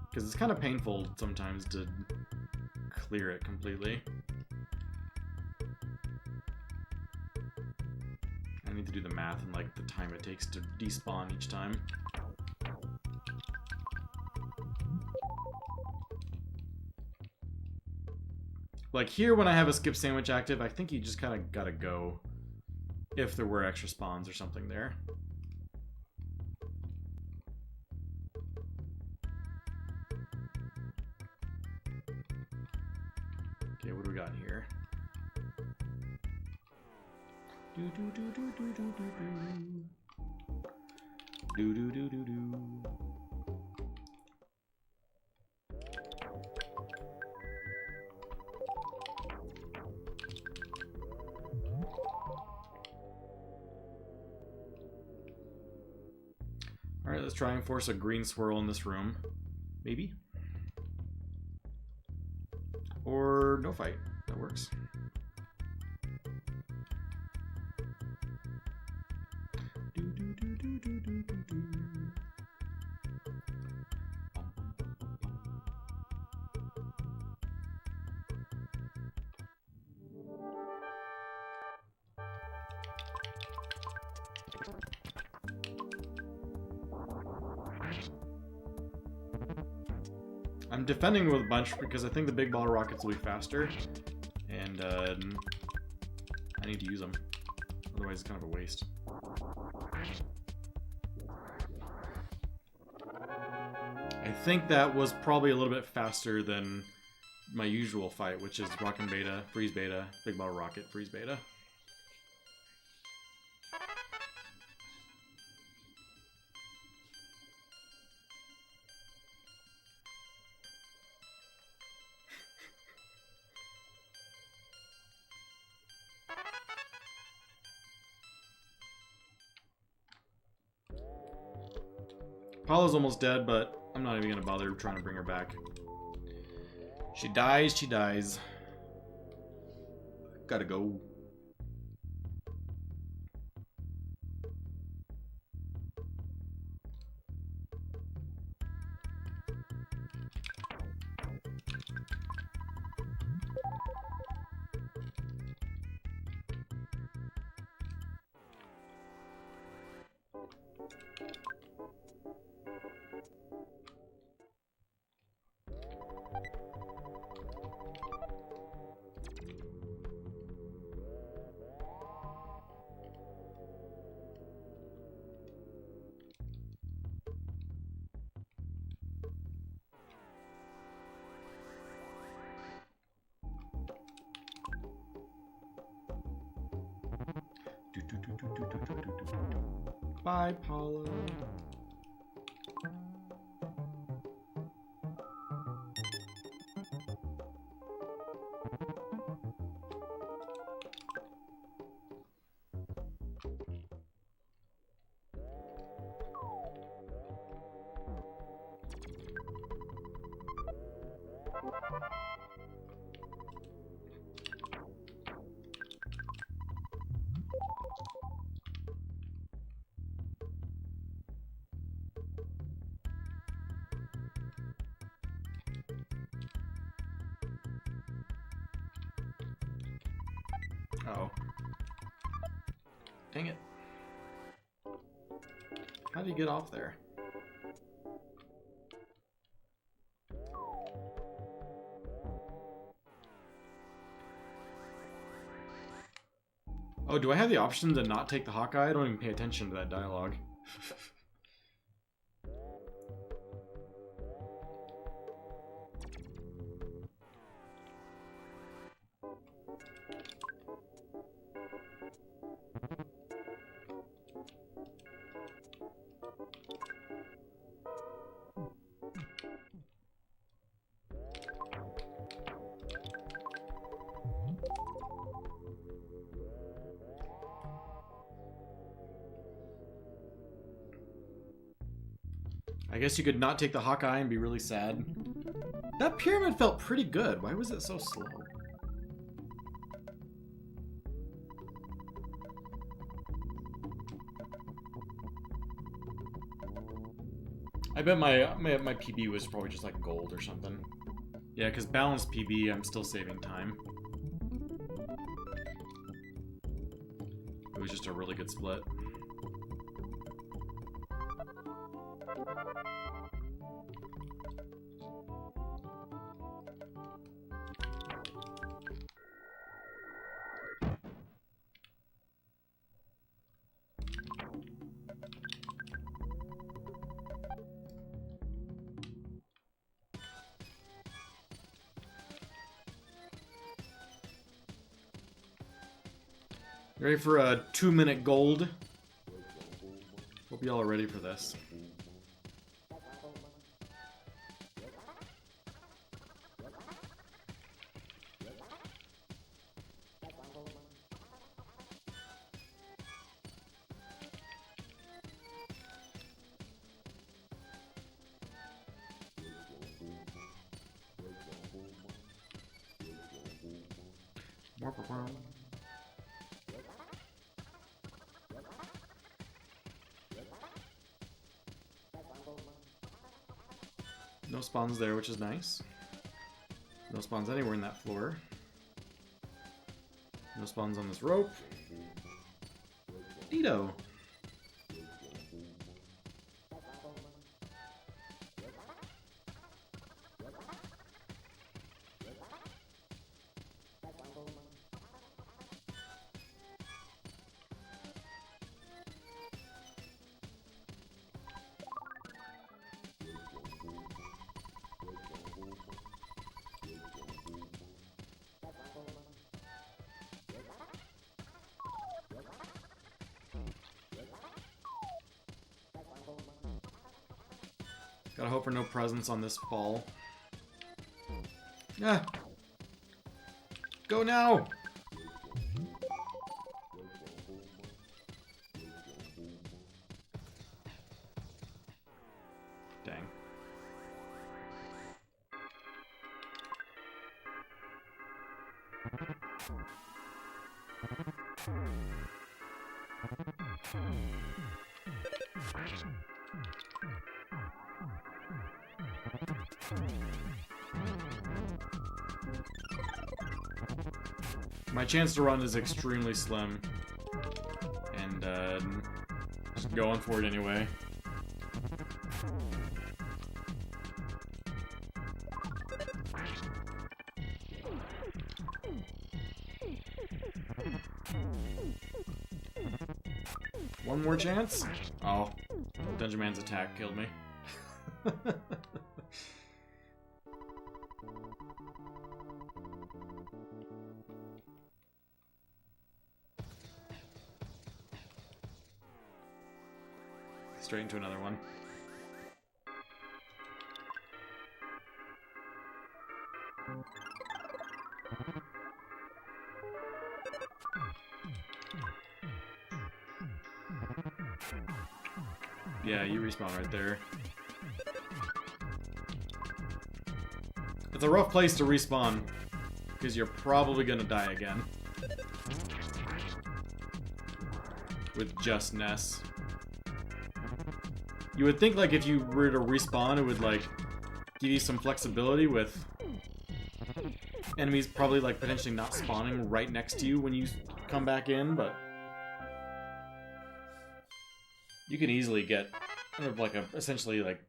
Because it's kind of painful sometimes to clear it completely. I need to do the math and like the time it takes to despawn each time. Like here, when I have a skip sandwich active, I think you just kind of gotta go. If there were extra spawns or something there. Okay, what do we got here? Do do do do do do do do do do do do. Alright, let's try and force a green swirl in this room. Maybe. Or no fight. That works. Do, do, do, do, do, do, do, do. I'm defending with a bunch because I think the big bottle rockets will be faster, and I need to use them. Otherwise, it's kind of a waste. I think that was probably a little bit faster than my usual fight, which is Rockin' Beta, Freeze Beta, Big Bottle Rocket, Freeze Beta. Paula's almost dead, but I'm not even gonna bother trying to bring her back. She dies, she dies. Gotta go. Bye, Paula. Uh-oh. Dang it. How do you get off there? Oh, do I have the option to not take the Hawkeye? I don't even pay attention to that dialogue. I guess you could not take the Hawkeye and be really sad. That pyramid felt pretty good. Why was it so slow? I bet my PB was probably just like gold or something. Yeah, because balanced PB, I'm still saving time. It was just a really good split. Ready for a 2-minute gold? Hope y'all are ready for this. No spawns there, which is nice. No spawns anywhere in that floor. No spawns on this rope. Neato. Gotta hope for no presents on this ball. Ah! Go now! Dang. My chance to run is extremely slim, and just going for it anyway. One more chance? Oh, Dungeon Man's attack killed me. Straight into another one. Yeah, you respawn right there. It's a rough place to respawn, because you're probably gonna die again. With just Ness. You would think, like, if you were to respawn, it would, like, give you some flexibility with enemies probably, like, potentially not spawning right next to you when you come back in, but you can easily get kind of like essentially, like,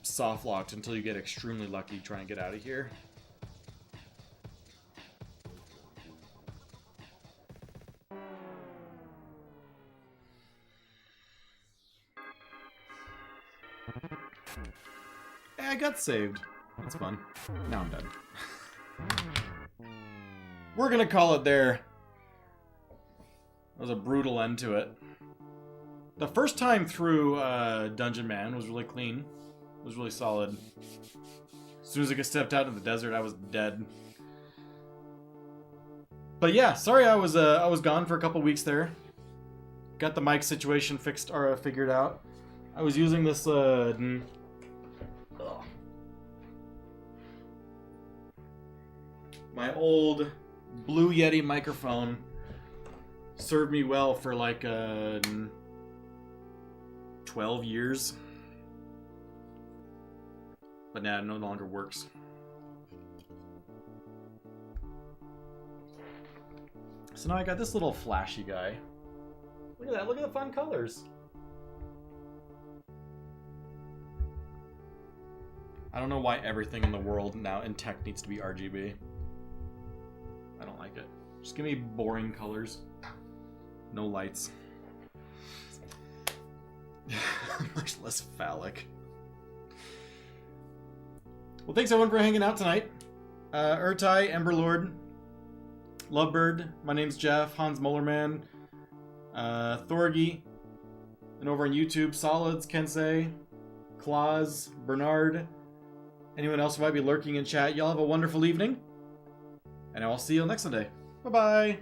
soft locked until you get extremely lucky trying to get out of here. Hey, I got saved. That's fun. Now I'm done. We're gonna call it there. That was a brutal end to it. The first time through Dungeon Man was really clean. It was really solid. As soon as I stepped out in the desert, I was dead. But yeah, sorry I was gone for a couple weeks there. Got the mic situation fixed or figured out. I was using this my old Blue Yeti microphone. Served me well for like 12 years. But now it no longer works. So now I got this little flashy guy. Look at that, look at the fun colors. I don't know why everything in the world now in tech needs to be RGB. I don't like it. Just give me boring colors. No lights. Much less phallic. Well, thanks everyone for hanging out tonight. Urtai, Emberlord, Lovebird, my name's Jeff, Hans Mollerman, Thorgy, and over on YouTube, Solids, Kensei, Claus, Bernard, anyone else who might be lurking in chat. Y'all have a wonderful evening, and I'll see you next Sunday. Bye-bye.